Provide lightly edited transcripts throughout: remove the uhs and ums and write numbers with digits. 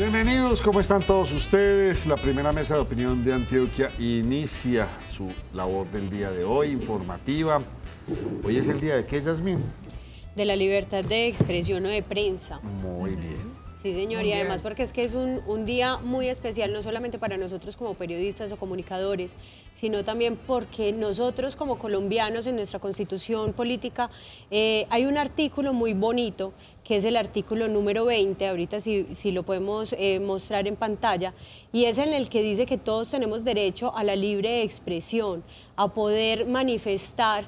Bienvenidos, ¿cómo están todos ustedes? La primera mesa de opinión de Antioquia inicia su labor del día de hoy, informativa. Hoy es el día de ¿qué, Yasmín? De la libertad de expresión o de prensa. Muy bien. Sí, señor, y además porque es que es un día muy especial, no solamente para nosotros como periodistas o comunicadores, sino también porque nosotros como colombianos en nuestra constitución política hay un artículo muy bonito, que es el artículo número 20, ahorita si lo podemos mostrar en pantalla, y es en el que dice que todos tenemos derecho a la libre expresión, a poder manifestar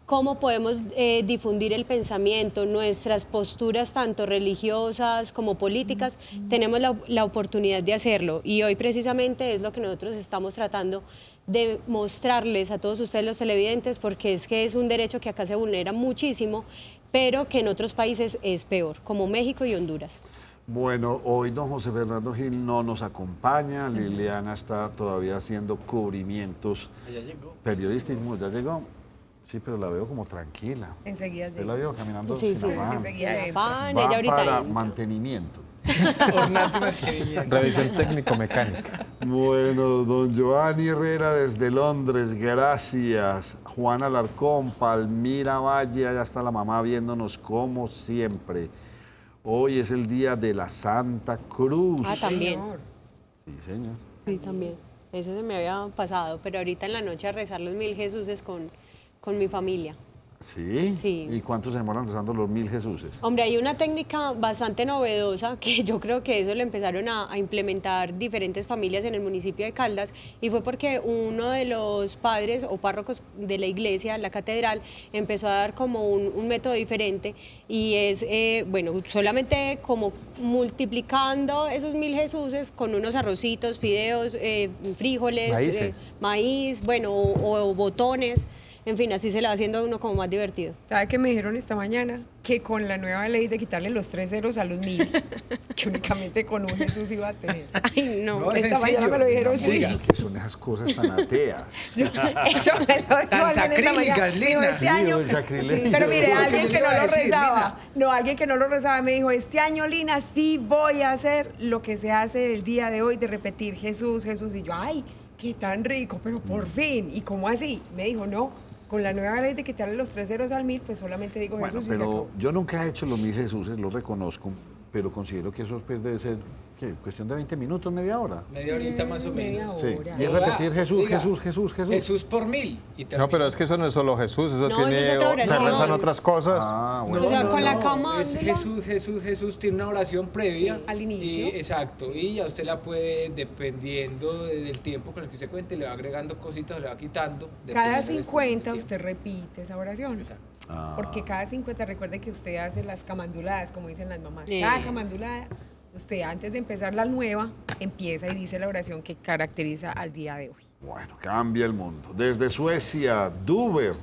cómo podemos difundir el pensamiento, nuestras posturas tanto religiosas como políticas, tenemos la oportunidad de hacerlo. Y hoy precisamente es lo que nosotros estamos tratando de mostrarles a todos ustedes los televidentes, porque es que es un derecho que acá se vulnera muchísimo, pero que en otros países es peor, como México y Honduras. Bueno, hoy don José Fernando Gil no nos acompaña, Liliana está todavía haciendo cubrimientos periodísticos, ya llegó. Sí, pero la veo como tranquila. Enseguida ¿Usted la veo caminando Sí, sin sí, afán? enseguida Afán, Va ella ahorita para entra. mantenimiento. Revisión técnico-mecánica. Bueno, don Giovanni Herrera desde Londres, gracias. Juan Alarcón, Palmira Valle, allá está la mamá viéndonos como siempre. Hoy es el día de la Santa Cruz. Ah, también. Sí, señor. Sí, también. Ese se me había pasado, pero ahorita en la noche a rezar los 1000 Jesuses con mi familia. ¿Sí? Sí. ¿Y cuántos se demoran rezando los 1000 Jesuses? Hombre, hay una técnica bastante novedosa que yo creo que eso lo empezaron a implementar diferentes familias en el municipio de Caldas, y fue porque uno de los padres o párrocos de la iglesia, la catedral, empezó a dar como un método diferente, y es, bueno, solamente como multiplicando esos 1000 Jesuses con unos arrocitos, fideos, frijoles, Maíces. maíz, bueno, o botones. En fin, así se le va haciendo a uno como más divertido. ¿Sabe qué me dijeron esta mañana? Que con la nueva ley de quitarle los 3 ceros a los 1000, que únicamente con un Jesús iba a tener. Ay, no. Esta mañana me lo dijeron, sí. Oiga, ¿qué son esas cosas tan ateas? Eso me lo dijo Tan alguien esta mañana. sacrílegas, Dijo, Lina. este año, el sacrilegio. pero mire, alguien que no iba a lo decir, rezaba, Lina? no, alguien que no lo rezaba me dijo, este año, Lina, sí voy a hacer lo que se hace el día de hoy, de repetir Jesús, Jesús. Y yo, ay, qué tan rico, pero por fin. ¿Y cómo así? Me dijo, no, con la nueva ley de quitarle los 3 ceros al 1000, pues solamente digo Bueno, Jesús y se pero acabó. yo nunca he hecho los 1000 Jesuses, lo reconozco, pero considero que eso pues, debe ser, ¿qué? Cuestión de 20 minutos, media hora. Media horita más o Media menos. Sí, hora. y es repetir Jesús, Diga, Jesús, Jesús, Jesús. Jesús por 1000. Y No, pero es que eso no es solo Jesús, eso No, tiene, eso es otra se oración. rezan otras cosas. Ah, bueno. O sea, con la cama Es de la- Jesús, Jesús, Jesús tiene una oración previa. Sí, al inicio. Exacto. Y ya usted la puede, dependiendo del tiempo con el que usted cuente, le va agregando cositas, le va quitando. Cada dependiendo del 50 espíritu. usted repite esa oración. Exacto. Ah. Porque cada 50 recuerde que usted hace las camanduladas, como dicen las mamás. Eso. Cada camandulada, usted antes de empezar la nueva, empieza y dice la oración que caracteriza al día de hoy. Bueno, cambia el mundo. Desde Suecia, Duber.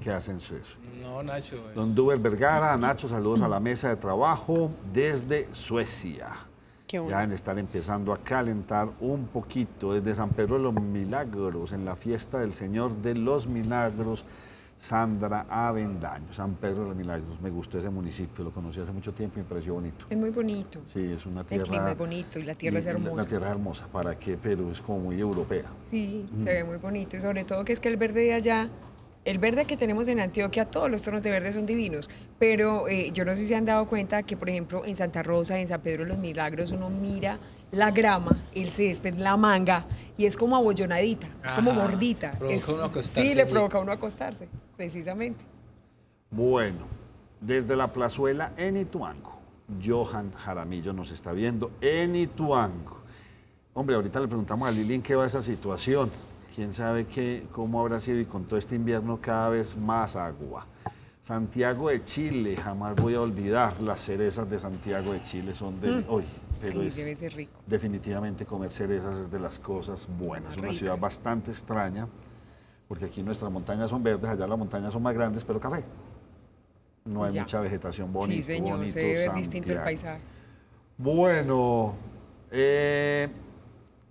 ¿Qué hace en Suecia? No, Nacho. Don Duber Vergara, Nacho, saludos a la mesa de trabajo desde Suecia. Qué bueno. Ya en estar empezando a calentar un poquito desde San Pedro de los Milagros, en la fiesta del Señor de los Milagros, Sandra Avendaño. San Pedro de los Milagros, me gustó ese municipio, lo conocí hace mucho tiempo y me pareció bonito. Es muy bonito. Sí, es una El tierra... clima es bonito y la tierra es hermosa. La tierra es hermosa, ¿para qué? Pero es como muy europea. Sí, se ve muy bonito y sobre todo que es que el verde de allá, el verde que tenemos en Antioquia, todos los tonos de verde son divinos, pero yo no sé si se han dado cuenta que, por ejemplo, en Santa Rosa, en San Pedro de los Milagros, uno mira la grama, el césped, la manga, y es como abollonadita, es como Ajá, gordita. provoca uno acostarse Sí, le allí. provoca a uno acostarse, precisamente. Bueno, desde la plazuela en Ituango, Johan Jaramillo nos está viendo en Ituango. Hombre, ahorita le preguntamos a Lili en qué va esa situación. Quién sabe cómo habrá sido, y con todo este invierno cada vez más agua. Santiago de Chile, jamás voy a olvidar las cerezas de Santiago de Chile, son de hoy. Pero Ay, es debe ser rico. definitivamente comer cerezas es de las cosas buenas. Es una Ricas. ciudad bastante extraña, porque aquí nuestras montañas son verdes, allá las montañas son más grandes, pero café. No hay Ya. mucha vegetación bonita. Sí, señor, se debe ver distinto el Santiago. paisaje. Bueno,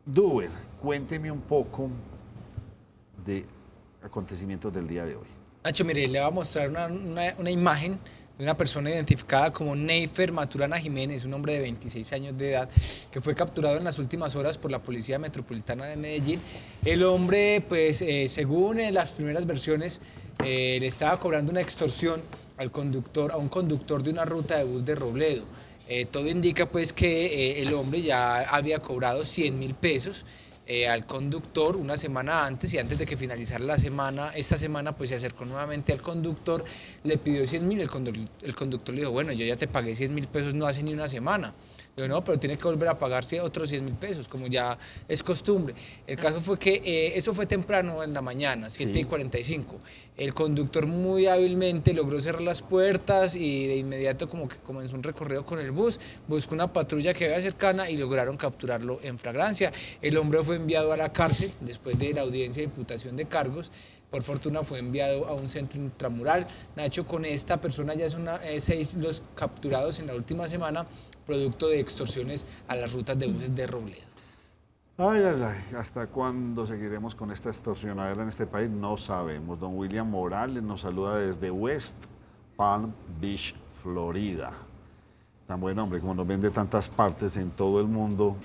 Duber, cuénteme un poco de acontecimientos del día de hoy. Nacho, mire, le voy a mostrar una imagen de una persona identificada como Neifer Maturana Jiménez, un hombre de 26 años de edad, que fue capturado en las últimas horas por la Policía Metropolitana de Medellín. El hombre, pues, según las primeras versiones, le estaba cobrando una extorsión al conductor, a un conductor de una ruta de bus de Robledo. Todo indica pues que el hombre ya había cobrado 100.000 pesos al conductor una semana antes, y antes de que finalizara la semana, esta semana pues se acercó nuevamente al conductor, le pidió 100.000, el conductor le dijo, bueno, yo ya te pagué 100.000 pesos no hace ni una semana. Digo, no, pero tiene que volver a pagarse otros 100.000 pesos, como ya es costumbre. El caso fue que eso fue temprano en la mañana, 7:45. El conductor muy hábilmente logró cerrar las puertas y de inmediato como que comenzó un recorrido con el bus, buscó una patrulla que había cercana y lograron capturarlo en flagrancia. El hombre fue enviado a la cárcel después de la audiencia de imputación de cargos. Por fortuna fue enviado a un centro intramural. Nacho, con esta persona ya son 6 los capturados en la última semana, producto de extorsiones a las rutas de buses de Robledo. Ay, ay, ay, ¿hasta cuándo seguiremos con esta extorsionadera en este país? No sabemos. Don William Morales nos saluda desde West Palm Beach, Florida. Tan buen hombre, como nos ven de tantas partes en todo el mundo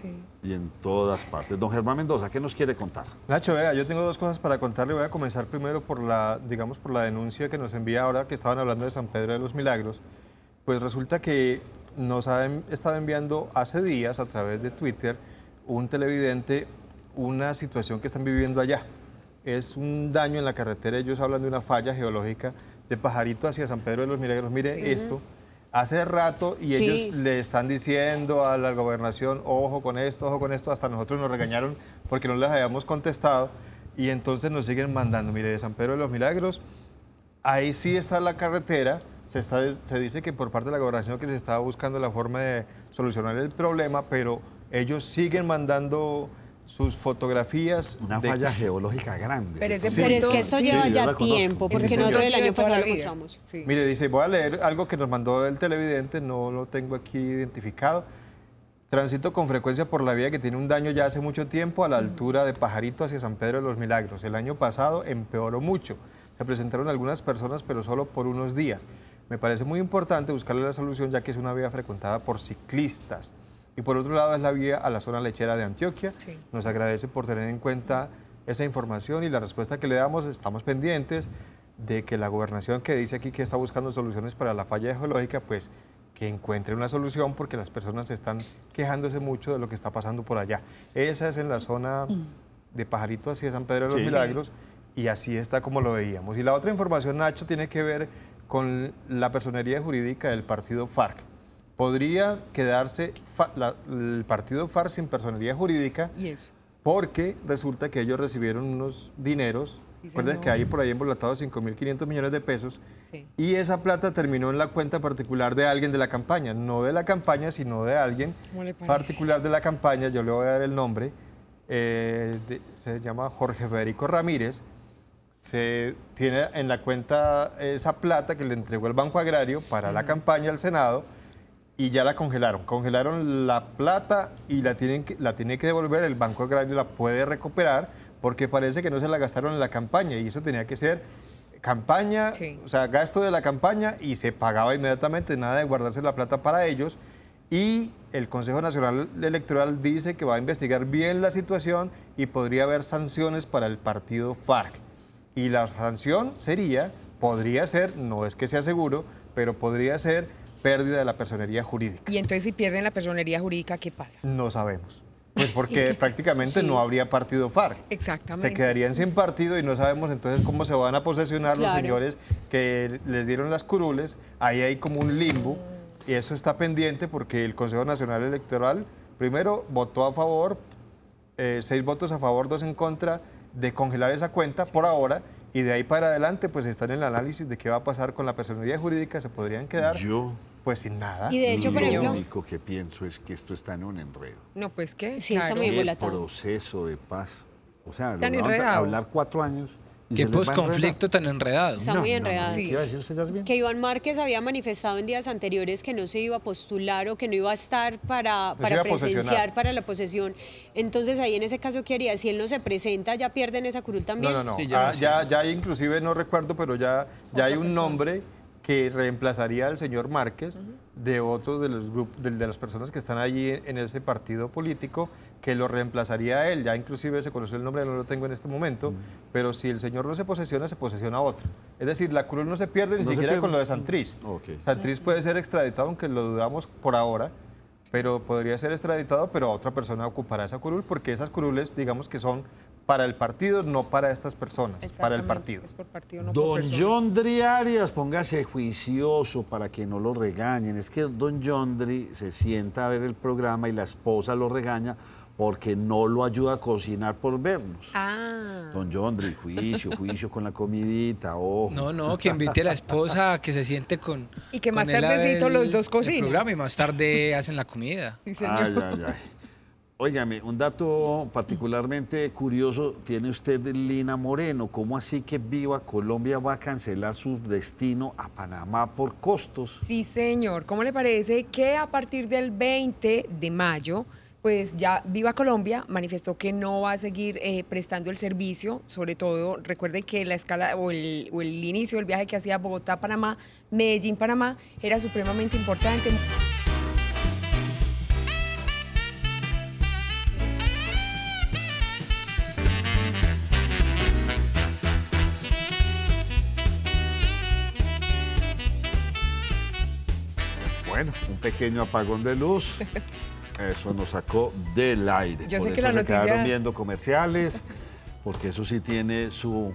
y en todas partes. Don Germán Mendoza, ¿qué nos quiere contar? Nacho, vea, yo tengo dos cosas para contarle. Voy a comenzar primero por la, digamos, por la denuncia que nos envía ahora que estaban hablando de San Pedro de los Milagros. Pues resulta que nos han estado enviando hace días a través de Twitter un televidente una situación que están viviendo allá. Es un daño en la carretera, ellos hablan de una falla geológica de Pajarito hacia San Pedro de los Milagros. Mire esto, hace rato y ellos le están diciendo a la gobernación, ojo con esto, hasta nosotros nos regañaron porque no les habíamos contestado y entonces nos siguen mandando. Mire, de San Pedro de los Milagros, ahí sí está la carretera. Se dice que por parte de la gobernación que se estaba buscando la forma de solucionar el problema, pero ellos siguen mandando sus fotografías. Una falla geológica grande. Pero es que esto lleva ya tiempo, porque nosotros el año pasado lo mostramos. Mire, dice, voy a leer algo que nos mandó el televidente, no lo tengo aquí identificado. Transito con frecuencia por la vía que tiene un daño ya hace mucho tiempo a la altura de Pajarito hacia San Pedro de los Milagros. El año pasado empeoró mucho. Se presentaron algunas personas, pero solo por unos días. Me parece muy importante buscarle la solución, ya que es una vía frecuentada por ciclistas. Y por otro lado es la vía a la zona lechera de Antioquia. Nos agradece por tener en cuenta esa información y la respuesta que le damos. Estamos pendientes de que la gobernación, que dice aquí que está buscando soluciones para la falla geológica, pues que encuentre una solución, porque las personas están quejándose mucho de lo que está pasando por allá. Esa es en la zona de Pajarito hacia San Pedro de los Milagros, y así está como lo veíamos. Y la otra información, Nacho, tiene que ver con la personería jurídica del partido FARC. Podría quedarse el partido FARC sin personería jurídica porque resulta que ellos recibieron unos dineros, recuerden que hay por ahí embolatados 5.500 millones de pesos, y esa plata terminó en la cuenta particular de alguien de la campaña, no de la campaña, sino de alguien particular de la campaña. Yo le voy a dar el nombre, se llama Jorge Federico Ramírez. Se tiene en la cuenta esa plata que le entregó el Banco Agrario para la campaña al Senado y ya la congelaron. Congelaron la plata y la tiene que devolver. El Banco Agrario la puede recuperar porque parece que no se la gastaron en la campaña y eso tenía que ser campaña, o sea, gasto de la campaña y se pagaba inmediatamente, nada de guardarse la plata para ellos. Y el Consejo Nacional Electoral dice que va a investigar bien la situación y podría haber sanciones para el partido FARC. Y la sanción podría ser, no es que sea seguro, pero podría ser pérdida de la personería jurídica. Y entonces si pierden la personería jurídica, ¿qué pasa? No sabemos. Pues porque prácticamente no habría partido FARC. Exactamente. Se quedarían sin partido y no sabemos entonces cómo se van a posesionar los señores que les dieron las curules. Ahí hay como un limbo y eso está pendiente porque el Consejo Nacional Electoral primero votó a favor, 6 votos a favor, 2 en contra, de congelar esa cuenta por ahora, y de ahí para adelante pues está en el análisis de qué va a pasar con la personería jurídica. Se podrían quedar pues sin nada. Y de hecho, por ejemplo, lo único que pienso es que esto está en un enredo. No, pues qué. Sí, está muy embolatado. Proceso de paz. O sea, Tan hablar 4 años. ¿Qué posconflicto tan enredado? Está muy enredado. ¿Qué iba a decir usted, Yasmín? Que Iván Márquez había manifestado en días anteriores que no se iba a postular o que no iba a estar para presenciar para la posesión. Entonces, ahí en ese caso, ¿qué haría? Si él no se presenta, ¿ya pierden esa curul también? No. Sí, ya inclusive, no recuerdo, pero ya hay un nombre que reemplazaría al señor Márquez de otros de los grupos, de las personas que están allí en ese partido político, que lo reemplazaría a él. Ya inclusive se conoció el nombre, no lo tengo en este momento, pero si el señor no se posesiona otro. Es decir, la curul no se pierde ni siquiera con lo de Santrich. Santrich puede ser extraditado, aunque lo dudamos por ahora, pero podría ser extraditado, pero otra persona ocupará esa curul, porque esas curules, digamos que son para el partido, no para estas personas, para el partido. Es por partido, no Don por persona. Yondri Arias, póngase juicioso para que no lo regañen. Es que don Yondri se sienta a ver el programa y la esposa lo regaña porque no lo ayuda a cocinar por vernos. Don Yondri, juicio con la comidita, ojo. No, que invite a la esposa a que se siente con Y que más con él a tardecito ver los dos el cocinan. programa y más tarde hacen la comida. Sí, señor. Ay. Óigame, un dato particularmente curioso tiene usted de Lina Moreno. ¿Cómo así que Viva Colombia va a cancelar su destino a Panamá por costos? Sí, señor. ¿Cómo le parece que a partir del 20 de mayo, pues ya Viva Colombia manifestó que no va a seguir prestando el servicio? Sobre todo, recuerden que la escala o el inicio del viaje que hacía Bogotá-Panamá, Medellín-Panamá, era supremamente importante. Bueno, un pequeño apagón de luz. Eso nos sacó del aire. Yo Por sé que eso la se noticia- quedaron viendo comerciales, porque eso sí tiene su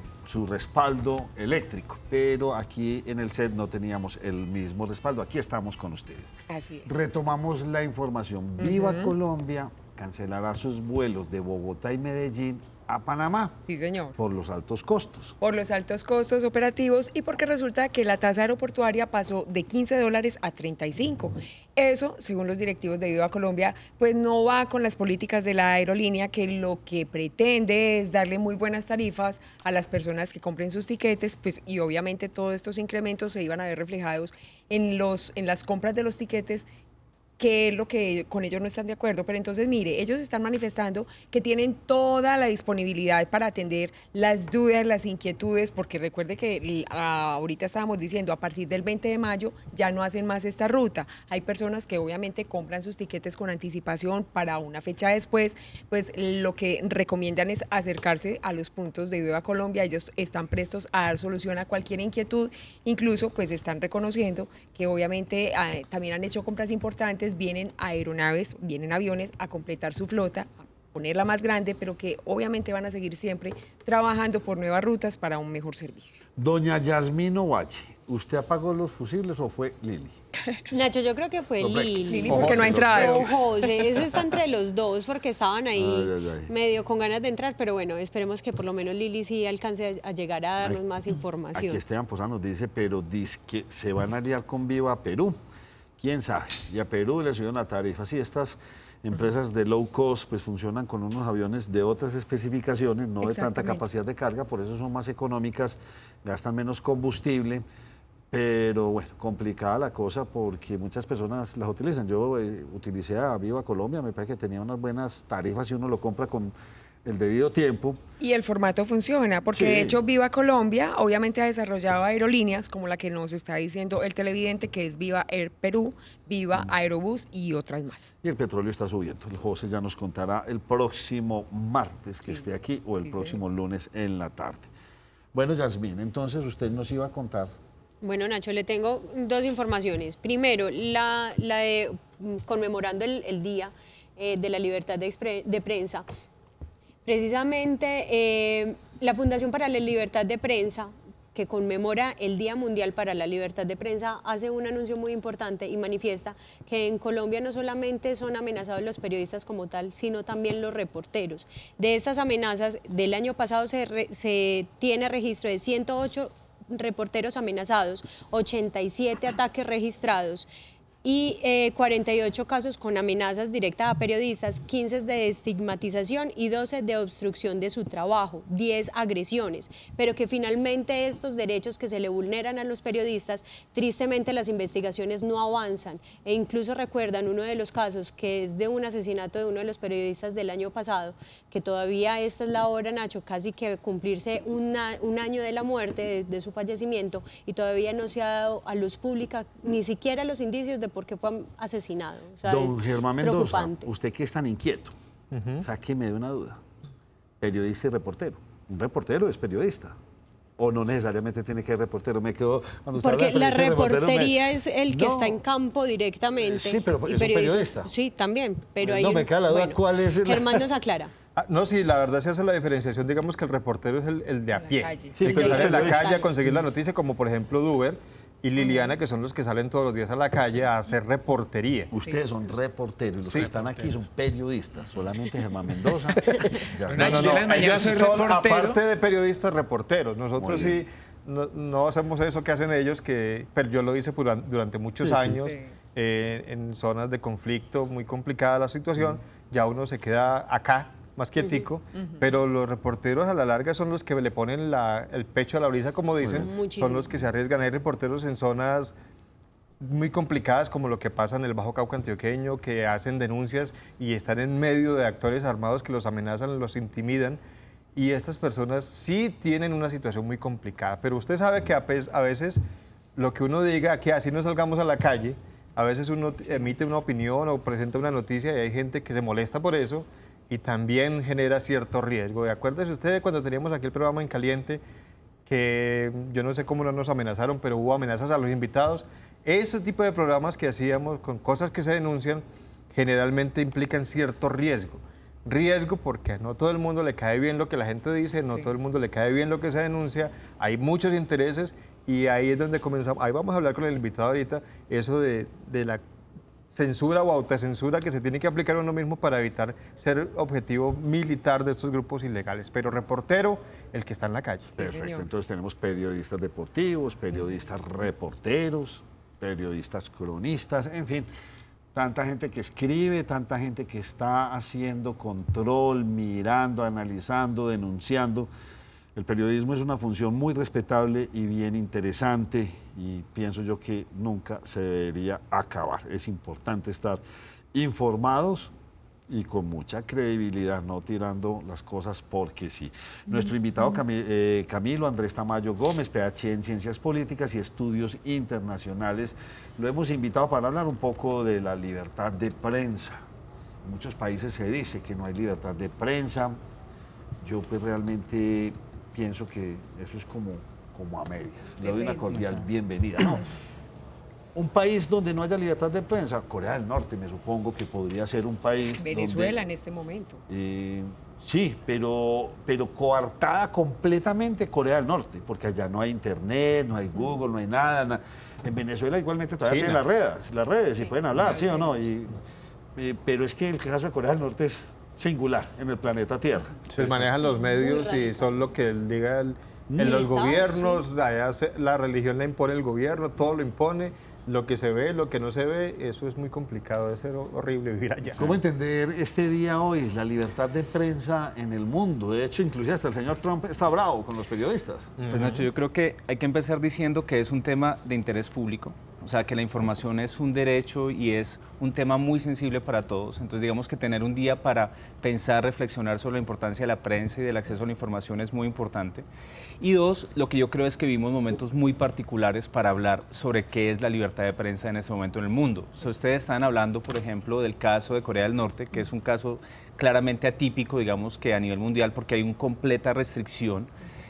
respaldo eléctrico. Pero aquí en el set no teníamos el mismo respaldo. Aquí estamos con ustedes. Así es. Retomamos la información. Viva Colombia cancelará sus vuelos de Bogotá y Medellín a Panamá Sí, señor. por los altos costos. Por los altos costos operativos y porque resulta que la tasa aeroportuaria pasó de $15 a 35. Eso, según los directivos de Viva Colombia, pues no va con las políticas de la aerolínea, que lo que pretende es darle muy buenas tarifas a las personas que compren sus tiquetes, pues, y obviamente todos estos incrementos se iban a ver reflejados en las compras de los tiquetes, que es lo que con ellos no están de acuerdo. Pero entonces, mire, ellos están manifestando que tienen toda la disponibilidad para atender las dudas, las inquietudes, porque recuerde que ahorita estábamos diciendo, a partir del 20 de mayo ya no hacen más esta ruta. Hay personas que obviamente compran sus tiquetes con anticipación para una fecha después, pues lo que recomiendan es acercarse a los puntos de Viva Colombia. Ellos están prestos a dar solución a cualquier inquietud, incluso pues están reconociendo que obviamente también han hecho compras importantes, vienen aeronaves, vienen aviones a completar su flota, a ponerla más grande, pero que obviamente van a seguir siempre trabajando por nuevas rutas para un mejor servicio. Doña Yasmín Ovache, ¿usted apagó los fusibles o fue Lili? Nacho, yo creo que fue Lili, Lili. porque no ha entrado. O José, eso está entre los dos porque estaban ahí Ay. medio con ganas de entrar, pero bueno, esperemos que por lo menos Lili sí alcance a llegar a darnos más información. Aquí Esteban Posada nos dice, pero dice que se van a aliar con Viva Perú. ¿Quién sabe? Y a Perú le subieron la tarifa. Sí, estas empresas de low cost pues funcionan con unos aviones de otras especificaciones, no de tanta Exactamente. capacidad de carga, por eso son más económicas, gastan menos combustible. Pero bueno, complicada la cosa porque muchas personas las utilizan. Yo utilicé a Viva Colombia, me parece que tenía unas buenas tarifas y uno lo compra con el debido tiempo. Y el formato funciona, porque Sí. de hecho Viva Colombia obviamente ha desarrollado aerolíneas como la que nos está diciendo el televidente, que es Viva Air Perú, Viva Aerobús y otras más. Y el petróleo está subiendo. El José ya nos contará el próximo martes que Sí. esté aquí o el Sí, próximo lunes en la tarde. Bueno, Yasmín, entonces usted nos iba a contar. Bueno, Nacho, le tengo dos informaciones. Primero, la de conmemorando el Día de la Libertad de Prensa. Precisamente, la Fundación para la Libertad de Prensa, que conmemora el Día Mundial para la Libertad de Prensa, hace un anuncio muy importante y manifiesta que en Colombia no solamente son amenazados los periodistas como tal, sino también los reporteros. De estas amenazas, del año pasado se tiene registro de 108 reporteros amenazados, 87 ataques registrados y 48 casos con amenazas directas a periodistas, 15 de estigmatización y 12 de obstrucción de su trabajo, 10 agresiones, pero que finalmente estos derechos que se le vulneran a los periodistas, tristemente las investigaciones no avanzan, e incluso recuerdan uno de los casos que es de un asesinato de uno de los periodistas del año pasado, que todavía esta es la hora, Nacho, casi que cumplirse un año de la muerte, de su fallecimiento, y todavía no se ha dado a luz pública ni siquiera los indicios de por qué fue asesinado. O sea, Don Germán Mendoza, preocupante. usted que es tan inquieto, sáqueme de una duda. Periodista y reportero. Un reportero es periodista. O no necesariamente tiene que ser reportero. Me quedo cuando usted Porque habla de la periodista y reportero, reportería es el que No. está en campo directamente. Sí, pero y es un periodista. Sí, también. Pero No, hay me queda la duda, ¿cuál es el- Germán nos aclara. No, sí, la verdad se hace la diferenciación, digamos que el reportero es el de a pie, calle. Sí, el que el sale a la periodista. calle a conseguir la noticia, como por ejemplo Duber y Liliana, que son los que salen todos los días a la calle a hacer reportería. Ustedes son reporteros y los Sí. que están aquí son periodistas. Solamente Germán Mendoza. Ya Bueno, está. yo en las mañanas ellos soy son, reportero. aparte de periodistas, reporteros. Nosotros Muy sí no hacemos eso que hacen ellos, pero yo lo hice durante muchos Sí, sí. años Sí. en zonas de conflicto, muy complicada la situación. Ya uno se queda acá, más quietico, pero los reporteros a la larga son los que le ponen el pecho a la brisa, como dicen, Muchísimo. son los que se arriesgan. Hay reporteros en zonas muy complicadas como lo que pasa en el Bajo Cauca antioqueño, que hacen denuncias y están en medio de actores armados que los amenazan, los intimidan, y estas personas sí tienen una situación muy complicada. Pero usted sabe que a veces lo que uno diga, que así no salgamos a la calle, a veces uno emite una opinión o presenta una noticia y hay gente que se molesta por eso y también genera cierto riesgo. Y acuérdese usted de cuando teníamos aquí el programa En Caliente, que yo no sé cómo no nos amenazaron, pero hubo amenazas a los invitados. Ese tipo de programas que hacíamos con cosas que se denuncian generalmente implican cierto riesgo. Riesgo porque no todo el mundo le cae bien lo que la gente dice, no Sí. todo el mundo le cae bien lo que se denuncia, hay muchos intereses y ahí es donde comenzamos. Ahí vamos a hablar con el invitado ahorita, eso de la censura o autocensura que se tiene que aplicar a uno mismo para evitar ser objetivo militar de estos grupos ilegales. Pero reportero, el que está en la calle. Perfecto, señor. entonces tenemos periodistas deportivos, periodistas reporteros, periodistas cronistas, en fin, tanta gente que escribe, tanta gente que está haciendo control, mirando, analizando, denunciando. El periodismo es una función muy respetable y bien interesante y pienso yo que nunca se debería acabar. Es importante estar informados y con mucha credibilidad, no tirando las cosas porque sí. Nuestro invitado Camilo Andrés Tamayo Gómez, PhD en Ciencias Políticas y Estudios Internacionales, lo hemos invitado para hablar un poco de la libertad de prensa. En muchos países se dice que no hay libertad de prensa. Yo pues realmente pienso que eso es como a medias. Le doy una cordial bienvenida. ¿No? Un país donde no haya libertad de prensa, Corea del Norte, me supongo que podría ser un país Venezuela en donde, este momento. sí, pero coartada completamente Corea del Norte, porque allá no hay internet, no hay Google, no hay nada. En Venezuela igualmente todavía China. tienen las redes y Sí, pueden hablar, ¿sí o no? realmente. Pero es que el caso de Corea del Norte es singular en el planeta Tierra. Se manejan los medios y son lo que diga en los Estado, gobiernos, allá la religión la impone el gobierno, todo lo impone, lo que se ve, lo que no se ve, eso es muy complicado, debe ser horrible vivir allá. ¿Cómo entender este día hoy, la libertad de prensa en el mundo? De hecho, inclusive hasta el señor Trump está bravo con los periodistas. Pues Nacho, yo creo que hay que empezar diciendo que es un tema de interés público, o sea, que la información es un derecho y es un tema muy sensible para todos. Entonces, digamos que tener un día para pensar, reflexionar sobre la importancia de la prensa y del acceso a la información es muy importante. Y dos, lo que yo creo es que vivimos momentos muy particulares para hablar sobre qué es la libertad de prensa en este momento en el mundo. O sea, ustedes están hablando, por ejemplo, del caso de Corea del Norte, que es un caso claramente atípico, digamos, que a nivel mundial, porque hay una completa restricción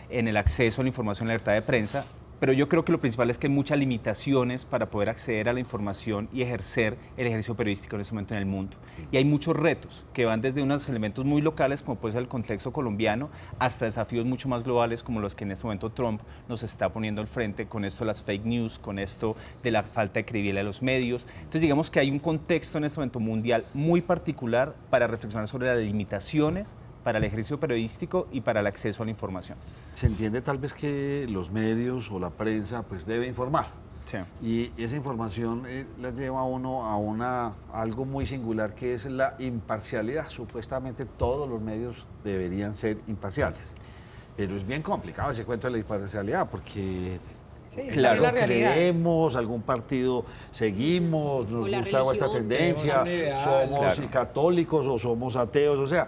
en el acceso a la información y la libertad de prensa. Pero yo creo que lo principal es que hay muchas limitaciones para poder acceder a la información y ejercer el ejercicio periodístico en este momento en el mundo. Y hay muchos retos que van desde unos elementos muy locales, como puede ser el contexto colombiano, hasta desafíos mucho más globales, como los que en este momento Trump nos está poniendo al frente, con esto de las fake news, con esto de la falta de credibilidad de los medios. Entonces, digamos que hay un contexto en este momento mundial muy particular para reflexionar sobre las limitaciones para el ejercicio periodístico y para el acceso a la información. Se entiende tal vez que los medios o la prensa pues debe informar, Sí. Y esa información la lleva a uno a algo muy singular, que es la imparcialidad. Supuestamente todos los medios deberían ser imparciales, pero es bien complicado ese cuento de la imparcialidad, porque Sí, Claro. es la realidad. creemos, algún partido seguimos, nos O la gusta esta religión. tendencia, Tenemos un ideal. somos Claro. católicos o somos ateos, o sea,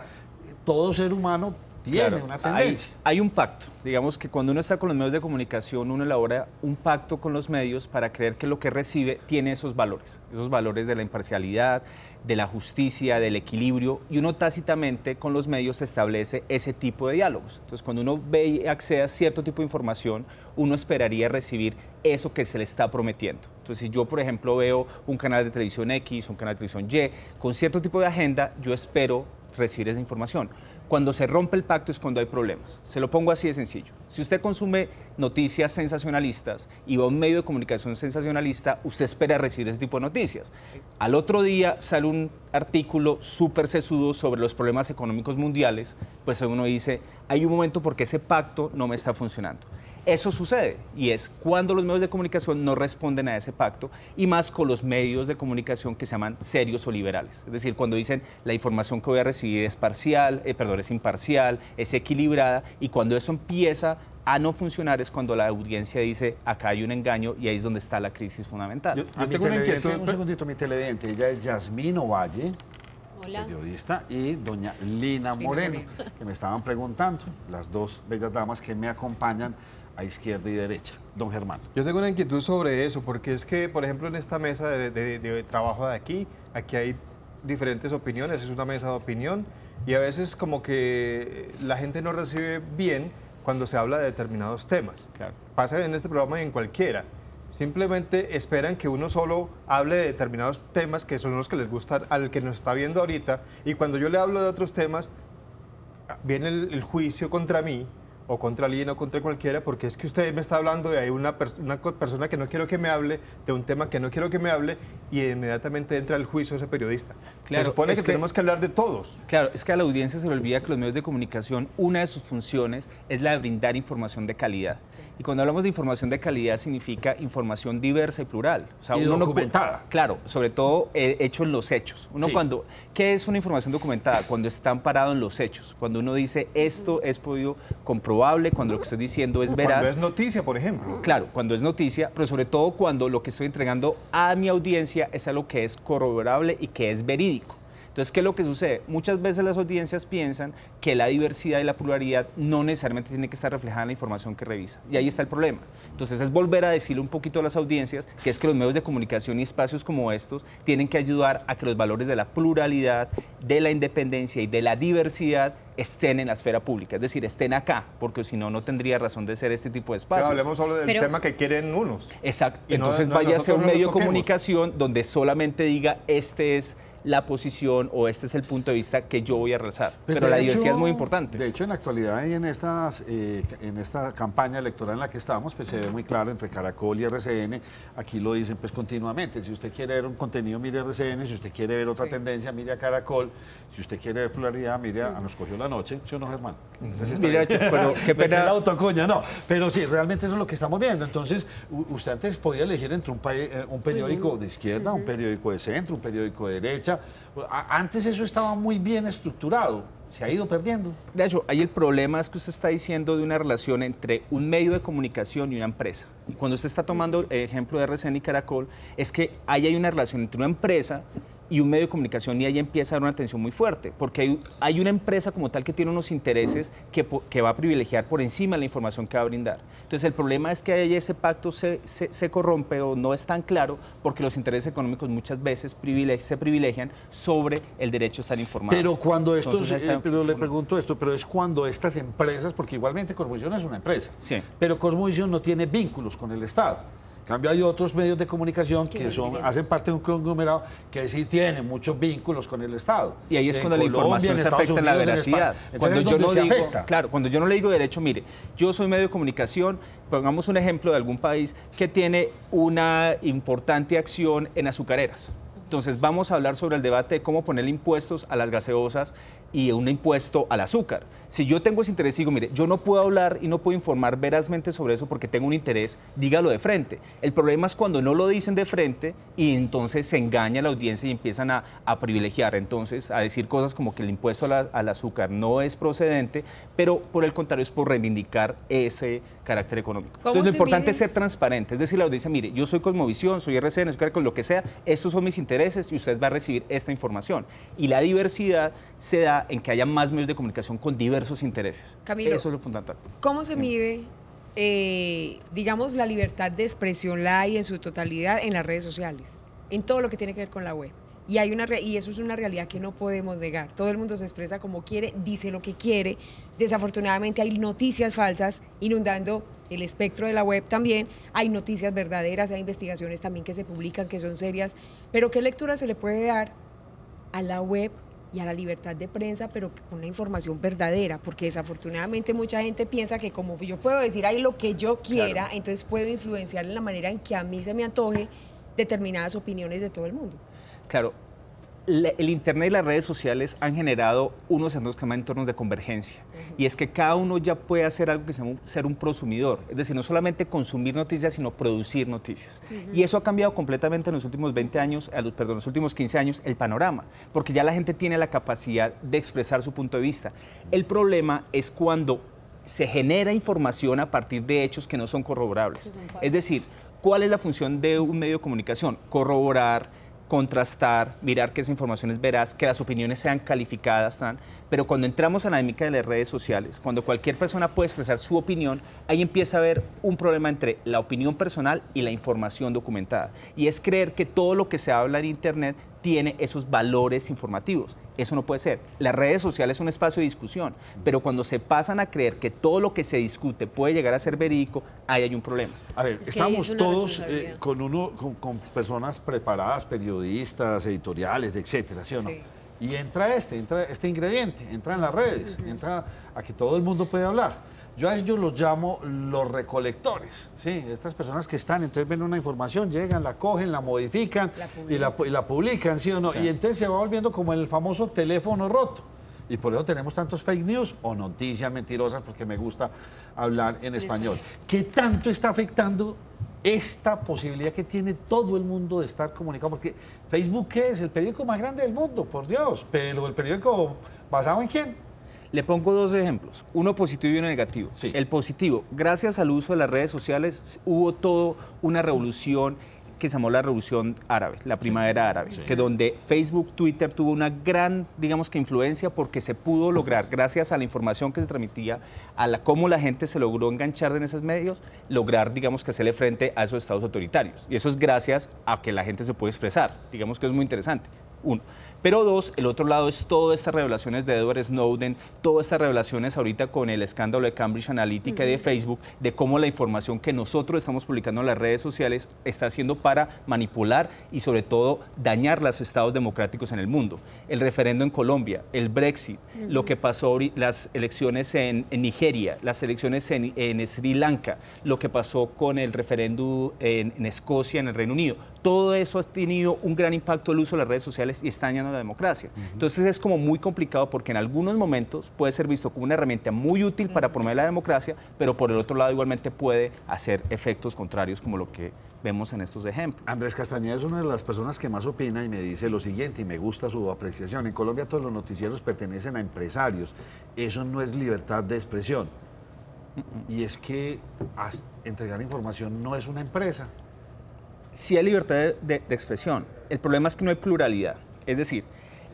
todo ser humano tiene Claro, una tendencia. hay un pacto. Digamos que cuando uno está con los medios de comunicación, uno elabora un pacto con los medios para creer que lo que recibe tiene esos valores de la imparcialidad, de la justicia, del equilibrio, y uno tácitamente con los medios establece ese tipo de diálogos. Entonces, cuando uno ve y accede a cierto tipo de información, uno esperaría recibir eso que se le está prometiendo. Entonces, si yo, por ejemplo, veo un canal de televisión X, un canal de televisión Y, con cierto tipo de agenda, yo espero recibir esa información. Cuando se rompe el pacto es cuando hay problemas. Se lo pongo así de sencillo. Si usted consume noticias sensacionalistas y va a un medio de comunicación sensacionalista, usted espera recibir ese tipo de noticias. Al otro día sale un artículo súper sesudo sobre los problemas económicos mundiales, pues uno dice, hay un momento porque ese pacto no me está funcionando. Eso sucede, y es cuando los medios de comunicación no responden a ese pacto, y más con los medios de comunicación que se llaman serios o liberales. Es decir, cuando dicen la información que voy a recibir es parcial, es imparcial, es equilibrada, y cuando eso empieza a no funcionar es cuando la audiencia dice acá hay un engaño, y ahí es donde está la crisis fundamental. Yo A mi tengo una televidente, inquietud. un segundito, mi televidente, ella es Yasmín Ovalle, Hola. periodista, y doña Lina Moreno, que me estaban preguntando, las dos bellas damas que me acompañan a izquierda y derecha. Don Germán. Yo tengo una inquietud sobre eso, porque es que, por ejemplo, en esta mesa de trabajo de aquí hay diferentes opiniones, es una mesa de opinión, y a veces como que la gente no recibe bien cuando se habla de determinados temas. Claro. Pasa en este programa y en cualquiera. Simplemente esperan que uno solo hable de determinados temas que son los que les gustan al que nos está viendo ahorita, y cuando yo le hablo de otros temas, viene el juicio contra mí, o contra Lina o contra cualquiera, porque es que usted me está hablando de ahí una persona que no quiero que me hable, de un tema que no quiero que me hable, y inmediatamente entra el juicio ese periodista. Claro, se supone es que que- tenemos que hablar de todos. Claro, es que a la audiencia se le olvida que los medios de comunicación, una de sus funciones es la de brindar información de calidad. Y cuando hablamos de información de calidad significa información diversa y plural. O sea, Y uno no pu- documentada. Claro, sobre todo hecho en los hechos. Sí. ¿Qué es una información documentada? Cuando está amparado en los hechos. Cuando uno dice esto es podido comprobable, cuando lo que estoy diciendo es veraz. Cuando es noticia, por ejemplo. Claro, cuando es noticia, pero sobre todo cuando lo que estoy entregando a mi audiencia es algo que es corroborable y que es verídico. Entonces, ¿qué es lo que sucede? Muchas veces las audiencias piensan que la diversidad y la pluralidad no necesariamente tiene que estar reflejada en la información que revisa. Y ahí está el problema. Entonces, es volver a decirle un poquito a las audiencias que es que los medios de comunicación y espacios como estos tienen que ayudar a que los valores de la pluralidad, de la independencia y de la diversidad estén en la esfera pública. Es decir, estén acá, porque si no, no tendría razón de ser este tipo de Que espacios. hablemos solo del Pero- tema que quieren unos. Exacto. Y no- Entonces no, vaya a ser nosotros un no medio nos de toquemos. comunicación donde solamente diga este es la posición o este es el punto de vista que yo voy a realizar. Pues, Pero de la hecho- diversidad es muy importante. De hecho, en la actualidad y en esta campaña electoral en la que estamos, pues se ve muy claro entre Caracol y RCN. Aquí lo dicen pues continuamente. Si usted quiere ver un contenido, mire RCN. Si usted quiere ver otra tendencia, mire a Caracol. Si usted quiere ver pluralidad, mire a Nos Cogió la Noche. ¿Sí o no, Germán? No sé si está Mira, bien. pero qué Me eché pena. la autocoña, no. Pero sí, realmente eso es lo que estamos viendo. Entonces, usted antes podía elegir entre un periódico de izquierda, un periódico de centro, un periódico de derecha. Antes eso estaba muy bien estructurado. Se ha ido perdiendo. De hecho, ahí el problema es que usted está diciendo de una relación entre un medio de comunicación y una empresa. Y cuando usted está tomando el ejemplo de RCN y Caracol, es que ahí hay una relación entre una empresa y un medio de comunicación, y ahí empieza a dar una tensión muy fuerte, porque hay una empresa como tal que tiene unos intereses que va a privilegiar por encima de la información que va a brindar. Entonces el problema es que ahí ese pacto se corrompe o no es tan claro, porque los intereses económicos muchas veces se privilegian sobre el derecho a estar informado. Pero cuando estos, Entonces, ahí está- pero le pregunto esto, pero es cuando estas empresas, porque igualmente Cosmovisión es una empresa, Sí. pero Cosmovisión no tiene vínculos con el Estado. En cambio, hay otros medios de comunicación que hacen parte de un conglomerado que sí tienen muchos vínculos con el Estado. Y ahí es En cuando la Colombia, información en se Estados afecta en la Unidos, veracidad. España. Entonces, Cuando es yo donde no se digo, afecta. claro, cuando yo no le digo derecho, mire, yo soy medio de comunicación, pongamos un ejemplo de algún país que tiene una importante acción en azucareras. Entonces vamos a hablar sobre el debate de cómo poner impuestos a las gaseosas y un impuesto al azúcar. Si yo tengo ese interés y digo, mire, yo no puedo hablar y no puedo informar verazmente sobre eso porque tengo un interés, dígalo de frente. El problema es cuando no lo dicen de frente y entonces se engaña a la audiencia y empiezan a privilegiar, entonces a decir cosas como que el impuesto al azúcar no es procedente, pero por el contrario es por reivindicar ese carácter económico. Entonces lo importante es ser transparente, es decir, la audiencia, mire, yo soy Cosmovisión, soy RCN, soy Caracol, lo que sea, estos son mis intereses y usted va a recibir esta información. Y la diversidad se da en que haya más medios de comunicación con diversos intereses. Camilo, eso es lo fundamental. ¿Cómo se mide, digamos, la libertad de expresión, la hay en su totalidad en las redes sociales, en todo lo que tiene que ver con la web? Y eso es una realidad que no podemos negar. Todo el mundo se expresa como quiere, dice lo que quiere. Desafortunadamente hay noticias falsas inundando el espectro de la web también. Hay noticias verdaderas, hay investigaciones también que se publican, que son serias. Pero ¿qué lectura se le puede dar a la web y a la libertad de prensa, pero con una información verdadera? Porque desafortunadamente mucha gente piensa que como yo puedo decir ahí lo que yo quiera, claro, entonces puedo influenciar en la manera en que a mí se me antoje determinadas opiniones de todo el mundo. Claro, el Internet y las redes sociales han generado unos entornos de convergencia. Y es que cada uno ya puede hacer algo que se llama ser un prosumidor. Es decir, no solamente consumir noticias, sino producir noticias. Y eso ha cambiado completamente en los últimos 20 años, perdón, los últimos 15 años, el panorama. Porque ya la gente tiene la capacidad de expresar su punto de vista. El problema es cuando se genera información a partir de hechos que no son corroborables. Es decir, ¿cuál es la función de un medio de comunicación? Corroborar, contrastar, mirar que esa información es veraz, que las opiniones sean calificadas, pero cuando entramos a la dinámica de las redes sociales, cuando cualquier persona puede expresar su opinión, ahí empieza a haber un problema entre la opinión personal y la información documentada. Y es creer que todo lo que se habla en Internet tiene esos valores informativos. Eso no puede ser. Las redes sociales son un espacio de discusión, pero cuando se pasan a creer que todo lo que se discute puede llegar a ser verídico, ahí hay un problema. A ver, estamos todos con personas preparadas, periodistas, editoriales, etcétera, ¿sí o no? Sí. Y entra este ingrediente, entra en las redes, entra a que todo el mundo puede hablar. Yo a ellos los llamo los recolectores, ¿sí? Estas personas que están, entonces ven una información, llegan, la cogen, la modifican y la publican, ¿sí o no? Sí. Y entonces se va volviendo como el famoso teléfono roto. Y por eso tenemos tantos fake news o noticias mentirosas, porque me gusta hablar en español. ¿Qué tanto está afectando esta posibilidad que tiene todo el mundo de estar comunicado? Porque Facebook, ¿qué es? El periódico más grande del mundo, por Dios. Pero el periódico, ¿basado en quién? Le pongo dos ejemplos, uno positivo y uno negativo. Sí. El positivo, gracias al uso de las redes sociales, hubo toda una revolución que se llamó la Revolución Árabe, la Primavera Árabe, sí, que donde Facebook, Twitter tuvo una gran, digamos que influencia porque se pudo lograr, gracias a la información que se transmitía, cómo la gente se logró enganchar en esos medios, lograr, digamos que hacerle frente a esos estados autoritarios. Y eso es gracias a que la gente se puede expresar, digamos que es muy interesante, uno. Pero dos, el otro lado es todas estas revelaciones de Edward Snowden, todas estas revelaciones ahorita con el escándalo de Cambridge Analytica y de Facebook, de cómo la información que nosotros estamos publicando en las redes sociales está haciendo para manipular y sobre todo dañar los estados democráticos en el mundo. El referendo en Colombia, el Brexit, lo que pasó, las elecciones en Nigeria, las elecciones en Sri Lanka, lo que pasó con el referéndum en Escocia, en el Reino Unido. Todo eso ha tenido un gran impacto el uso de las redes sociales y está dañando la democracia. Entonces es como muy complicado porque en algunos momentos puede ser visto como una herramienta muy útil para promover la democracia, pero por el otro lado igualmente puede hacer efectos contrarios como lo que vemos en estos ejemplos. Andrés Castañeda es una de las personas que más opina y me dice lo siguiente, y me gusta su apreciación. En Colombia todos los noticieros pertenecen a empresarios. Eso no es libertad de expresión. Y es que entregar información no es una empresa. Sí hay libertad de expresión. El problema es que no hay pluralidad. Es decir,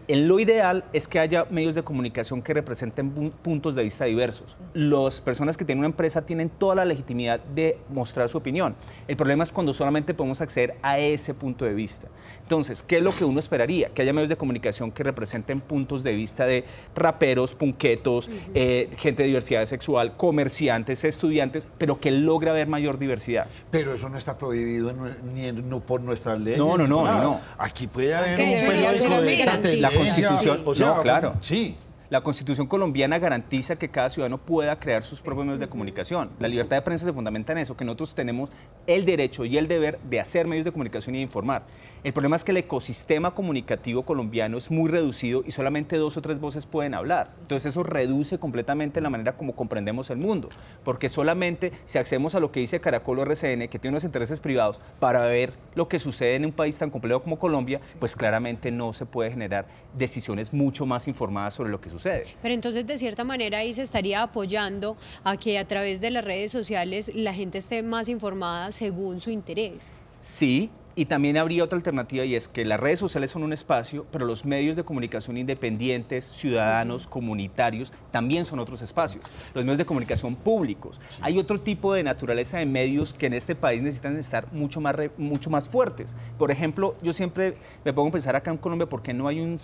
en lo ideal es que haya medios de comunicación que representen puntos de vista diversos. Las personas que tienen una empresa tienen toda la legitimidad de mostrar su opinión. El problema es cuando solamente podemos acceder a ese punto de vista. Entonces, ¿qué es lo que uno esperaría? Que haya medios de comunicación que representen puntos de vista de raperos, punquetos, gente de diversidad sexual, comerciantes, estudiantes, pero que logre haber mayor diversidad. Pero eso no está prohibido ni por nuestras leyes. No. Aquí puede haber un periódico de esta tendencia. La Constitución, o sea, no, claro. Sí. La Constitución colombiana garantiza que cada ciudadano pueda crear sus propios medios de comunicación. La libertad de prensa se fundamenta en eso, que nosotros tenemos el derecho y el deber de hacer medios de comunicación y de informar. El problema es que el ecosistema comunicativo colombiano es muy reducido y solamente 2 o 3 voces pueden hablar. Entonces eso reduce completamente la manera como comprendemos el mundo, porque solamente si accedemos a lo que dice Caracol o RCN, que tiene unos intereses privados, para ver lo que sucede en un país tan complejo como Colombia, pues claramente no se puede generar decisiones mucho más informadas sobre lo que sucede. Pero entonces, de cierta manera, ahí se estaría apoyando a que a través de las redes sociales la gente esté más informada según su interés. Sí, y también habría otra alternativa, y es que las redes sociales son un espacio, pero los medios de comunicación independientes, ciudadanos, comunitarios, también son otros espacios. Los medios de comunicación públicos. Hay otro tipo de naturaleza de medios que en este país necesitan estar mucho más fuertes. Por ejemplo, yo siempre me pongo a pensar acá en Colombia, ¿por qué no hay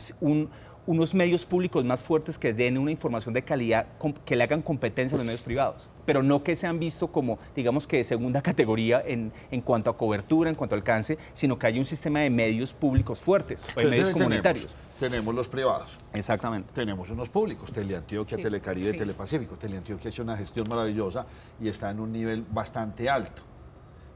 unos medios públicos más fuertes que den una información de calidad, que le hagan competencia a los medios privados, pero no que sean vistos como, digamos, que de segunda categoría en cuanto a cobertura, en cuanto a alcance, sino que haya un sistema de medios públicos fuertes, o de medios comunitarios. Tenemos los privados. Exactamente. Tenemos unos públicos, Teleantioquia, Sí, Telecaribe, sí. Telepacífico. Teleantioquia ha hecho una gestión maravillosa y está en un nivel bastante alto.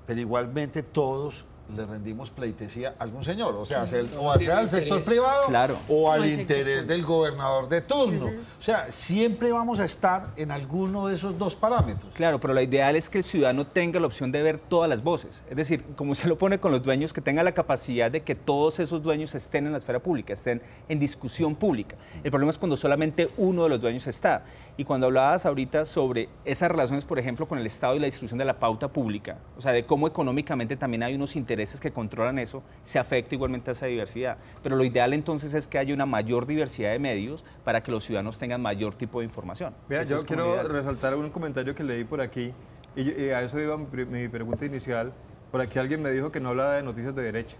Pero igualmente todos le rendimos pleitesía a algún señor, o sea, o sea al sector privado, Claro. o al al sector interés público. del gobernador de turno. O sea, siempre vamos a estar en alguno de esos 2 parámetros. Claro, pero lo ideal es que el ciudadano tenga la opción de ver todas las voces. Es decir, como se lo pone con los dueños, que tenga la capacidad de que todos esos dueños estén en la esfera pública, estén en discusión pública. El problema es cuando solamente uno de los dueños está. Y cuando hablabas ahorita sobre esas relaciones, por ejemplo, con el Estado y la distribución de la pauta pública, o sea, de cómo económicamente también hay unos intereses que controlan eso, se afecta igualmente a esa diversidad. Pero lo ideal entonces es que haya una mayor diversidad de medios para que los ciudadanos tengan mayor tipo de información. Mira, Ese yo es como quiero ideal. resaltar un comentario que leí por aquí, y a eso iba mi pregunta inicial. Por aquí alguien me dijo que no hablaba de noticias de derecha,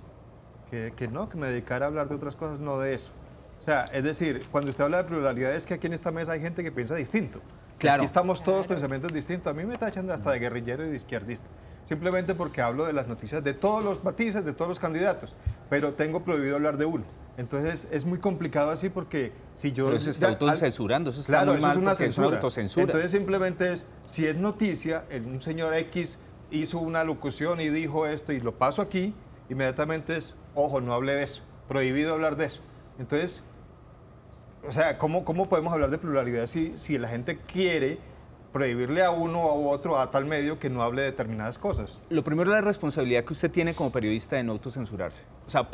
que no, que me dedicara a hablar de otras cosas, no de eso. O sea, es decir, cuando usted habla de pluralidad es que aquí en esta mesa hay gente que piensa distinto. Claro. Aquí estamos todos pensamientos distintos. A mí me tachan hasta de guerrillero y de izquierdista, simplemente porque hablo de las noticias de todos los matices, de todos los candidatos, pero tengo prohibido hablar de uno. Entonces es muy complicado así porque si yo... Pero eso está autocensurando, eso está Claro, muy eso mal es una porque es una censura. autocensura. Entonces simplemente es, si es noticia, un señor X hizo una locución y dijo esto y lo paso aquí, inmediatamente es, ojo, no hable de eso, prohibido hablar de eso. Entonces, o sea, ¿cómo podemos hablar de pluralidad si la gente quiere prohibirle a uno o a otro, a tal medio, que no hable de determinadas cosas? Lo primero es la responsabilidad que usted tiene como periodista de no autocensurarse. O sea,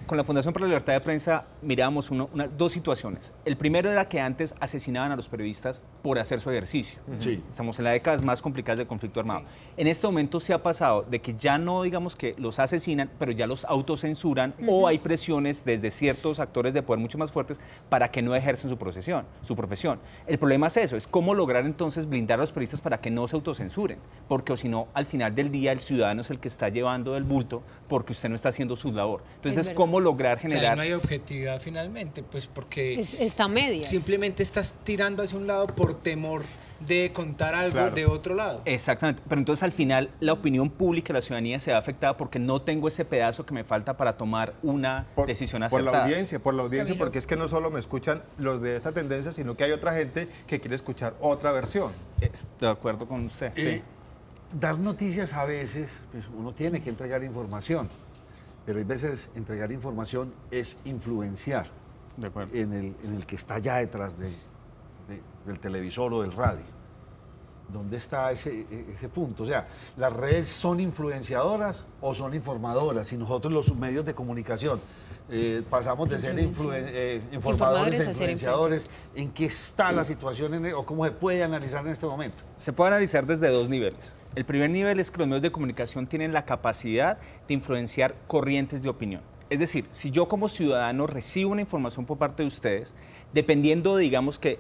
con la Fundación para la Libertad de Prensa mirábamos 2 situaciones. El primero era que antes asesinaban a los periodistas por hacer su ejercicio. Sí. Estamos en las décadas más complicadas del conflicto armado. Sí. En este momento se ha pasado de que ya no, digamos, que los asesinan, pero ya los autocensuran, o hay presiones desde ciertos actores de poder mucho más fuertes para que no ejercen su profesión. El problema es eso, es cómo lograr entonces blindar a los periodistas para que no se autocensuren, porque si no, al final del día el ciudadano es el que está llevando el bulto porque usted no está haciendo su labor. Entonces, ¿cómo lograr generar...? O sea, no hay objetividad finalmente, pues porque... Está media. Simplemente estás tirando hacia un lado por temor de contar algo Claro. de otro lado. Exactamente, pero entonces al final la opinión pública, la ciudadanía se ve afectada porque no tengo ese pedazo que me falta para tomar una decisión Por acertada. la audiencia, Camilo. porque es que no solo me escuchan los de esta tendencia, sino que hay otra gente que quiere escuchar otra versión. Estoy de acuerdo con usted. Dar noticias a veces, pues uno tiene que entregar información, pero hay veces entregar información es influenciar De acuerdo. en el que está allá detrás del televisor o del radio. ¿Dónde está ese punto? O sea, ¿las redes son influenciadoras o son informadoras? Si nosotros los medios de comunicación pasamos de ser informadores a a ser influenciadores, ¿en qué está la situación o cómo se puede analizar en este momento? Se puede analizar desde 2 niveles. El primer nivel es que los medios de comunicación tienen la capacidad de influenciar corrientes de opinión. Es decir, si yo como ciudadano recibo una información por parte de ustedes, dependiendo, digamos, que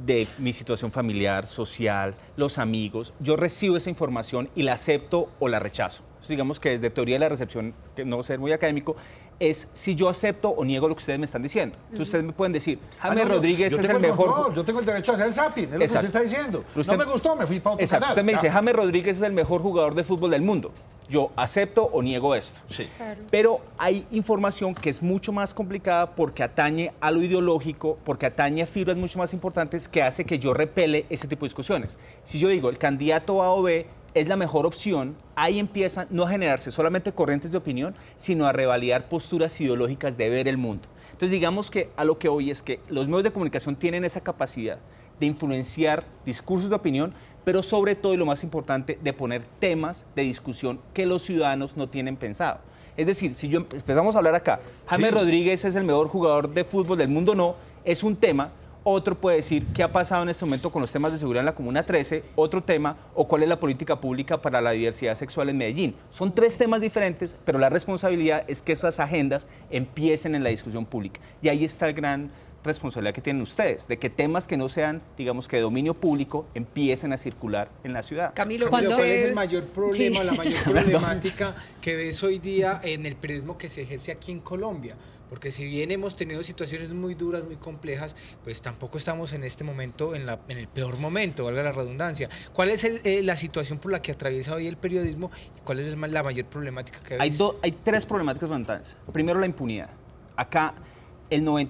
de mi situación familiar, social, los amigos, yo recibo esa información y la acepto o la rechazo. Entonces, digamos que desde teoría de la recepción, que no ser muy académico, es si yo acepto o niego lo que ustedes me están diciendo. Entonces ustedes me pueden decir, James Rodríguez es el mejor... Yo tengo el derecho a hacer el zapping, es lo que usted está diciendo. Usted- No me gustó, me fui para otro Exacto, canal. usted me dice, Ya. James Rodríguez es el mejor jugador de fútbol del mundo. yo acepto o niego esto. Sí. Claro. Pero hay información que es mucho más complicada porque atañe a lo ideológico, porque atañe a fibras mucho más importantes que hace que yo repele ese tipo de discusiones. Si yo digo el candidato A o B es la mejor opción, ahí empiezan no a generarse solamente corrientes de opinión, sino a revalidar posturas ideológicas de ver el mundo. Entonces digamos que a lo que hoy es que los medios de comunicación tienen esa capacidad de influenciar discursos de opinión, pero sobre todo y lo más importante, de poner temas de discusión que los ciudadanos no tienen pensado. Es decir, si yo empezamos a hablar acá, James Rodríguez es el mejor jugador de fútbol del mundo, no, es un tema. Otro puede decir qué ha pasado en este momento con los temas de seguridad en la Comuna 13, otro tema, o cuál es la política pública para la diversidad sexual en Medellín. Son tres temas diferentes, pero la responsabilidad es que esas agendas empiecen en la discusión pública. Y ahí está el gran responsabilidad que tienen ustedes, de que temas que no sean, digamos, que de dominio público empiecen a circular en la ciudad. Camilo, ¿Cuál es usted- el mayor problema, Sí. la mayor problemática que ves hoy día en el periodismo que se ejerce aquí en Colombia? Porque si bien hemos tenido situaciones muy duras, muy complejas, pues tampoco estamos en este momento en el peor momento, valga la redundancia. ¿Cuál es la situación por la que atraviesa hoy el periodismo y cuál es la mayor problemática que ves? Hay tres problemáticas fundamentales. Primero, la impunidad. Acá,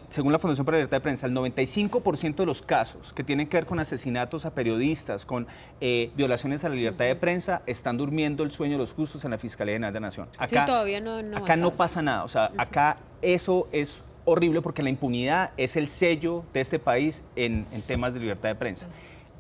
según la Fundación para la Libertad de Prensa, el 95% de los casos que tienen que ver con asesinatos a periodistas, con violaciones a la libertad de prensa, están durmiendo el sueño de los justos en la Fiscalía General de la Nación. Acá, todavía no acá avanzado. no pasa nada. O sea, acá eso es horrible porque la impunidad es el sello de este país en temas de libertad de prensa.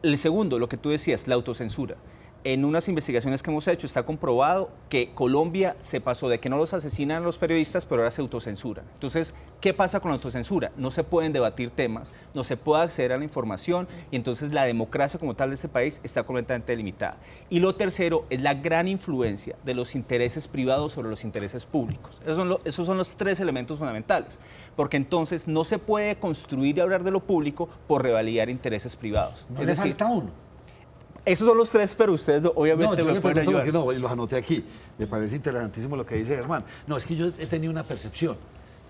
El segundo, lo que tú decías, la autocensura. En unas investigaciones que hemos hecho está comprobado que Colombia se pasó de que no los asesinan los periodistas, pero ahora se autocensura. Entonces, ¿qué pasa con la autocensura? No se pueden debatir temas, no se puede acceder a la información y entonces la democracia como tal de este país está completamente limitada. Y lo tercero es la gran influencia de los intereses privados sobre los intereses públicos. Esos son los tres elementos fundamentales, porque entonces no se puede construir y hablar de lo público por revalidar intereses privados. No es le decir, falta uno. esos son los tres, pero ustedes obviamente No, yo me le pueden pregunto ayudar. porque no, y los anoté aquí. Me parece interesantísimo lo que dice Germán. No, es que yo he tenido una percepción,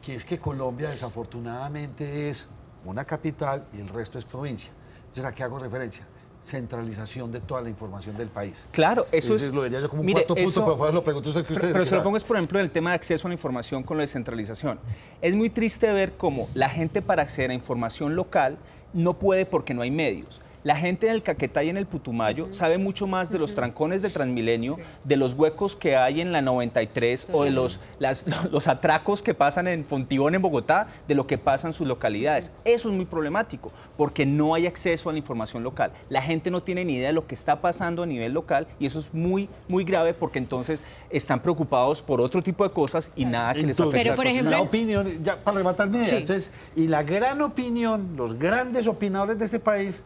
que es que Colombia desafortunadamente es una capital y el resto es provincia. Entonces, ¿a qué hago referencia? Centralización de toda la información del país. Claro, eso es... Lo diría yo como un mire, cuarto punto, eso- pero por eso lo pregunto usted que ustedes... Pero que se lo saben. pongo es, por ejemplo, en el tema de acceso a la información con la descentralización. Es muy triste ver cómo la gente para acceder a información local no puede porque no hay medios. La gente en el Caquetá y en el Putumayo sabe mucho más de los trancones de Transmilenio, de los huecos que hay en la 93 o de los atracos que pasan en Fontibón, en Bogotá, de lo que pasa en sus localidades. Eso es muy problemático, porque no hay acceso a la información local. La gente no tiene ni idea de lo que está pasando a nivel local y eso es muy, muy grave porque entonces están preocupados por otro tipo de cosas y nada que les Entonces, afecte. Pero, por ejemplo, la opinión, ya para rematar mi idea, Sí. entonces, y la gran opinión, los grandes opinadores de este país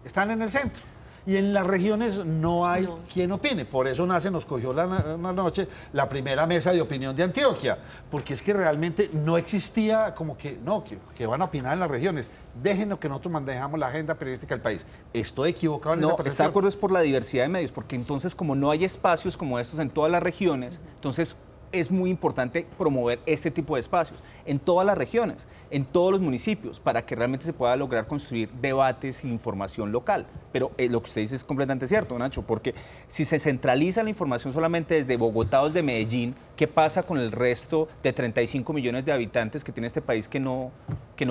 están en el centro. Y en las regiones no hay quien opine. Por eso nos cogió la noche la primera mesa de opinión de Antioquia. Porque es que realmente no existía como que, no, que van a opinar en las regiones. Déjenos que nosotros manejamos la agenda periodística del país. ¿Estoy equivocado en esa No, percepción? está de acuerdo es por la diversidad de medios, porque entonces como no hay espacios como estos en todas las regiones, entonces es muy importante promover este tipo de espacios en todas las regiones, en todos los municipios, para que realmente se pueda lograr construir debates e información local. Pero lo que usted dice es completamente cierto, Nacho, porque si se centraliza la información solamente desde Bogotá o desde Medellín, ¿qué pasa con el resto de 35 millones de habitantes que tiene este país que no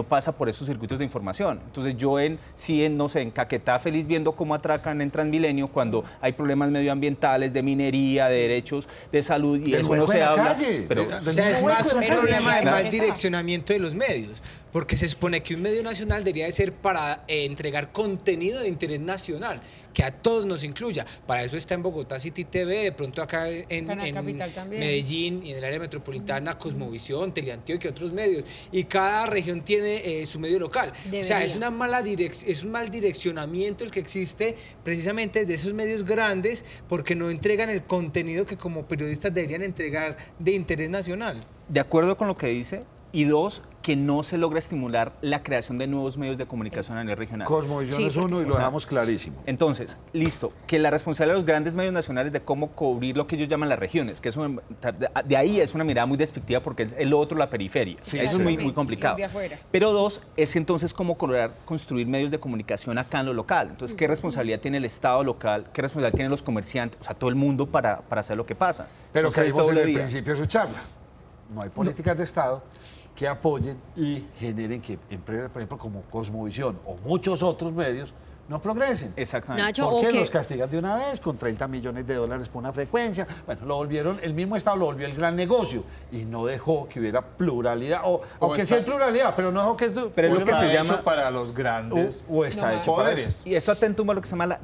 pasa por esos circuitos de información? Entonces yo no sé, en Caquetá feliz viendo cómo atracan en Transmilenio cuando hay problemas medioambientales, de minería, de derechos de salud y Del eso no hueco se en la habla. calle. Pero O sea, es más un Pero problema de la- mal direccionamiento de los medios, porque se supone que un medio nacional debería de ser para entregar contenido de interés nacional, que a todos nos incluya. Para eso está en Bogotá City TV, de pronto acá en Canal Capital también. Medellín y en el área metropolitana Cosmovisión, Teleantioquia y otros medios. Y cada región tiene su medio local. O sea, Debería. es un mal direccionamiento el que existe precisamente de esos medios grandes porque no entregan el contenido que como periodistas deberían entregar de interés nacional. de acuerdo con lo que dice, y dos, que no se logra estimular la creación de nuevos medios de comunicación a nivel regional. Cosmovisión Sí, es uno y lo dejamos clarísimo. Entonces, listo, que la responsabilidad de los grandes medios nacionales de cómo cubrir lo que ellos llaman las regiones, que eso, de ahí es una mirada muy despectiva porque es el otro, la periferia. Sí, Eso sí. es muy complicado. Los de afuera. Pero dos, es entonces cómo lograr construir medios de comunicación acá en lo local. Entonces, ¿qué responsabilidad tiene el Estado local? ¿Qué responsabilidad tienen los comerciantes? O sea, todo el mundo para hacer lo que pasa. Pero que Entonces, dijimos en doble el vía. principio de su charla, no hay políticas de Estado que apoyen y generen que empresas, por ejemplo, como Cosmovisión o muchos otros medios, no progresen. Exactamente. Nacho, ¿Por o qué que- los castigan de una vez con 30 millones de dólares por una frecuencia? Bueno, lo volvieron, el mismo Estado lo volvió el gran negocio y no dejó que hubiera pluralidad, aunque sí hay pluralidad, pero no dejó que eso Pero es lo que Está se hecho llama- para los grandes o está hecho para poderes. eso. Y eso atenta a lo que se llama la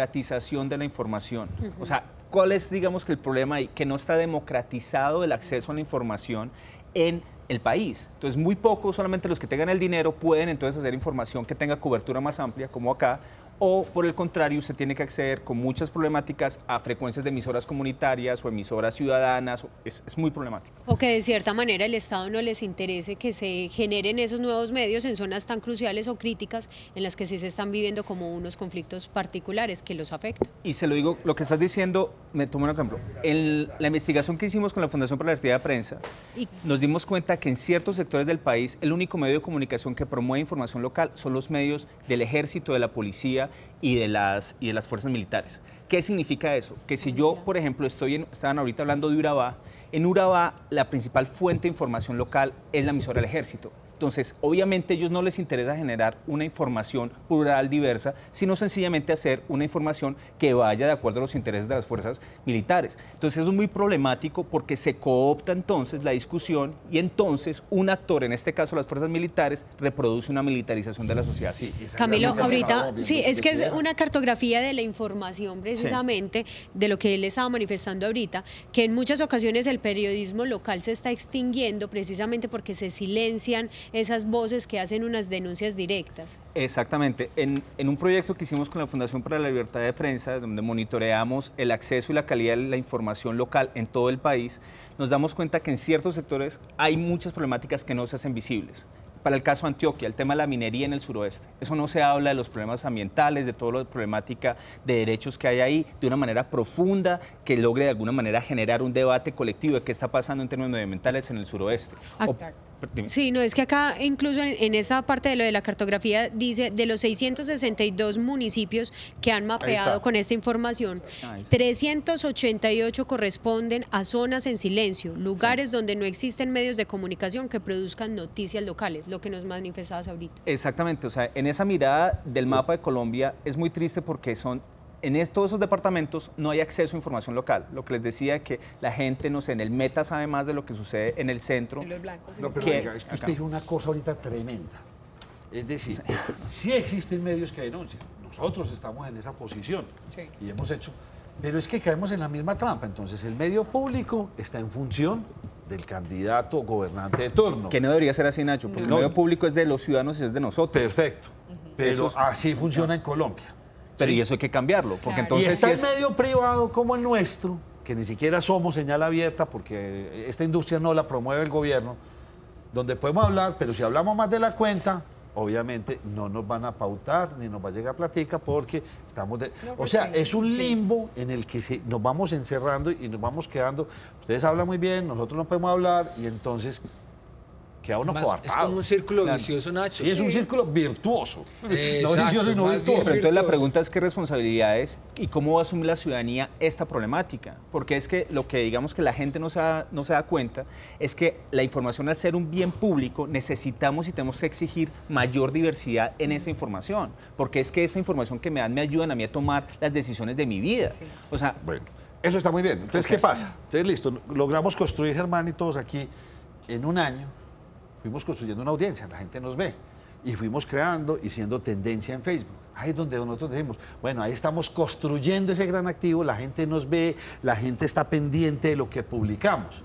democratización de la información. O sea, ¿cuál es, digamos, que el problema ahí? Que no está democratizado el acceso a la información en el país. Entonces, muy pocos, solamente los que tengan el dinero, pueden entonces hacer información que tenga cobertura más amplia, como acá, o por el contrario, usted tiene que acceder con muchas problemáticas a frecuencias de emisoras comunitarias o emisoras ciudadanas. Es muy problemático. O que de cierta manera el Estado no les interese que se generen esos nuevos medios en zonas tan cruciales o críticas en las que sí se están viviendo como unos conflictos particulares que los afectan. Y se lo digo, lo que estás diciendo, me tomo un ejemplo. En la investigación que hicimos con la Fundación para la Libertad de Prensa, Y- nos dimos cuenta que en ciertos sectores del país el único medio de comunicación que promueve información local son los medios del ejército, de la policía y de las fuerzas militares. ¿Qué significa eso? Que si yo, por ejemplo, estaban ahorita hablando de Urabá, en Urabá la principal fuente de información local es la emisora del ejército. Entonces, obviamente a ellos no les interesa generar una información plural, diversa, sino sencillamente hacer una información que vaya de acuerdo a los intereses de las fuerzas militares. Entonces, eso es muy problemático porque se coopta entonces la discusión y entonces un actor, en este caso las fuerzas militares, reproduce una militarización de la sociedad civil. Camilo, ahorita, bien, sí, bien, es que es bien. una cartografía de la información precisamente, de lo que él estaba manifestando ahorita, que en muchas ocasiones el periodismo local se está extinguiendo precisamente porque se silencian esas voces que hacen unas denuncias directas. Exactamente. En un proyecto que hicimos con la Fundación para la Libertad de Prensa, donde monitoreamos el acceso y la calidad de la información local en todo el país, nos damos cuenta que en ciertos sectores hay muchas problemáticas que no se hacen visibles. Para el caso de Antioquia, el tema de la minería en el suroeste. Eso no se habla de los problemas ambientales, de toda la problemática de derechos que hay ahí, de una manera profunda, que logre de alguna manera generar un debate colectivo de qué está pasando en términos medioambientales en el suroeste. Dime. Sí, no, es que acá incluso en esa parte de lo de la cartografía dice de los 662 municipios que han mapeado con esta información, Ahí está. 388 corresponden a zonas en silencio, lugares donde no existen medios de comunicación que produzcan noticias locales, lo que nos manifestabas ahorita. Exactamente, o sea, en esa mirada del mapa de Colombia es muy triste porque todos esos departamentos no hay acceso a información local. Lo que les decía que la gente, no sé, en el Meta sabe más de lo que sucede en el centro. En los blancos. No, pero ¿Qué? oiga, es que usted Acá. dijo una cosa ahorita tremenda. Es decir, sí existen medios que denuncian. Nosotros estamos en esa posición Sí. y hemos hecho. Pero es que caemos en la misma trampa. Entonces, el medio público está en función del candidato gobernante de turno. Que no debería ser así, Nacho, porque No. el medio público es de los ciudadanos y es de nosotros. Perfecto. Pero Eso es- así funciona en Colombia. Pero Sí. y eso hay que cambiarlo, porque Claro. entonces Y está sí el medio privado como el nuestro, que ni siquiera somos señal abierta porque esta industria no la promueve el gobierno, donde podemos hablar, pero si hablamos más de la cuenta, obviamente no nos van a pautar ni nos va a llegar platica porque estamos de... No, o sea, porque- es un sí. limbo en el que nos vamos encerrando y nos vamos quedando. Ustedes hablan muy bien, nosotros no podemos hablar y entonces queda uno Además, es coartado. como un círculo vicioso, Nacho. Sí, es un círculo virtuoso. No Exacto, vicioso, sino más virtuoso. bien. Pero entonces la virtuoso. pregunta es qué responsabilidades y cómo va a asumir la ciudadanía esta problemática. Porque es que lo que digamos que la gente no se da cuenta es que la información al ser un bien público necesitamos y tenemos que exigir mayor diversidad en esa información. Porque es que esa información que me dan me ayudan a mí a tomar las decisiones de mi vida. O sea, Bueno, eso está muy bien. Entonces, ¿qué pasa? Entonces, listo, logramos construir, Germán y todos aquí, en un año, fuimos construyendo una audiencia, la gente nos ve, y fuimos creando y siendo tendencia en Facebook. Ahí es donde nosotros decimos, bueno, ahí estamos construyendo ese gran activo, la gente nos ve, la gente está pendiente de lo que publicamos.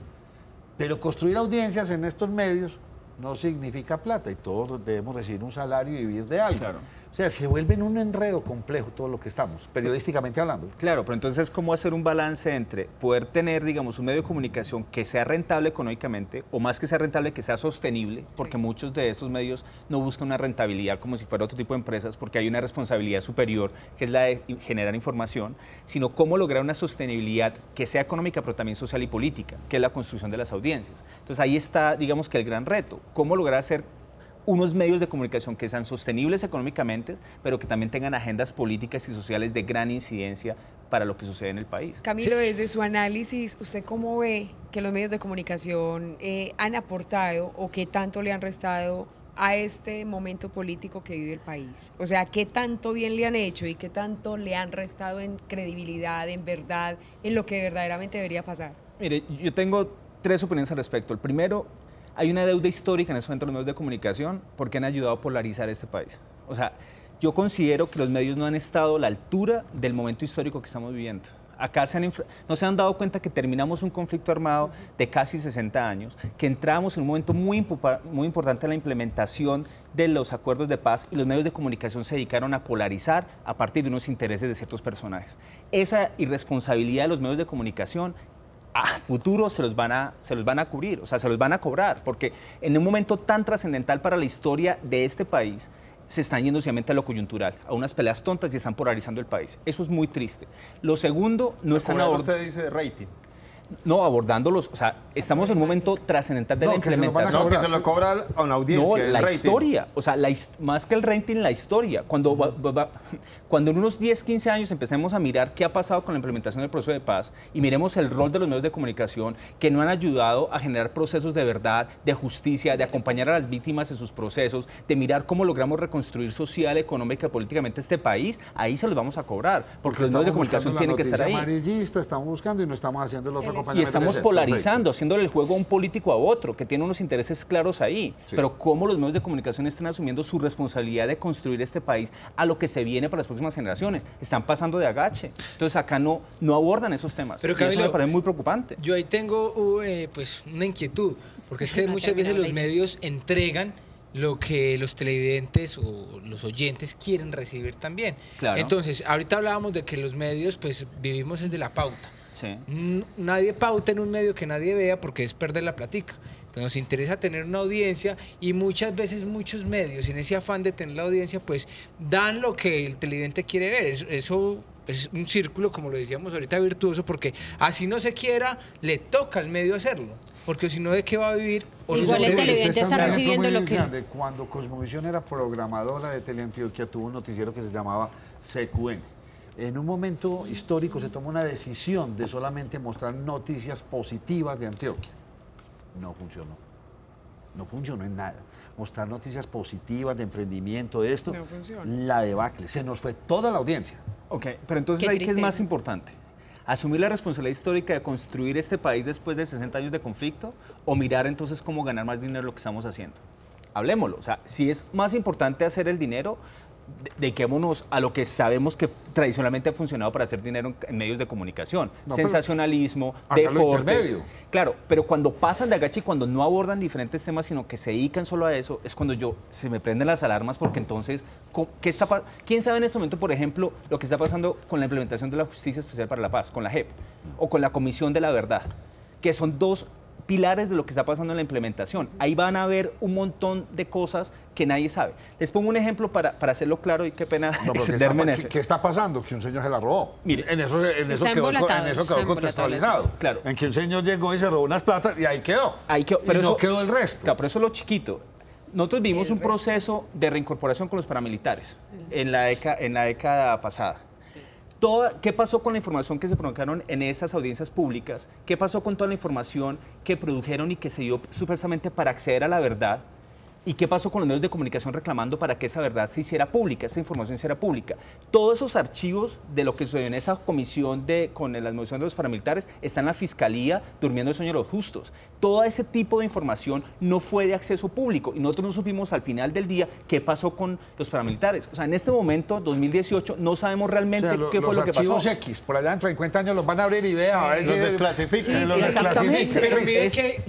Pero construir audiencias en estos medios no significa plata y todos debemos recibir un salario y vivir de algo. Claro. O sea, se vuelve en un enredo complejo todo lo que estamos, periodísticamente hablando. Claro, pero entonces, ¿cómo hacer un balance entre poder tener, digamos, un medio de comunicación que sea rentable económicamente, o más que sea rentable, que sea sostenible? Porque muchos de estos medios no buscan una rentabilidad como si fuera otro tipo de empresas, porque hay una responsabilidad superior, que es la de generar información, sino cómo lograr una sostenibilidad que sea económica, pero también social y política, que es la construcción de las audiencias. Entonces, ahí está, digamos, que el gran reto, cómo lograr hacer unos medios de comunicación que sean sostenibles económicamente, pero que también tengan agendas políticas y sociales de gran incidencia para lo que sucede en el país. Camilo, desde su análisis, ¿usted cómo ve que los medios de comunicación han aportado o qué tanto le han restado a este momento político que vive el país? O sea, ¿qué tanto bien le han hecho y qué tanto le han restado en credibilidad, en verdad, en lo que verdaderamente debería pasar? Mire, yo tengo 3 opiniones al respecto. El primero, hay una deuda histórica en ese momento de los medios de comunicación porque han ayudado a polarizar este país. O sea, yo considero que los medios no han estado a la altura del momento histórico que estamos viviendo. Acá no se han dado cuenta que terminamos un conflicto armado de casi 60 años, que entramos en un momento muy importante en la implementación de los acuerdos de paz y los medios de comunicación se dedicaron a polarizar a partir de unos intereses de ciertos personajes. Esa irresponsabilidad de los medios de comunicación a futuro se los van a cubrir, o sea, se los van a cobrar, porque en un momento tan trascendental para la historia de este país, se están yendo simplemente a lo coyuntural, a unas peleas tontas y están polarizando el país. Eso es muy triste. Lo segundo, no están abordando... Usted dice rating. No, abordándolos, o sea, estamos en un momento trascendental de la implementación. No, que se lo cobra a una audiencia. No, la historia, o sea, más que el rating, la historia. Cuando en unos 10, 15 años empecemos a mirar qué ha pasado con la implementación del proceso de paz y miremos el rol de los medios de comunicación que no han ayudado a generar procesos de verdad, de justicia, de acompañar a las víctimas en sus procesos, de mirar cómo logramos reconstruir social, económica y políticamente este país, ahí se los vamos a cobrar, porque los medios de comunicación tienen que estar ahí. Amarillista, estamos buscando y no estamos haciendo el otro. Y estamos polarizando, haciéndole el juego a un político a otro, que tiene unos intereses claros ahí. Sí. Pero cómo los medios de comunicación están asumiendo su responsabilidad de construir este país a lo que se viene para las próximas generaciones. Están pasando de agache. Entonces acá no abordan esos temas. Pero Camilo, eso me parece muy preocupante. Yo ahí tengo pues una inquietud, porque es que muchas veces los medios entregan lo que los televidentes o los oyentes quieren recibir también. Claro. Entonces, ahorita hablábamos de que los medios pues vivimos desde la pauta. Sí. Nadie pauta en un medio que nadie vea porque es perder la platica. Entonces nos interesa tener una audiencia y muchas veces muchos medios en ese afán de tener la audiencia pues dan lo que el televidente quiere ver. Eso es un círculo, como lo decíamos ahorita, virtuoso, porque así no se quiera, le toca al medio hacerlo. Porque si no, ¿de qué va a vivir? Igual el televidente está recibiendo lo que... Cuando Cosmovisión era programadora de Teleantioquia, tuvo un noticiero que se llamaba CQN. En un momento histórico se tomó una decisión de solamente mostrar noticias positivas de Antioquia. No funcionó. No funcionó en nada. Mostrar noticias positivas de emprendimiento, de esto, no funciona. La debacle. Se nos fue toda la audiencia. Ok, pero entonces ¿qué es más importante? ¿Asumir la responsabilidad histórica de construir este país después de 60 años de conflicto o mirar entonces cómo ganar más dinero de lo que estamos haciendo? Hablemoslo. O sea, si es más importante hacer el dinero, dediquémonos a lo que sabemos que tradicionalmente ha funcionado para hacer dinero en medios de comunicación. No, sensacionalismo, deportes. Claro, pero cuando pasan de agache y cuando no abordan diferentes temas, sino que se dedican solo a eso, es cuando se me prenden las alarmas, porque entonces, ¿quién sabe en este momento, por ejemplo, lo que está pasando con la implementación de la Justicia Especial para la Paz, con la JEP, o con la Comisión de la Verdad, que son dos pilares de lo que está pasando en la implementación? Ahí van a haber un montón de cosas que nadie sabe. Les pongo un ejemplo para hacerlo claro y qué pena extenderme en eso. ¿Qué está pasando? Que un señor se la robó. Mire, en eso quedó contextualizado. Claro. En que un señor llegó y se robó unas platas y ahí quedó. Pero no quedó el resto. Claro, pero eso es lo chiquito. Nosotros vivimos un proceso de reincorporación con los paramilitares en la década pasada. ¿Qué pasó con la información que se produjeron en esas audiencias públicas? ¿Qué pasó con toda la información que produjeron y que se dio supuestamente para acceder a la verdad? ¿Y qué pasó con los medios de comunicación reclamando para que esa verdad se hiciera pública, esa información se hiciera pública? Todos esos archivos de lo que sucedió en esa comisión con la admisión de los paramilitares están en la Fiscalía durmiendo el sueño de los justos. Todo ese tipo de información no fue de acceso público y nosotros no supimos al final del día qué pasó con los paramilitares. O sea, en este momento, 2018, no sabemos realmente qué fue lo que pasó. Los archivos X, por allá dentro de 50 años los van a abrir y vean, los desclasifican. Pero mire que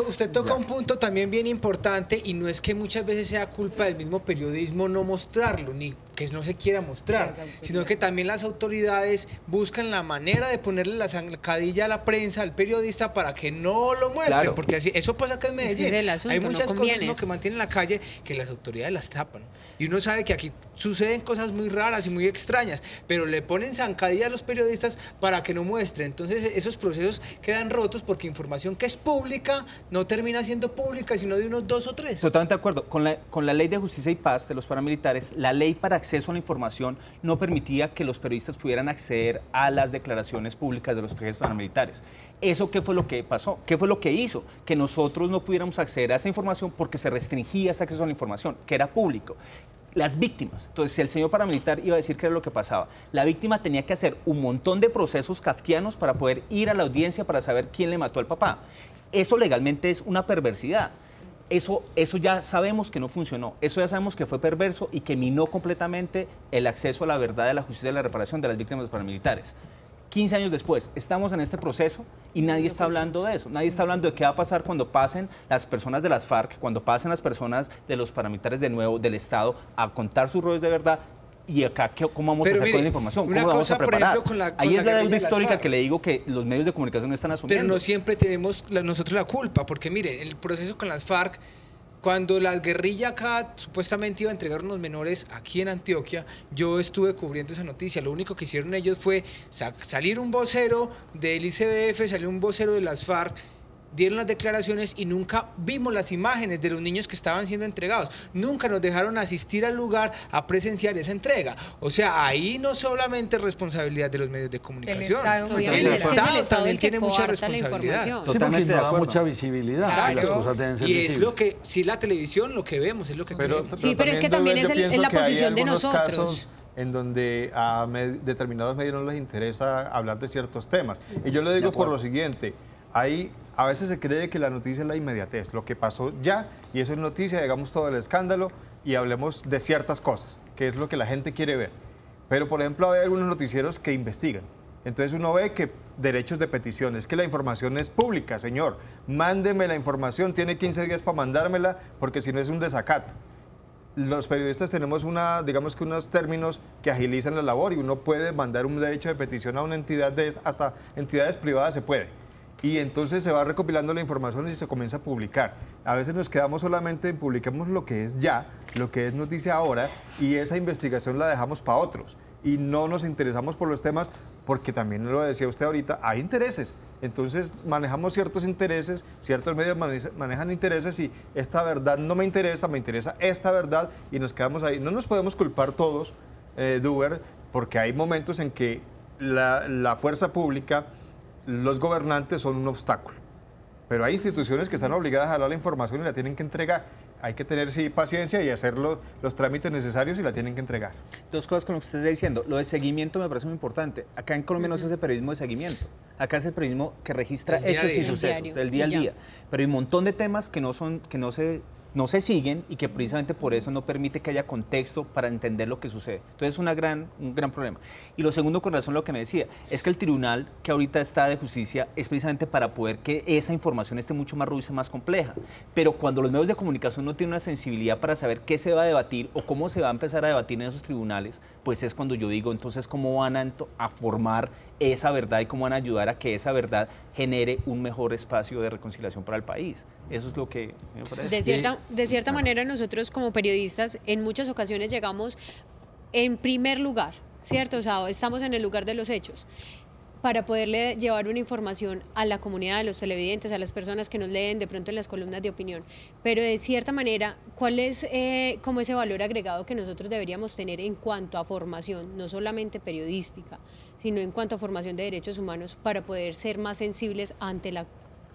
usted toca un punto también bien importante y no es que muchas veces sea culpa del mismo periodismo no mostrarlo, ni que no se quiera mostrar, sino que también las autoridades buscan la manera de ponerle la zancadilla a la prensa, al periodista, para que no lo muestren, Claro. porque así, eso pasa acá en Medellín. Es el asunto, hay no muchas conviene. cosas, ¿no?, que mantienen en la calle que las autoridades las tapan. Y uno sabe que aquí suceden cosas muy raras y muy extrañas, pero le ponen zancadilla a los periodistas para que no muestren. Entonces esos procesos quedan rotos porque información que es pública no termina siendo pública, sino de unos 2 o 3. Totalmente de acuerdo. Con la ley de justicia y paz de los paramilitares, la ley para acceso a la información no permitía que los periodistas pudieran acceder a las declaraciones públicas de los jefes paramilitares. ¿Eso qué fue lo que pasó? ¿Qué fue lo que hizo? Que nosotros no pudiéramos acceder a esa información porque se restringía ese acceso a la información, que era público. Las víctimas, entonces si el señor paramilitar iba a decir qué era lo que pasaba, la víctima tenía que hacer un montón de procesos kafkianos para poder ir a la audiencia para saber quién le mató al papá. Eso legalmente es una perversidad. Eso ya sabemos que no funcionó, eso ya sabemos que fue perverso y que minó completamente el acceso a la verdad, de la justicia y la reparación de las víctimas de los paramilitares. 15 años después, estamos en este proceso y nadie está hablando de eso. Nadie está hablando de qué va a pasar cuando pasen las personas de las FARC, cuando pasen las personas de los paramilitares de nuevo, del Estado, a contar sus roles de verdad. Y acá, ¿cómo vamos a hacer con la información? ¿Cómo lo vamos a preparar? Ahí es la deuda histórica que le digo que los medios de comunicación no están asumiendo. Pero no siempre tenemos nosotros la culpa, porque mire, el proceso con las FARC, cuando la guerrilla acá supuestamente iba a entregar unos menores aquí en Antioquia, yo estuve cubriendo esa noticia. Lo único que hicieron ellos fue salir un vocero del ICBF, salió un vocero de las FARC, dieron las declaraciones y nunca vimos las imágenes de los niños que estaban siendo entregados. Nunca nos dejaron asistir al lugar a presenciar esa entrega. O sea, ahí no solamente es responsabilidad de los medios de comunicación. Obviamente, El es que es Estado el también el que tiene mucha coarta la responsabilidad. información. Sí, porque Totalmente no de da acuerdo. mucha visibilidad. Y las cosas deben ser Y es visibles. lo que, si la televisión, lo que vemos, es lo que creemos. Sí, pero es que también es yo pienso la que hay posición de algunos nosotros. casos en donde a determinados medios no les interesa hablar de ciertos temas. Y yo le digo por lo siguiente, a veces se cree que la noticia es la inmediatez, lo que pasó ya, y eso es noticia, digamos todo el escándalo y hablemos de ciertas cosas, que es lo que la gente quiere ver. Pero, por ejemplo, hay algunos noticieros que investigan. Entonces uno ve que derechos de petición, es que la información es pública, señor. Mándeme la información, tiene 15 días para mandármela, porque si no es un desacato. Los periodistas tenemos digamos que unos términos que agilizan la labor y uno puede mandar un derecho de petición a una entidad, hasta entidades privadas se puede. Y entonces se va recopilando la información y se comienza a publicar. A veces nos quedamos solamente en publiquemos lo que es ya, lo que es noticia ahora, y esa investigación la dejamos para otros. Y no nos interesamos por los temas, porque también lo decía usted ahorita, hay intereses. Entonces manejamos ciertos intereses, ciertos medios manejan intereses y esta verdad no me interesa esta verdad y nos quedamos ahí. No nos podemos culpar todos, Duber, porque hay momentos en que la fuerza pública, los gobernantes son un obstáculo. Pero hay instituciones que están obligadas a dar la información y la tienen que entregar. Hay que tener, sí, paciencia y hacer los trámites necesarios y la tienen que entregar. Dos cosas con lo que usted está diciendo. Lo de seguimiento me parece muy importante. Acá en Colombia no se hace periodismo de seguimiento. Acá es el periodismo que registra El día a hechos y día. sucesos, del día a día. Pero hay un montón de temas que no se siguen y que precisamente por eso no permite que haya contexto para entender lo que sucede. Entonces es un gran problema. Y lo segundo, con razón a lo que me decía, es que el tribunal que ahorita está de justicia es precisamente para poder que esa información esté mucho más robusta y más compleja. Pero cuando los medios de comunicación no tienen una sensibilidad para saber qué se va a debatir o cómo se va a empezar a debatir en esos tribunales, pues es cuando yo digo, entonces, ¿cómo van a formar esa verdad y cómo van a ayudar a que esa verdad genere un mejor espacio de reconciliación para el país? Eso es lo que me parece. De cierta manera, nosotros como periodistas en muchas ocasiones llegamos en primer lugar, ¿cierto? O sea, estamos en el lugar de los hechos para poderle llevar una información a la comunidad, a los televidentes, a las personas que nos leen de pronto en las columnas de opinión. Pero de cierta manera, ¿cuál es como ese valor agregado que nosotros deberíamos tener en cuanto a formación, no solamente periodística, sino en cuanto a formación de derechos humanos para poder ser más sensibles ante la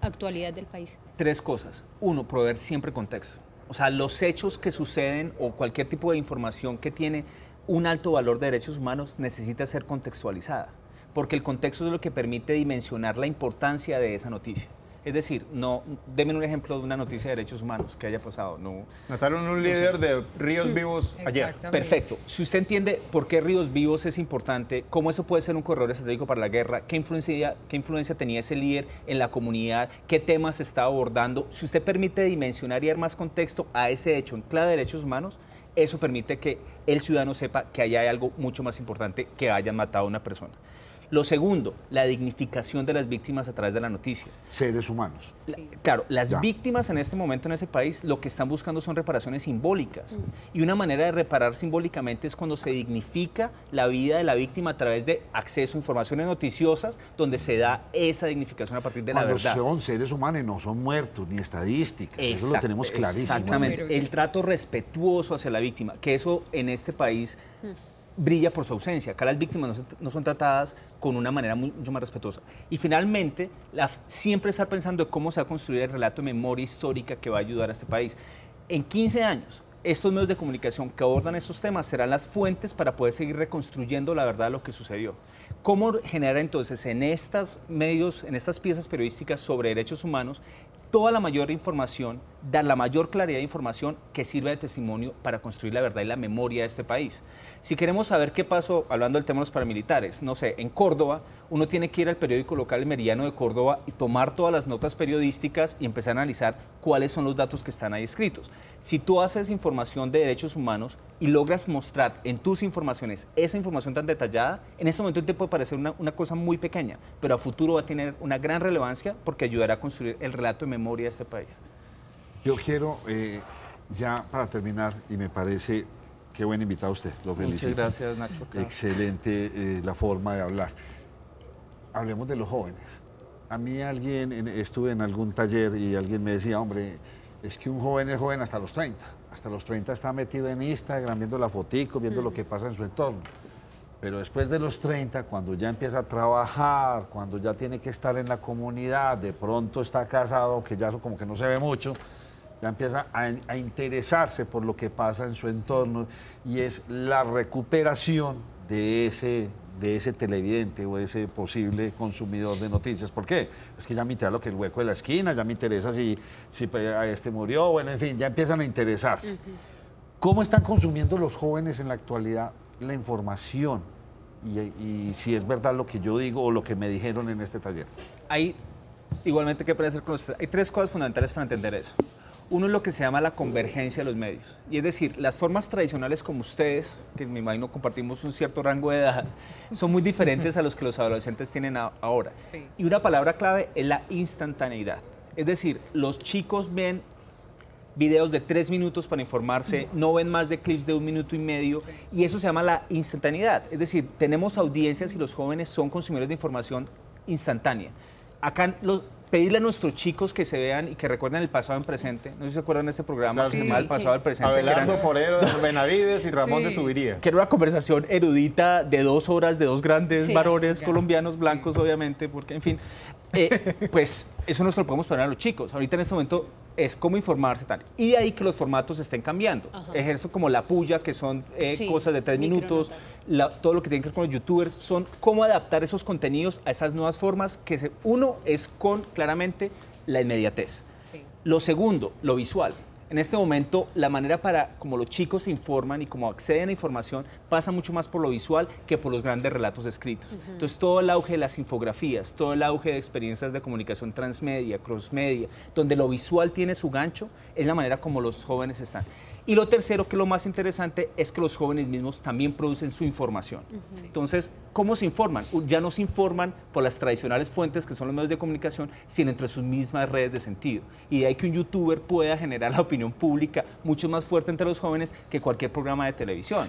actualidad del país? 3 cosas. 1, proveer siempre contexto. O sea, los hechos que suceden o cualquier tipo de información que tiene un alto valor de derechos humanos necesita ser contextualizada, porque el contexto es lo que permite dimensionar la importancia de esa noticia. Es decir, no, denme un ejemplo de una noticia de derechos humanos que haya pasado. No, Mataron un líder de Ríos Vivos ayer. Exactamente. perfecto. Si usted entiende por qué Ríos Vivos es importante, cómo eso puede ser un corredor estratégico para la guerra, qué influencia tenía ese líder en la comunidad, qué temas se estaba abordando, si usted permite dimensionar y dar más contexto a ese hecho en clave de derechos humanos, eso permite que el ciudadano sepa que allá hay algo mucho más importante que hayan matado a una persona. Lo segundo, la dignificación de las víctimas a través de la noticia. Seres humanos. Claro, las Ya. víctimas en este momento en ese país lo que están buscando son reparaciones simbólicas. Y una manera de reparar simbólicamente es cuando se dignifica la vida de la víctima a través de acceso a informaciones noticiosas donde se da esa dignificación a partir de la Cuando verdad. son seres humanos y no son muertos, ni estadísticas. Eso lo Exacto, tenemos clarísimo. Exactamente. Números. El trato respetuoso hacia la víctima, que eso en este país brilla por su ausencia. Acá las víctimas no son tratadas con una manera mucho más respetuosa. Y finalmente, siempre estar pensando en cómo se va a construir el relato de memoria histórica que va a ayudar a este país. En 15 años, estos medios de comunicación que abordan estos temas serán las fuentes para poder seguir reconstruyendo la verdad de lo que sucedió. ¿Cómo generar entonces en estos medios, en estas piezas periodísticas sobre derechos humanos, toda la mayor información, dar la mayor claridad de información que sirva de testimonio para construir la verdad y la memoria de este país? Si queremos saber qué pasó, hablando del tema de los paramilitares, no sé, en Córdoba, uno tiene que ir al periódico local El Meridiano de Córdoba y tomar todas las notas periodísticas y empezar a analizar cuáles son los datos que están ahí escritos. Si tú haces información de derechos humanos y logras mostrar en tus informaciones esa información tan detallada, en este momento te puede parecer una cosa muy pequeña, pero a futuro va a tener una gran relevancia porque ayudará a construir el relato de memoria de este país. Yo quiero, ya para terminar, y me parece, qué buen invitado usted, lo felicito. Muchas gracias, Nacho. Excelente la forma de hablar. Hablemos de los jóvenes. A mí estuve en algún taller y alguien me decía, hombre, es que un joven es joven hasta los 30. Hasta los 30 está metido en Instagram, viendo la fotico, viendo lo que pasa en su entorno. Pero después de los 30, cuando ya empieza a trabajar, cuando ya tiene que estar en la comunidad, de pronto está casado, que ya eso como que no se ve mucho, ya empieza a interesarse por lo que pasa en su entorno y es la recuperación de ese televidente o ese posible consumidor de noticias. ¿Por qué? Es que ya me interesa lo que el hueco de la esquina, ya me interesa si este murió, bueno, en fin, ya empiezan a interesarse. ¿Cómo están consumiendo los jóvenes en la actualidad la información? Y si es verdad lo que yo digo o lo que me dijeron en este taller. Hay, igualmente, ¿qué puede hacer con los... Hay tres cosas fundamentales para entender eso. Uno es lo que se llama la convergencia de los medios. Y es decir, las formas tradicionales como ustedes, que me imagino compartimos un cierto rango de edad, son muy diferentes a los que los adolescentes tienen ahora. Sí. Y una palabra clave es la instantaneidad. Es decir, los chicos ven videos de 3 minutos para informarse, no ven más de clips de 1 minuto y medio, y eso se llama la instantaneidad. Es decir, tenemos audiencias y los jóvenes son consumidores de información instantánea. Acá pedirle a nuestros chicos que se vean y que recuerden el pasado en presente. No sé si se acuerdan de este programa Claro, que se sí, llama El pasado al presente. Abelardo Forero de Benavides y Ramón de Sí. Subiría. Que era una conversación erudita de 2 horas de 2 grandes Sí. varones Ya. colombianos, blancos obviamente, porque en fin, pues eso nos lo podemos poner a los chicos. Ahorita en este momento es cómo informarse tal. Y de ahí que los formatos estén cambiando. Ajá. Ejerzo como la puya, que son Sí, cosas de 3 minutos, micronotas. todo lo que tiene que ver con los youtubers, son cómo adaptar esos contenidos a esas nuevas formas, que uno es con claramente la inmediatez. Sí. Lo segundo, lo visual. En este momento, la manera para como los chicos se informan y como acceden a información pasa mucho más por lo visual que por los grandes relatos escritos. Entonces, todo el auge de las infografías, todo el auge de experiencias de comunicación transmedia, crossmedia, donde lo visual tiene su gancho, es la manera como los jóvenes están. Y lo tercero, que es lo más interesante, es que los jóvenes mismos también producen su información. Entonces, ¿cómo se informan? Ya no se informan por las tradicionales fuentes, que son los medios de comunicación, sino entre sus mismas redes de sentido. Y de ahí que un youtuber pueda generar la opinión pública mucho más fuerte entre los jóvenes que cualquier programa de televisión.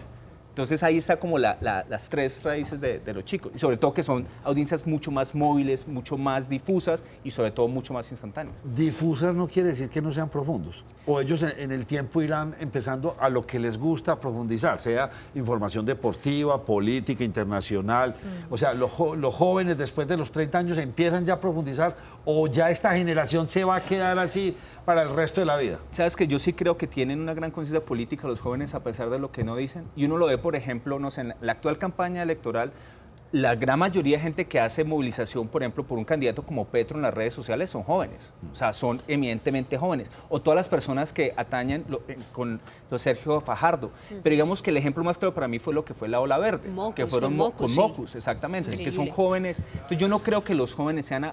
Entonces ahí está como las tres raíces de los chicos. Y sobre todo que son audiencias mucho más móviles, mucho más difusas y sobre todo mucho más instantáneas. Difusas no quiere decir que no sean profundos. O ellos en el tiempo irán empezando a lo que les gusta profundizar, sea información deportiva, política, internacional. O sea, los jóvenes después de los 30 años empiezan ya a profundizar o ya esta generación se va a quedar así para el resto de la vida. Sabes que yo sí creo que tienen una gran conciencia política los jóvenes a pesar de lo que no dicen. Y uno lo ve, por ejemplo, no sé, en la actual campaña electoral, la gran mayoría de gente que hace movilización, por ejemplo, por un candidato como Petro en las redes sociales son jóvenes, o sea, son eminentemente jóvenes. O todas las personas que atañan con Sergio Fajardo. Pero digamos que el ejemplo más claro para mí fue lo que fue la Ola Verde, Mocus, que fueron con Mocus, exactamente, que son jóvenes. Entonces yo no creo que los jóvenes sean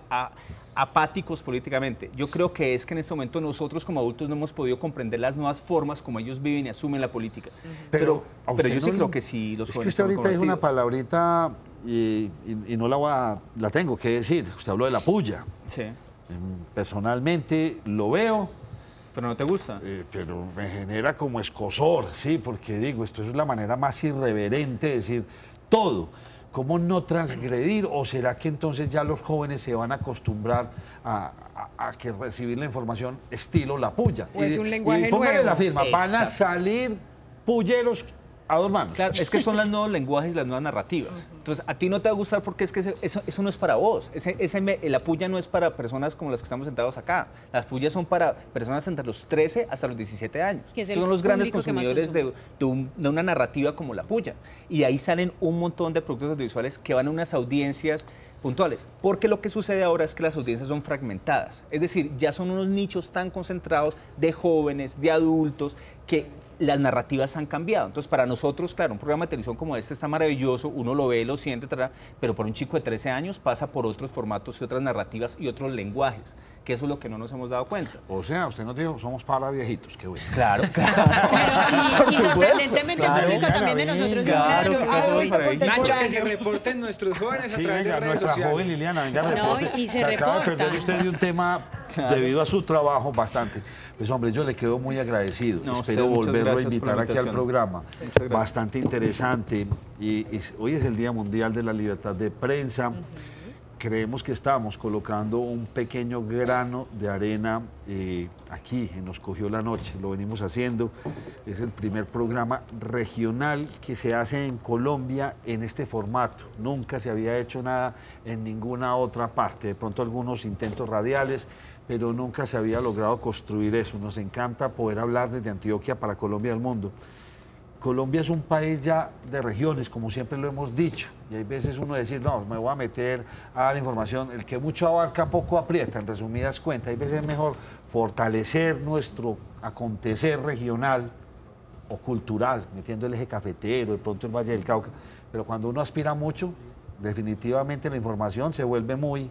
apáticos políticamente. Yo creo que es que en este momento nosotros como adultos no hemos podido comprender las nuevas formas como ellos viven y asumen la política. Pero yo sí creo que sí los jóvenes. Es que usted ahorita dijo una palabrita y no la tengo que decir. Usted habló de la puya. Sí. Personalmente lo veo. ¿Pero no te gusta? Pero me genera como escozor, sí, porque digo, esto es la manera más irreverente de decir todo. ¿Cómo no transgredir? ¿O será que entonces ya los jóvenes se van a acostumbrar a que recibir la información estilo la puya? O es un lenguaje póngale nuevo. la firma, van a salir pulleros a dos manos. Claro, es que son los nuevos lenguajes y las nuevas narrativas. Entonces, a ti no te va a gustar porque es que eso no es para vos. La puya no es para personas como las que estamos sentados acá. Las pullas son para personas entre los 13 hasta los 17 años. Esos son los grandes consumidores de una narrativa como la puya. Y ahí salen un montón de productos audiovisuales que van a unas audiencias puntuales, porque lo que sucede ahora es que las audiencias son fragmentadas, es decir, ya son unos nichos tan concentrados de jóvenes, de adultos, que las narrativas han cambiado. Entonces, para nosotros, claro, un programa de televisión como este está maravilloso, uno lo ve, lo siente, pero para un chico de 13 años pasa por otros formatos y otras narrativas y otros lenguajes, que eso es lo que no nos hemos dado cuenta. O sea, usted nos dijo, somos para viejitos, qué bueno. Claro, claro. Pero, y sorprendentemente el público también de nosotros claro, Nacho, que se reporten nuestros jóvenes a través de redes nuestra sociales. joven Liliana, venga, No, reporte. y se acaba de reporta. perder usted de un tema debido a su trabajo bastante. Pues hombre, yo le quedo muy agradecido. No, Espero usted, muchas volverlo a gracias por invitar la aquí al invitación. programa. Gracias. Bastante interesante. Hoy es el Día Mundial de la Libertad de Prensa. Creemos que estamos colocando un pequeño grano de arena aquí en Nos Cogió la Noche. Lo venimos haciendo. Es el primer programa regional que se hace en Colombia en este formato. Nunca se había hecho nada en ninguna otra parte. De pronto algunos intentos radiales, pero nunca se había logrado construir eso. Nos encanta poder hablar desde Antioquia para Colombia y el mundo. Colombia es un país ya de regiones, como siempre lo hemos dicho, y hay veces uno decir, no, me voy a meter a dar información, el que mucho abarca poco aprieta, en resumidas cuentas, hay veces es mejor fortalecer nuestro acontecer regional o cultural, metiendo el eje cafetero, de pronto el Valle del Cauca, pero cuando uno aspira mucho, definitivamente la información se vuelve muy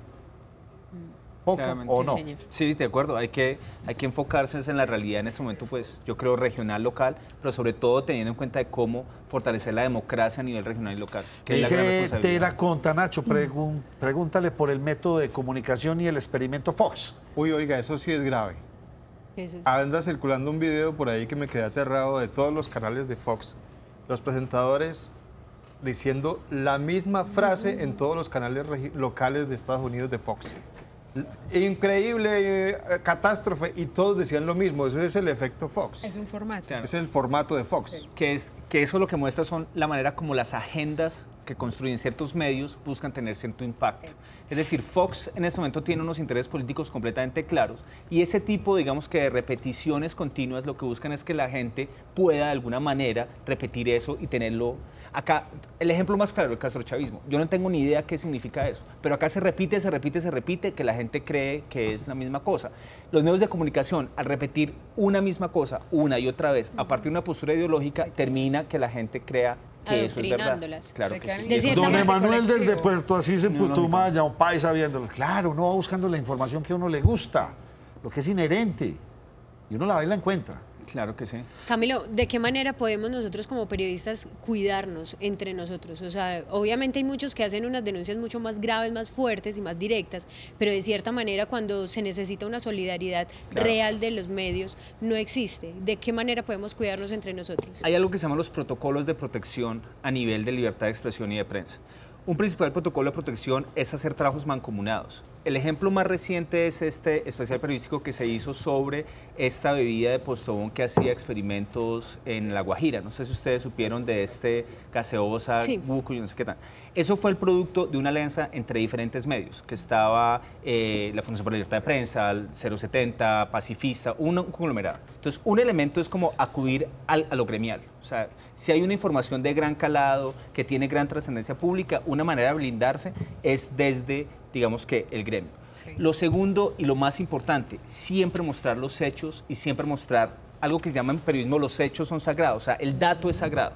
poca, Claramente. ¿o Sí, no? señor. Sí, de acuerdo, hay que enfocarse en la realidad en este momento, pues yo creo regional, local, pero sobre todo teniendo en cuenta de cómo fortalecer la democracia a nivel regional y local. Que es la gran Dice responsabilidad. Tera Conta, Nacho, pregúntale por el método de comunicación y el experimento Fox. Uy, oiga, eso sí es grave. Eso es. Anda circulando un video por ahí que me quedé aterrado de todos los canales de Fox. Los presentadores diciendo la misma frase en todos los canales locales de Estados Unidos de Fox. Increíble catástrofe, y todos decían lo mismo. Ese es el efecto Fox. Es un formato. Claro. Es el formato de Fox. Que eso lo que muestra son la manera como las agendas que construyen ciertos medios buscan tener cierto impacto. Es decir, Fox en este momento tiene unos intereses políticos completamente claros y ese tipo, digamos que de repeticiones continuas, lo que buscan es que la gente pueda de alguna manera repetir eso y tenerlo. Acá, el ejemplo más claro, el castrochavismo. Yo no tengo ni idea qué significa eso, pero acá se repite, que la gente cree que es la misma cosa. Los medios de comunicación, al repetir una misma cosa una y otra vez, a partir de una postura ideológica, termina que la gente crea que eso es verdad. Adoctrinándolas. Claro Se que quedan sí. De cierta Don manera, Emanuel desde colectivo. Puerto Asís en No, no, Putumaya, un paisa viéndolo. Claro, uno va buscando la información que a uno le gusta, lo que es inherente, y uno la va y la encuentra. Claro que sí. Camilo, ¿de qué manera podemos nosotros como periodistas cuidarnos entre nosotros? O sea, obviamente hay muchos que hacen unas denuncias mucho más graves, más fuertes y más directas, pero de cierta manera cuando se necesita una solidaridad real de los medios, no existe. ¿De qué manera podemos cuidarnos entre nosotros? Hay algo que se llama los protocolos de protección a nivel de libertad de expresión y de prensa. Un principal protocolo de protección es hacer trabajos mancomunados. el ejemplo más reciente es este especial periodístico que se hizo sobre esta bebida de Postobón que hacía experimentos en La Guajira. No sé si ustedes supieron de gaseosa, Sí. buco y no sé qué tal. Eso fue el producto de una alianza entre diferentes medios, que estaba la Fundación por la Libertad de Prensa, el 070, Pacifista, un conglomerado. Entonces, un elemento es como acudir a lo gremial. O sea, si hay una información de gran calado, que tiene gran trascendencia pública, una manera de blindarse es desde, digamos que, el gremio. Sí. Lo segundo y lo más importante, siempre mostrar los hechos y siempre mostrar algo que se llama en periodismo los hechos son sagrados, o sea, el dato es sagrado.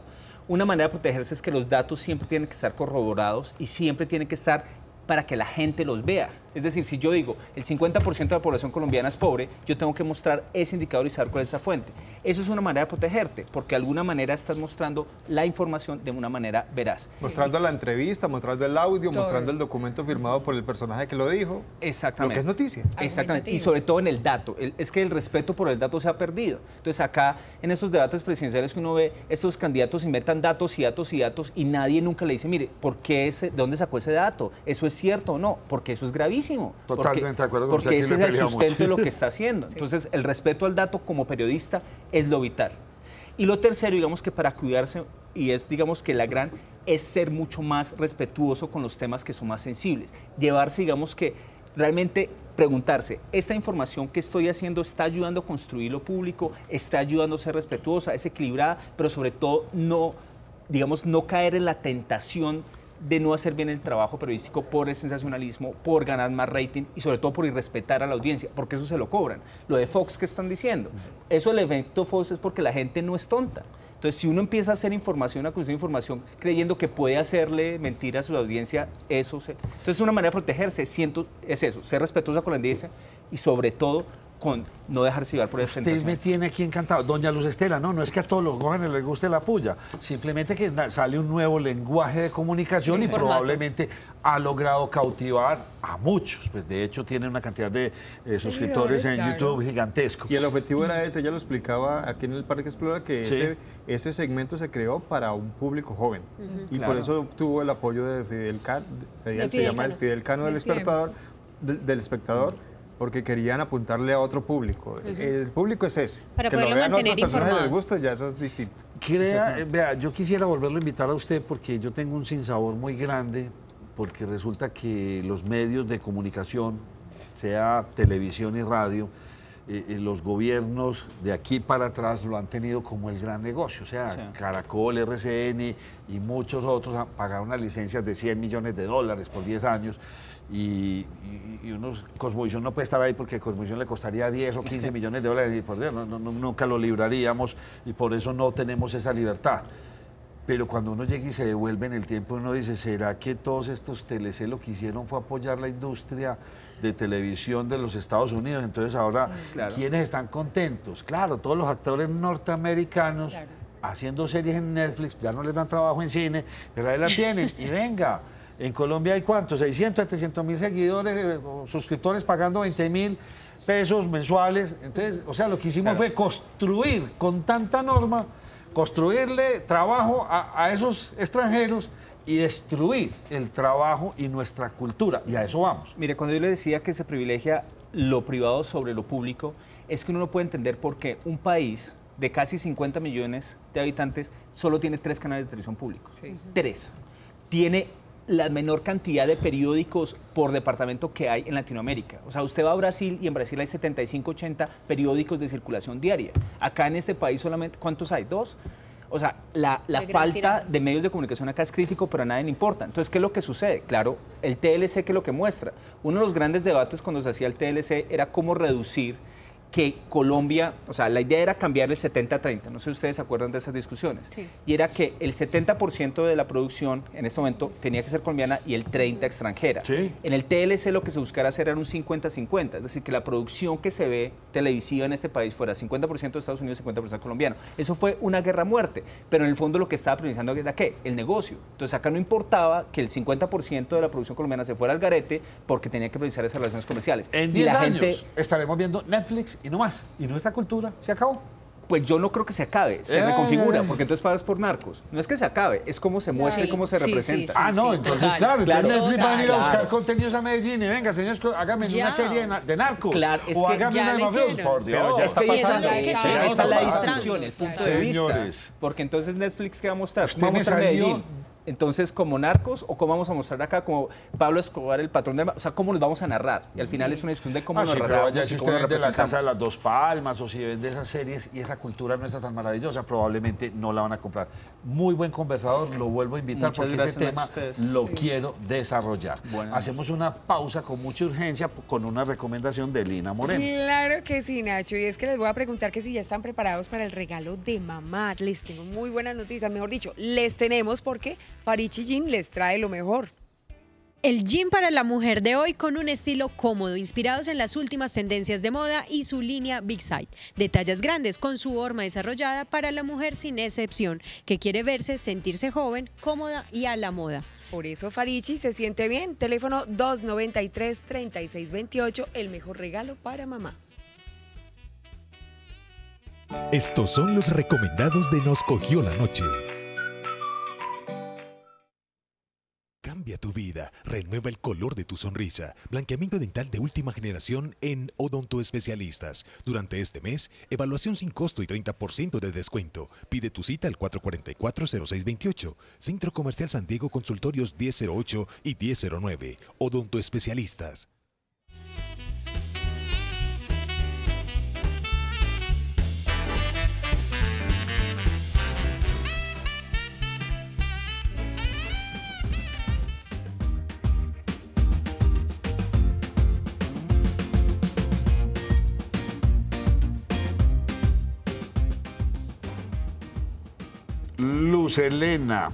Una manera de protegerse es que los datos siempre tienen que estar corroborados y siempre tienen que estar para que la gente los vea. Es decir, si yo digo el 50% de la población colombiana es pobre, yo tengo que mostrar ese indicador y saber cuál es esa fuente. Eso es una manera de protegerte, porque de alguna manera estás mostrando la información de una manera veraz. Mostrando la entrevista, mostrando el audio, Todo. mostrando el documento firmado por el personaje que lo dijo. Exactamente. Lo que es noticia. Exactamente, y Argumentativo. sobre todo en el dato. Es que el respeto por el dato se ha perdido. Entonces acá, en estos debates presidenciales que uno ve, estos candidatos inventan datos y datos y datos y nadie nunca le dice, mire, ¿por qué ¿de dónde sacó ese dato? ¿Eso es cierto o no? Porque eso es gravísimo. Totalmente de acuerdo con usted, Porque aquí ese le es el peleo sustento mucho. de lo que está haciendo. Entonces, el respeto al dato como periodista es lo vital. Y lo tercero, digamos que para cuidarse, y es digamos que la gran, es ser mucho más respetuoso con los temas que son más sensibles. Llevarse, digamos que, realmente preguntarse, ¿esta información que estoy haciendo está ayudando a construir lo público? ¿Está ayudando a ser respetuosa, es equilibrada? Pero sobre todo, no, digamos, no caer en la tentación de no hacer bien el trabajo periodístico por el sensacionalismo, por ganar más rating y sobre todo por irrespetar a la audiencia, porque eso se lo cobran. Lo de Fox que están diciendo, eso el efecto Fox es porque la gente no es tonta. Entonces, si uno empieza a hacer información, a construir información, creyendo que puede hacerle mentiras a su audiencia, entonces una manera de protegerse, es eso, ser respetuosa con la audiencia y sobre todo con no dejarse llevar por esa Usted me tentación. tiene aquí encantado. Doña Luz Estela, no es que a todos los jóvenes les guste la puya, simplemente que sale un nuevo lenguaje de comunicación Sí, y un formato. probablemente ha logrado cautivar a muchos. Pues de hecho tiene una cantidad de suscriptores en claro. YouTube gigantesco. Y el objetivo era ese, ella lo explicaba aquí en el Parque Explora, que Sí. ese segmento se creó para un público joven. Y Claro. por eso obtuvo el apoyo de Fidel Cano, se Fidel llama el Cano. Fidel Cano del espectador, porque querían apuntarle a otro público. El público es ese. Para que lo poderlo vean otras mantener personas y les informado. guste, ya eso es distinto. Vea, yo quisiera volverlo a invitar a usted porque yo tengo un sinsabor muy grande, porque resulta que los medios de comunicación, sea televisión y radio, los gobiernos de aquí para atrás lo han tenido como el gran negocio. O sea, Sí. Caracol, RCN y muchos otros han pagado unas licencias de $100 millones por 10 años. Y Cosmovisión no puede estar ahí porque Cosmovisión le costaría 10 o 15 millones de dólares y por Dios, nunca lo libraríamos y por eso no tenemos esa libertad. Pero cuando uno llega y se devuelve en el tiempo, uno dice, ¿será que todos estos TLC lo que hicieron fue apoyar la industria de televisión de los Estados Unidos? Entonces ahora, Claro. ¿quiénes están contentos? Claro, todos los actores norteamericanos Claro. haciendo series en Netflix, ya no les dan trabajo en cine, pero ahí la tienen y venga. En Colombia hay ¿cuántos? 600, 700.000 seguidores, o suscriptores pagando 20.000 pesos mensuales. Entonces, o sea, lo que hicimos fue construir con tanta norma, construirle trabajo a esos extranjeros y destruir el trabajo y nuestra cultura. Y a eso vamos. Mire, cuando yo le decía que se privilegia lo privado sobre lo público, es que uno no puede entender por qué un país de casi 50 millones de habitantes solo tiene 3 canales de televisión públicos. Sí. 3. Tiene la menor cantidad de periódicos por departamento que hay en Latinoamérica. O sea, usted va a Brasil y en Brasil hay 75, 80 periódicos de circulación diaria. Acá en este país solamente, ¿cuántos hay? 2. O sea, la gran falta tirada. de medios de comunicación acá es crítico, pero a nadie le importa. Entonces, ¿qué es lo que sucede? Claro, el TLC, ¿qué es lo que muestra? Uno de los grandes debates cuando se hacía el TLC era cómo reducir que Colombia, o sea, la idea era cambiar el 70-30, no sé si ustedes se acuerdan de esas discusiones, Sí. y era que el 70% de la producción en este momento tenía que ser colombiana y el 30% extranjera. Sí. En el TLC lo que se buscara hacer era un 50-50, es decir, que la producción que se ve televisiva en este país fuera 50% de Estados Unidos y 50% colombiano. Eso fue una guerra a muerte, pero en el fondo lo que estaba priorizando era ¿qué? El negocio. Entonces acá no importaba que el 50% de la producción colombiana se fuera al garete porque tenía que priorizar esas relaciones comerciales. En Y 10 la años gente estaremos viendo Netflix y no más. Y nuestra cultura se acabó. Pues yo no creo que se acabe, se reconfigura, porque entonces pagas por Narcos. No es que se acabe, es cómo se muestra y cómo se representa. No, entonces total. claro, Netflix va a venir a buscar Claro. contenidos a Medellín y venga, señores, hágame Ya. una serie de Narcos. Claro, es o que hágame ya una de le mafiosos, hicieron. por Dios. Pero ya Es que ahí Y eso está, es lo que ahí está está la demostrando. discusión, el punto Claro. de vista. Señores. Porque entonces Netflix, ¿qué va a mostrar? Usted ¿Cómo va a me mostrar salió- Medellín? Entonces, como Narcos, o cómo vamos a mostrar acá como Pablo Escobar, el patrón de... O sea, cómo nos vamos a narrar. Y al final es una discusión de cómo nos Sí, pero narramos vaya, y si cómo usted nos vende La Casa de representamos. las Dos Palmas o si vende esas series y esa cultura no está tan maravillosa, probablemente no la van a comprar. Muy buen conversador, lo vuelvo a invitar Muchas porque ese gracias a tema ustedes. lo quiero desarrollar. Bueno. Hacemos una pausa con mucha urgencia con una recomendación de Lina Moreno. Claro que sí, Nacho. Y es que les voy a preguntar que si ya están preparados para el regalo de mamá. Les tengo muy buenas noticias. Mejor dicho, les tenemos porque Farichi Jean les trae lo mejor. El jean para la mujer de hoy con un estilo cómodo, inspirados en las últimas tendencias de moda y su línea Big Side, de tallas grandes con su horma desarrollada para la mujer sin excepción, que quiere verse, sentirse joven, cómoda y a la moda. Por eso Farichi se siente bien. Teléfono 293-3628, el mejor regalo para mamá. Estos son los recomendados de Nos Cogió la Noche. Cambia tu vida, renueva el color de tu sonrisa. Blanqueamiento dental de última generación en Odontoespecialistas. Durante este mes, evaluación sin costo y 30% de descuento. Pide tu cita al 444-0628. Centro Comercial San Diego, consultorios 1008 y 1009. Odontoespecialistas. Luz Elena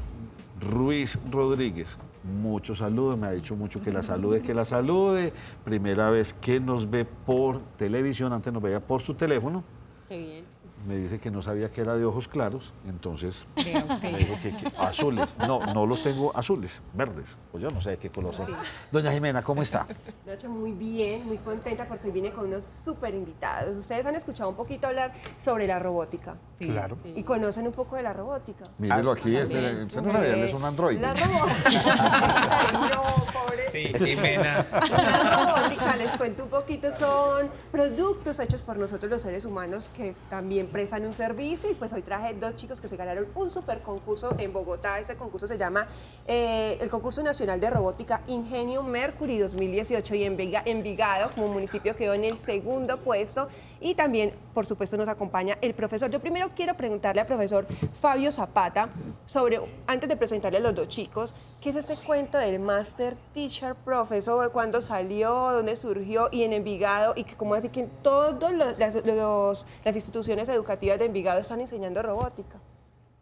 Ruiz Rodríguez, muchos saludos, me ha dicho mucho que la salude. Primera vez que nos ve por televisión, antes nos veía por su teléfono. Qué bien. Me dice que no sabía que era de ojos claros, entonces Vea usted. me dijo que azules. No los tengo azules, verdes, o yo no sé de qué color son. Doña Jimena, ¿cómo está? Nacho, muy bien, muy contenta porque hoy vine con unos súper invitados. Ustedes han escuchado un poquito hablar sobre la robótica Sí, Claro. sí. y conocen un poco de la robótica. Mírelo aquí, usted no sabía, él es un androide. La robótica. Ay, no, pobre. Sí, Jimena. La robótica, les cuento un poquito, son productos hechos por nosotros los seres humanos que también prestan un servicio y pues hoy traje dos chicos que se ganaron un super concurso en Bogotá. Ese concurso se llama el Concurso Nacional de Robótica Ingenio Mercury 2018 y Envigado como municipio quedó en el segundo puesto y también por supuesto nos acompaña el profesor. Yo primero quiero preguntarle al profesor Fabio Zapata sobre, antes de presentarle a los dos chicos, ¿qué es este cuento del Master Teacher Professor? ¿Cuándo salió? ¿Dónde surgió? Y en Envigado, y que cómo así que en todas las instituciones educativas de Envigado están enseñando robótica.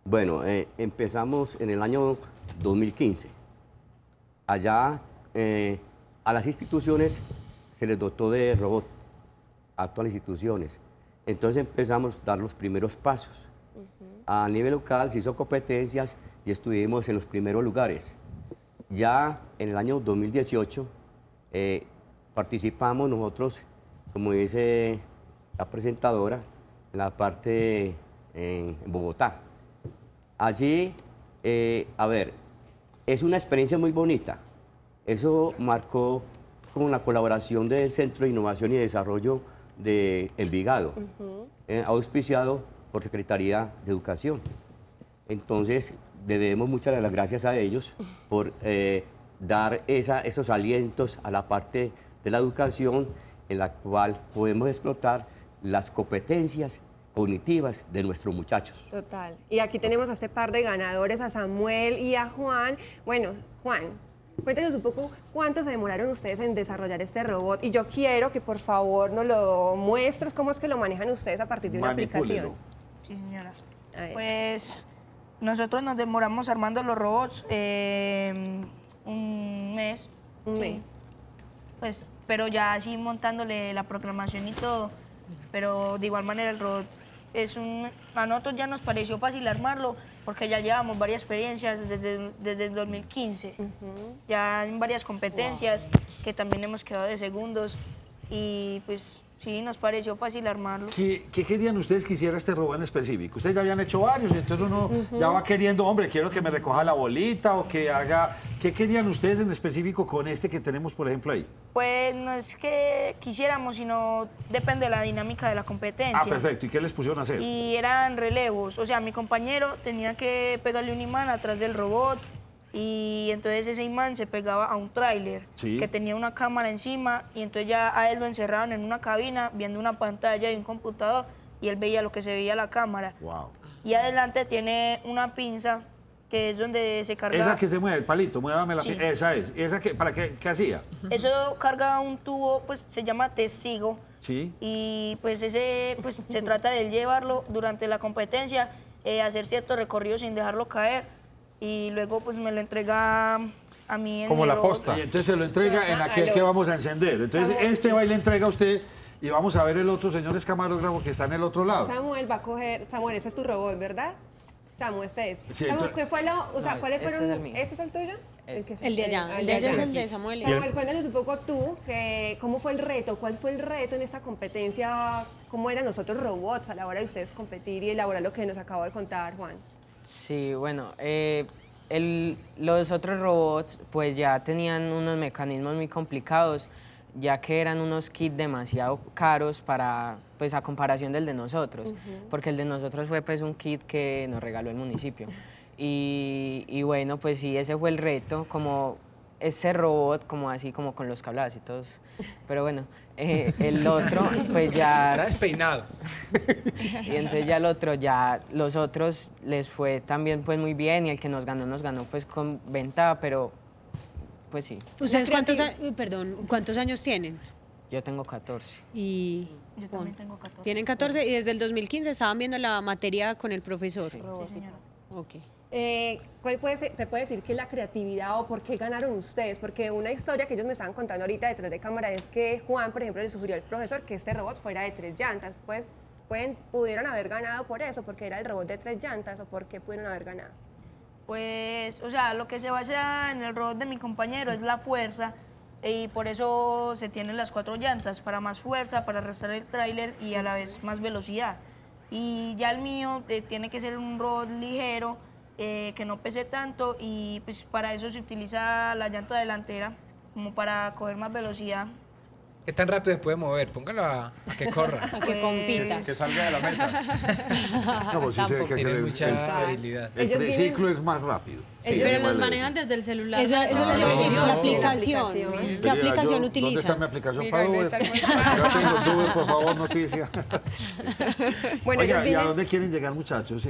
Bueno, empezamos en el año 2015. Allá a las instituciones se les dotó de robot, a todas las instituciones. Entonces empezamos a dar los primeros pasos. A nivel local se hizo competencias y estuvimos en los primeros lugares. Ya en el año 2018 participamos nosotros, como dice la presentadora, en la parte en Bogotá. Allí, a ver, es una experiencia muy bonita. Eso marcó con la colaboración del Centro de Innovación y Desarrollo de Envigado, auspiciado por Secretaría de Educación. Entonces, le debemos muchas de las gracias a ellos por dar esos alientos a la parte de la educación en la cual podemos explotar las competencias cognitivas de nuestros muchachos. Total. Y aquí tenemos a este par de ganadores, a Samuel y a Juan. Bueno, Juan, cuéntenos un poco cuánto se demoraron ustedes en desarrollar este robot. Y yo quiero que por favor nos lo muestres, cómo es que lo manejan ustedes a partir de una Manipúlelo. aplicación. Sí, señora. A ver. Pues nosotros nos demoramos armando los robots un mes. Un sí. mes. Pues, pero ya así montándole la programación y todo. Pero de igual manera el robot a nosotros ya nos pareció fácil armarlo porque ya llevamos varias experiencias desde el 2015. Ya en varias competencias que también hemos quedado de segundos y pues Sí, nos pareció fácil armarlo. ¿Qué querían ustedes que hiciera este robot en específico? Ustedes ya habían hecho varios, y entonces uno ya va queriendo, hombre, quiero que me recoja la bolita o que haga... ¿Qué querían ustedes en específico con este que tenemos, por ejemplo, ahí? Pues no es que quisiéramos, sino depende de la dinámica de la competencia. Ah, perfecto. ¿Y qué les pusieron a hacer? Y eran relevos, o sea, mi compañero tenía que pegarle un imán atrás del robot y entonces ese imán se pegaba a un tráiler Sí. que tenía una cámara encima y entonces ya a él lo encerraban en una cabina viendo una pantalla y un computador y él veía lo que se veía la cámara. Wow. Y adelante tiene una pinza que es donde se carga... Esa que se mueve, el palito, muévame la Sí. esa es. ¿Esa que, para qué hacía? Eso carga un tubo, pues se llama testigo. Sí. Y pues ese pues se trata de llevarlo durante la competencia, hacer ciertos recorridos sin dejarlo caer y luego pues me lo entrega a mí en Como el la robot. posta. Y entonces se lo entrega en aquel que vamos a encender. Entonces este va y le entrega a usted y vamos a ver el otro señor es camarógrafo que está en el otro lado. Samuel va a coger, Samuel, ese es tu robot, ¿verdad? Samuel, este es. Sí, Samuel, entonces- ¿qué fue lo, o sea, No, ¿cuáles ese fueron? es el mío. ¿Este es el tuyo? Es- que se- El de allá, el de allá es el de Samuel. Samuel, cuéntanos un poco tú, ¿cómo fue el reto? ¿Cuál fue el reto en esta competencia? ¿Cómo eran nosotros robots a la hora de ustedes competir y elaborar lo que nos acabó de contar, Juan? Sí, bueno, los otros robots pues ya tenían unos mecanismos muy complicados, ya que eran unos kits demasiado caros para, pues a comparación del de nosotros, porque el de nosotros fue pues un kit que nos regaló el municipio. Y bueno, pues sí, ese fue el reto, como ese robot, como así, como con los cablados y todos. Pero bueno, el otro, pues ya... Está despeinado. Y entonces ya el otro, ya los otros les fue también pues muy bien y el que nos ganó pues con ventaja, pero pues sí, ¿Ustedes cuántos años tienen? yo tengo 14. Y Yo también tengo 14. tienen 14 y desde el 2015 estaban viendo la materia con el profesor. Sí. Sí, señora. Ok. ¿Cuál se puede decir que es la creatividad o por qué ganaron ustedes? Porque una historia que ellos me estaban contando ahorita detrás de cámara es que Juan, por ejemplo, le sugirió al profesor que este robot fuera de 3 llantas. Pues pudieron haber ganado por eso, porque era el robot de 3 llantas, o por qué pudieron haber ganado. Pues, o sea, lo que se basa en el robot de mi compañero es la fuerza y por eso se tienen las 4 llantas, para más fuerza, para arrastrar el tráiler y a la vez más velocidad. Y ya el mío tiene que ser un robot ligero, que no pese tanto y pues para eso se utiliza la llanta delantera, como para coger más velocidad. ¿Qué tan rápido se puede mover? Póngalo a que corra. A que compita. Que salga de la mesa. No, pues sí se ve que Tiene el mucha habilidad. el Ellos triciclo es más rápido. Sí, Pero es más los leve. manejan desde el celular. Eso les iba a decir, no, la no. aplicación. ¿Qué ¿Qué Querida, aplicación ¿dónde utilizan? está mi aplicación Mira, para ahí Uber? está el Ya tengo Uber, por favor, noticias. Bueno, ellos Oiga, ¿y a vienen- dónde quieren llegar, muchachos?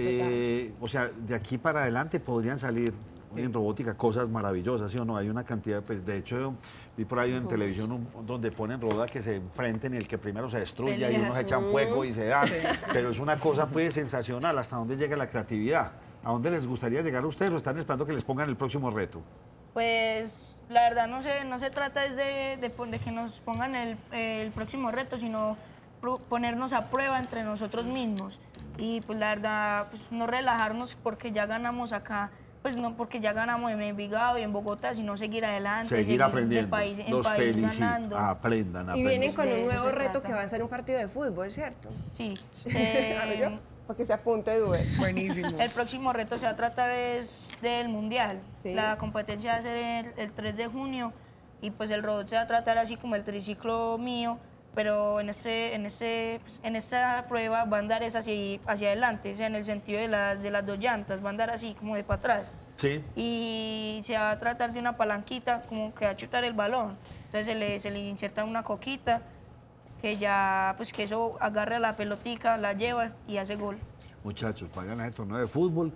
O sea, de aquí para adelante podrían salir en robótica cosas maravillosas, ¿sí o no? Hay una cantidad, pues, de hecho, vi por ahí en televisión donde ponen rodas que se enfrenten y el que primero se destruya y unos echan fuego y se dan. Pero es una cosa, pues, sensacional. ¿Hasta dónde llega la creatividad? ¿A dónde les gustaría llegar a ustedes o están esperando que les pongan el próximo reto? Pues la verdad no se trata es de que nos pongan el próximo reto, sino ponernos a prueba entre nosotros mismos. Y pues la verdad, pues no relajarnos porque ya ganamos acá, pues no porque ya ganamos en Envigado y en Bogotá, sino seguir adelante. Seguir aprendiendo. De país, en Los país felicito. ganando. Aprendan, Y aprendan. vienen con De un eso nuevo se reto trata. que va a ser un partido de fútbol, ¿cierto? Sí. Para que se apunte Dube. Buenísimo. El próximo reto se va a tratar es del Mundial. Sí. La competencia va a ser el 3 de junio y pues el robot se va a tratar así como el triciclo mío, pero en esta prueba va a andar es hacia adelante, o sea, en el sentido de las 2 llantas, va a andar así como de para atrás. Sí. Y se va a tratar de una palanquita como que va a chutar el balón. Entonces se le inserta una coquita que ya, pues que eso agarra la pelotica, la lleva y hace gol. Muchachos, pagan a este torneo de fútbol,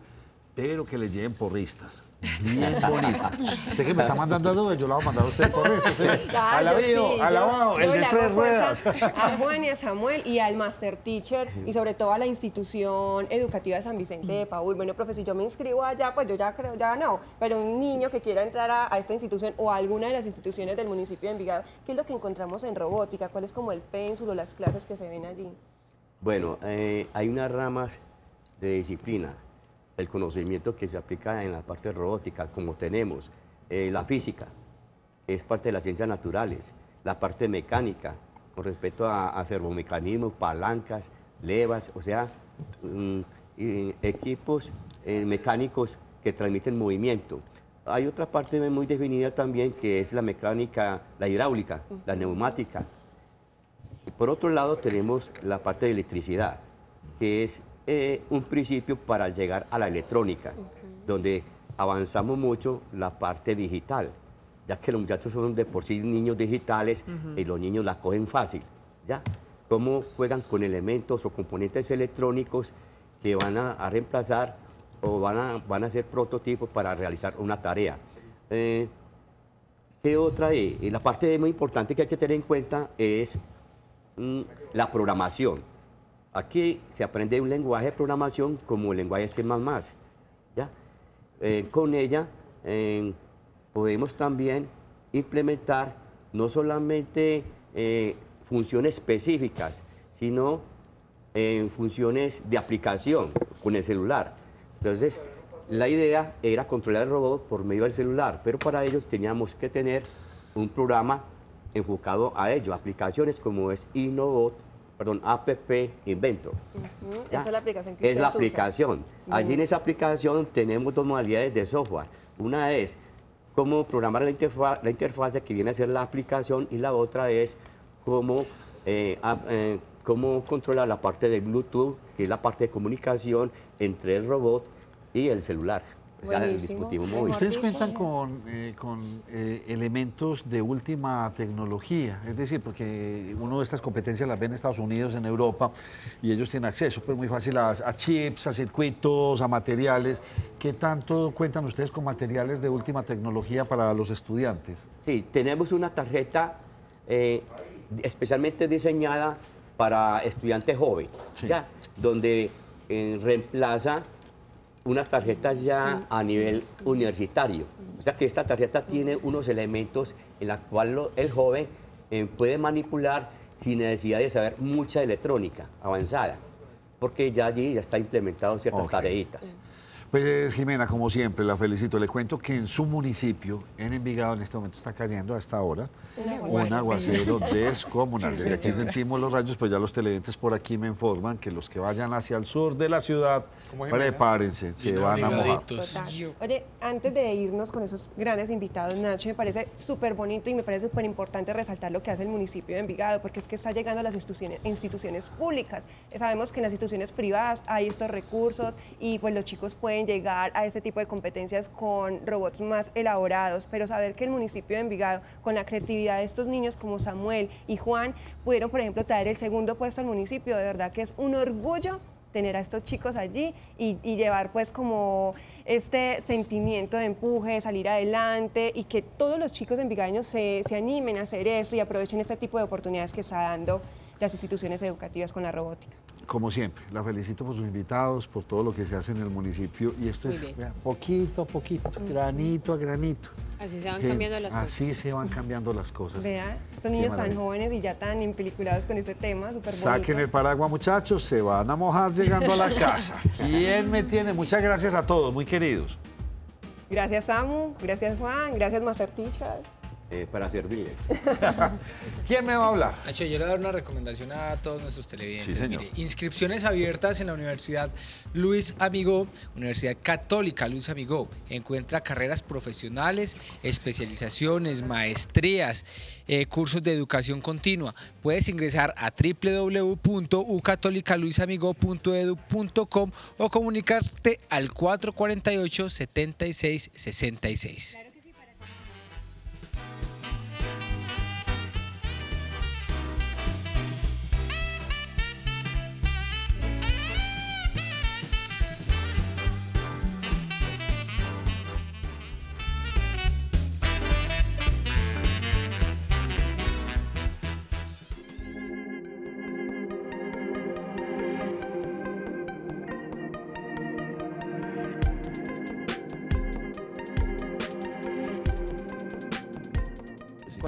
pero que les lleven porristas. Bien bonitas. Usted que me está mandando a Dube, yo la voy a mandar a usted porrista. Ah, Al yo avión, sí, al lavado, el yo de le 3 hago ruedas. fuerza a Juan y a Samuel y al Master Teacher y sobre todo a la institución educativa de San Vicente de Paúl. Bueno, profe, si yo me inscribo allá, pues yo ya creo, ya no, pero un niño que quiera entrar a esta institución o a alguna de las instituciones del municipio de Envigado, ¿qué es lo que encontramos en robótica? ¿Cuál es como el pénsul o las clases que se ven allí? Bueno, hay unas ramas de disciplina, el conocimiento que se aplica en la parte robótica, como tenemos la física, es parte de las ciencias naturales, la parte mecánica, con respecto a servomecanismos, palancas, levas, o sea, equipos mecánicos que transmiten movimiento. Hay otra parte muy definida también que es la mecánica, la hidráulica, la neumática. Y por otro lado tenemos la parte de electricidad, que es un principio para llegar a la electrónica, donde avanzamos mucho la parte digital, ya que los muchachos son de por sí niños digitales y los niños la cogen fácil, ¿ya? Cómo juegan con elementos o componentes electrónicos que van a reemplazar o van a ser prototipos para realizar una tarea. ¿Qué otra es? La parte muy importante que hay que tener en cuenta es la programación. Aquí se aprende un lenguaje de programación como el lenguaje C++, ¿ya? Con ella podemos también implementar no solamente funciones específicas, sino funciones de aplicación con el celular. Entonces, la idea era controlar el robot por medio del celular, pero para ello teníamos que tener un programa enfocado a ello, aplicaciones como es App Inventor. Esa es la aplicación que es la ustedes aplicación. usan. Allí en esa aplicación tenemos dos modalidades de software. Una es cómo programar la interfaz que viene a ser la aplicación, y la otra es cómo controlar la parte de Bluetooth, que es la parte de comunicación entre el robot y el celular, o sea, el dispositivo móvil. Ustedes cuentan con elementos de última tecnología, es decir, porque uno de estas competencias las ve en Estados Unidos, en Europa, y ellos tienen acceso pues muy fácil a chips, a circuitos, a materiales. ¿Qué tanto cuentan ustedes con materiales de última tecnología para los estudiantes? Sí, tenemos una tarjeta especialmente diseñada para estudiantes jóvenes, ¿ya? Donde reemplaza unas tarjetas ya a nivel universitario. O sea que esta tarjeta tiene unos elementos en los cuales el joven puede manipular sin necesidad de saber mucha electrónica avanzada, porque ya allí ya está implementado ciertas tareitas. Pues Jimena, como siempre, la felicito. Le cuento que en su municipio, en Envigado, en este momento está cayendo a esta hora un aguacero descomunal. Desde aquí sentimos los rayos, pues ya los televidentes por aquí me informan que los que vayan hacia el sur de la ciudad, prepárense, se van a mojar. Oye, antes de irnos con esos grandes invitados, Nacho, me parece súper bonito y me parece súper importante resaltar lo que hace el municipio de Envigado, porque es que está llegando a las instituciones públicas. Sabemos que en las instituciones privadas hay estos recursos y pues los chicos pueden llegar a este tipo de competencias con robots más elaborados, pero saber que el municipio de Envigado, con la creatividad de estos niños como Samuel y Juan, pudieron, por ejemplo, traer el segundo puesto al municipio, de verdad que es un orgullo tener a estos chicos allí y llevar pues como este sentimiento de empuje, salir adelante, y que todos los chicos envigadeños se animen a hacer esto y aprovechen este tipo de oportunidades que está dando las instituciones educativas con la robótica. Como siempre, la felicito por sus invitados, por todo lo que se hace en el municipio, y esto es vea, poquito a poquito, granito a granito. Así se van cambiando las cosas. Así se van cambiando las cosas. Vea, estos niños tan jóvenes y ya tan empeliculados con este tema, súper bonito. Saquen el paraguas, muchachos, se van a mojar llegando a la casa. ¿Quién me tiene? Muchas gracias a todos, muy queridos. Gracias, Samu, gracias, Juan, gracias, Master Teacher. Para servirles. ¿Quién me va a hablar? Nacho, yo le voy a dar una recomendación a todos nuestros televidentes. Sí, señor. Mire, inscripciones abiertas en la Universidad Luis Amigó, Universidad Católica Luis Amigó. Encuentra carreras profesionales, especializaciones, maestrías, cursos de educación continua. Puedes ingresar a www.ucatolicaluisamigó.edu.com o comunicarte al 448-7666.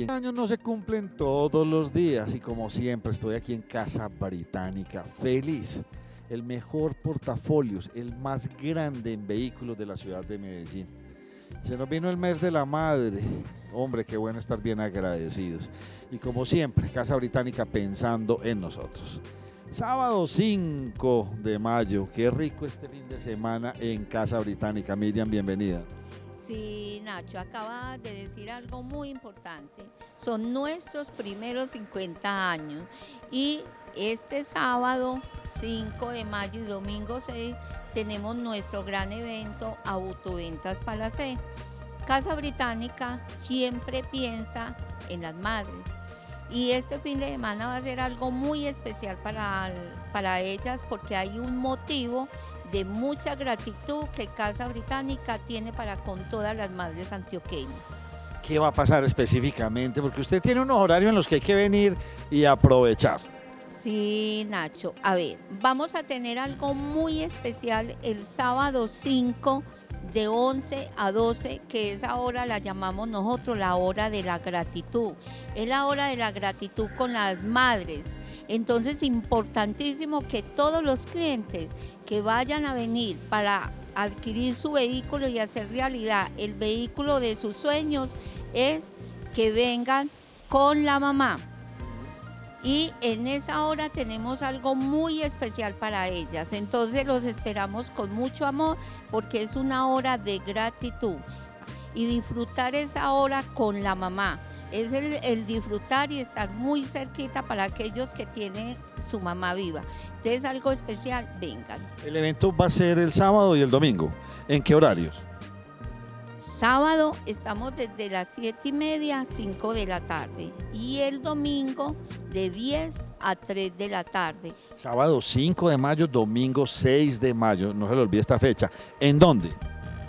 Años no se cumplen todos los días, y como siempre estoy aquí en Casa Británica, feliz. El mejor portafolios, el más grande en vehículos de la ciudad de Medellín. Se nos vino el mes de la madre, Hombre, qué bueno estar bien agradecidos. Y como siempre, Casa Británica pensando en nosotros. Sábado 5 de mayo, qué rico este fin de semana en Casa Británica. Miriam, bienvenida. Sí, Nacho, acaba de decir algo muy importante. Son nuestros primeros 50 años y este sábado 5 de mayo y domingo 6 tenemos nuestro gran evento Autoventas Palacé. Casa Británica siempre piensa en las madres y este fin de semana va a ser algo muy especial para ellas porque hay un motivo de mucha gratitud que Casa Británica tiene para con todas las madres antioqueñas. ¿Qué va a pasar específicamente? Porque usted tiene unos horarios en los que hay que venir y aprovechar. Sí, Nacho. A ver, vamos a tener algo muy especial el sábado 5 de 11 a 12, que esa hora la llamamos nosotros la hora de la gratitud. Es la hora de la gratitud con las madres. Entonces, importantísimo que todos los clientes que vayan a venir para adquirir su vehículo y hacer realidad el vehículo de sus sueños es que vengan con la mamá. Y en esa hora tenemos algo muy especial para ellas. Entonces los esperamos con mucho amor porque es una hora de gratitud. Y disfrutar esa hora con la mamá. Es el disfrutar y estar muy cerquita para aquellos que tienen su mamá viva. Entonces algo especial, vengan. El evento va a ser el sábado y el domingo. ¿En qué horarios? Sábado estamos desde las 7:30 a 5 de la tarde y el domingo de 10 a 3 de la tarde. Sábado 5 de mayo, domingo 6 de mayo, no se le olvide esta fecha. ¿En dónde?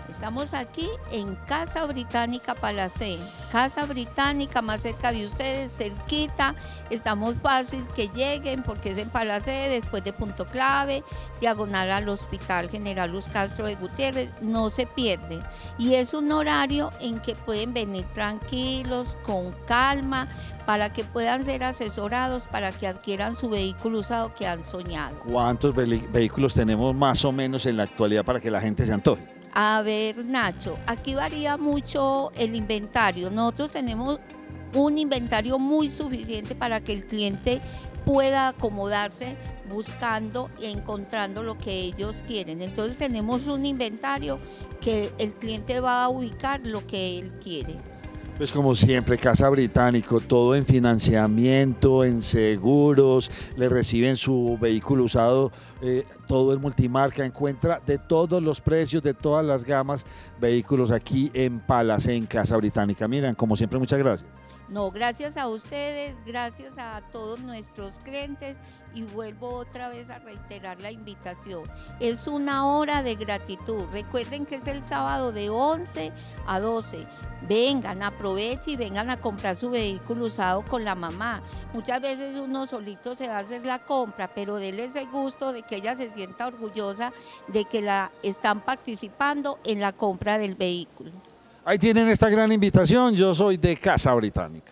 Estamos aquí en Casa Británica Palacé. Casa Británica más cerca de ustedes, cerquita. Está muy fácil que lleguen porque es en Palacé, después de Punto Clave, diagonal al Hospital General Luz Castro de Gutiérrez. No se pierde. Y es un horario en que pueden venir tranquilos, con calma, para que puedan ser asesorados, para que adquieran su vehículo usado que han soñado. ¿Cuántos vehículos tenemos más o menos en la actualidad para que la gente se antoje? A ver, Nacho, aquí varía mucho el inventario. Nosotros tenemos un inventario muy suficiente para que el cliente pueda acomodarse buscando y encontrando lo que ellos quieren. Entonces tenemos un inventario que el cliente va a ubicar lo que él quiere. Pues como siempre, Casa Británico, todo en financiamiento, en seguros, le reciben su vehículo usado, todo en multimarca, encuentra de todos los precios, de todas las gamas, vehículos aquí en Palacé, en Casa Británica. Miren, como siempre, muchas gracias. No, gracias a ustedes, gracias a todos nuestros clientes y vuelvo otra vez a reiterar la invitación. Es una hora de gratitud. Recuerden que es el sábado de 11 a 12. Vengan, aprovechen y vengan a comprar su vehículo usado con la mamá. Muchas veces uno solito se va a hacer la compra, pero déle ese gusto de que ella se sienta orgullosa de que la están participando en la compra del vehículo. Ahí tienen esta gran invitación, yo soy de Casa Británica.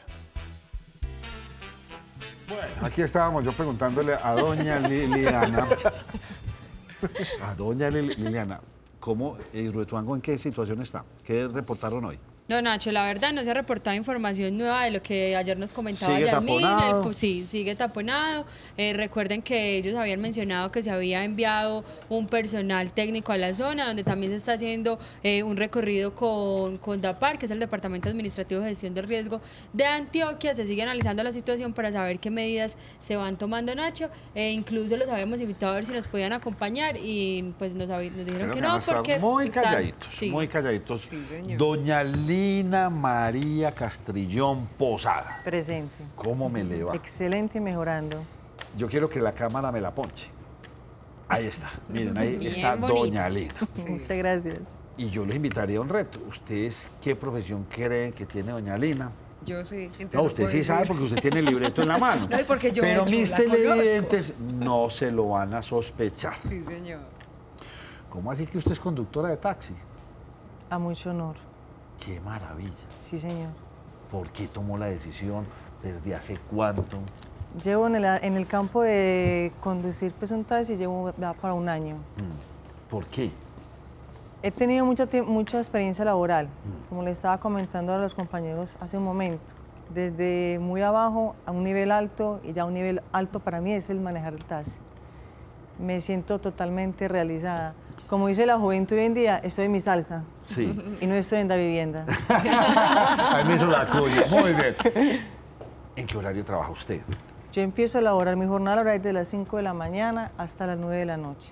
Bueno, aquí estábamos yo preguntándole a doña Liliana, ¿cómo Hidroituango en qué situación está? ¿Qué reportaron hoy? No, Nacho, la verdad no se ha reportado información nueva de lo que ayer nos comentaba ¿Sigue Yasmín. taponado? Sí, sigue taponado. Recuerden que ellos habían mencionado que se había enviado un personal técnico a la zona, donde también se está haciendo un recorrido con DAPAR, que es el Departamento Administrativo de Gestión del Riesgo de Antioquia. Se sigue analizando la situación para saber qué medidas se van tomando, Nacho. Incluso los habíamos invitado a ver si nos podían acompañar y pues nos dijeron que no, porque muy calladitos, sí. Muy calladitos. Sí, señor. Doña Lina María Castrillón Posada. Presente. ¿Cómo me le va? Excelente y mejorando. Yo quiero que la cámara me la ponche. Ahí está, miren, ahí Bien está bonita. Doña Lina. Muchas gracias. Y yo les invitaría a un reto. ¿Ustedes qué profesión creen que tiene Doña Lina? Yo sí. entonces No, usted puedo sí decir. sabe porque usted tiene el libreto en la mano. No, y porque yo Pero he hecho, mis la conozco. televidentes no se lo van a sospechar. Sí, señor. ¿Cómo así que usted es conductora de taxi? A mucho honor. ¡Qué maravilla! Sí, señor. ¿Por qué tomó la decisión? ¿Desde hace cuánto? Llevo en el campo de conducir pues un taxi, llevo ya para un año. ¿Por qué? He tenido mucha experiencia laboral, como le estaba comentando a los compañeros hace un momento. Desde muy abajo a un nivel alto, y ya un nivel alto para mí es el manejar el taxi. Me siento totalmente realizada. Como dice la juventud hoy en día, estoy en mi salsa. Sí. Y no estoy en la vivienda. Ahí me hizo la cuya. Muy bien. ¿En qué horario trabaja usted? Yo empiezo a elaborar mi jornada laboral desde las 5 de la mañana hasta las 9 de la noche.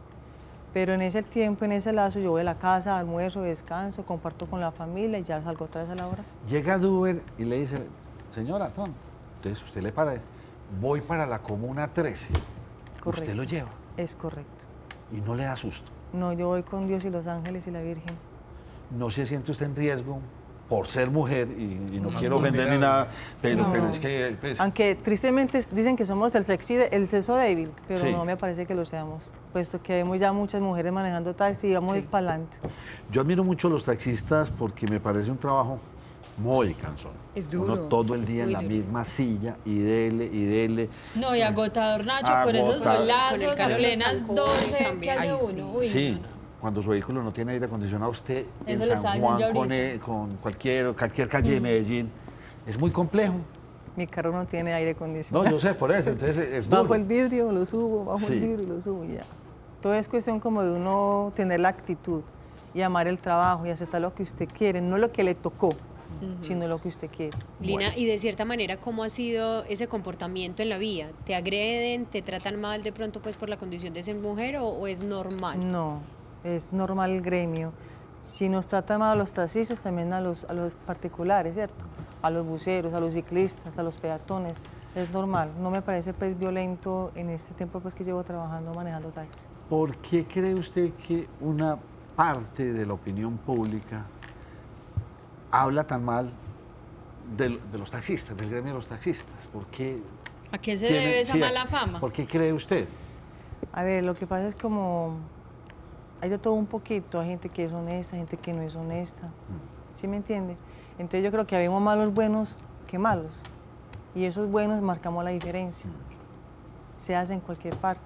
Pero en ese tiempo, en ese lazo, yo voy a la casa, almuerzo, descanso, comparto con la familia y ya salgo otra vez a la hora. Llega Uber y le dice, señora, entonces usted le para, voy para la Comuna 13. Correcto. ¿Usted lo lleva? Es correcto. ¿Y no le da susto? No, yo voy con Dios y los ángeles y la Virgen. ¿No se siente usted en riesgo por ser mujer? Y no quiero ofender ni nada, pero es que... Pues, aunque tristemente dicen que somos el sexo débil, pero sí. no me parece que lo seamos, puesto que vemos ya muchas mujeres manejando taxi y vamos para adelante. Yo admiro mucho a los taxistas porque me parece un trabajo muy cansón. Es duro. Uno todo el día en la misma silla y dele. No, y agotador, Nacho, con esos solazos a plenas 12 que hace uno. Uy, sí, cuando su vehículo no tiene aire acondicionado, usted en Eso lo San estaba Juan diciendo con cualquier calle de Medellín, es muy complejo. Mi carro no tiene aire acondicionado. No, yo sé, por eso, entonces es duro. Bajo el vidrio lo subo, bajo el vidrio lo subo y ya. Todo es cuestión como de uno tener la actitud y amar el trabajo y aceptar lo que usted quiere, no lo que le tocó, sino lo que usted quiere. Lina, y de cierta manera, ¿cómo ha sido ese comportamiento en la vía? ¿Te agreden, te tratan mal de pronto pues por la condición de ser mujer o es normal? No, es normal el gremio. Si nos tratan mal a los taxistas, también a los particulares, ¿cierto? A los buceros, a los ciclistas, a los peatones. Es normal, no me parece pues violento en este tiempo pues que llevo trabajando, manejando taxi. ¿Por qué cree usted que una parte de la opinión pública habla tan mal de los taxistas, del gremio de los taxistas? ¿Por qué? ¿A qué se debe esa mala fama? ¿Por qué cree usted? A ver, lo que pasa es como hay de todo un poquito, hay gente que es honesta, gente que no es honesta, ¿sí me entiende? Entonces yo creo que habemos malos buenos que malos, y esos buenos marcamos la diferencia. Se hace en cualquier parte,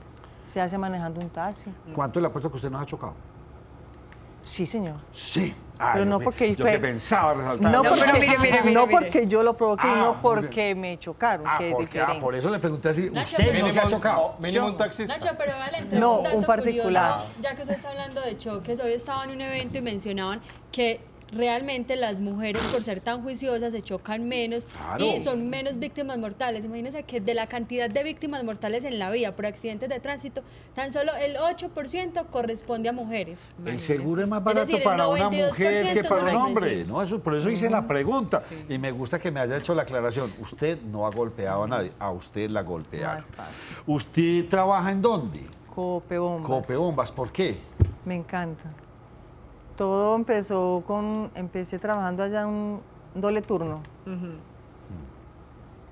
se hace manejando un taxi. ¿Cuánto le apuesto que usted nos ha chocado? Sí, señor. Sí. Pero no porque yo que pensaba resaltar. No, mire. porque yo lo provoqué, no porque me chocaron, que es diferente. Por eso le pregunté así, Nacho, ¿usted pero- no se ha chocado? Mínimo un taxista. Nacho, pero vale, No, dato un particular. curioso, ya que usted está hablando de choques, hoy estaba en un evento y mencionaban que realmente las mujeres, por ser tan juiciosas, se chocan menos Claro. y son menos víctimas mortales. Imagínense que de la cantidad de víctimas mortales en la vía por accidentes de tránsito, tan solo el 8% corresponde a mujeres. El seguro es más Es barato decir, el para una 92% mujer que para un son hombre. hombres, sí. ¿No? Eso, por eso hice la pregunta. Y me gusta que me haya hecho la aclaración. Usted no ha golpeado a nadie, a usted la golpearon. Más fácil. ¿Usted trabaja en dónde? Copebombas. Copebombas. ¿Por qué? Me encanta. Todo empezó empecé trabajando allá un doble turno.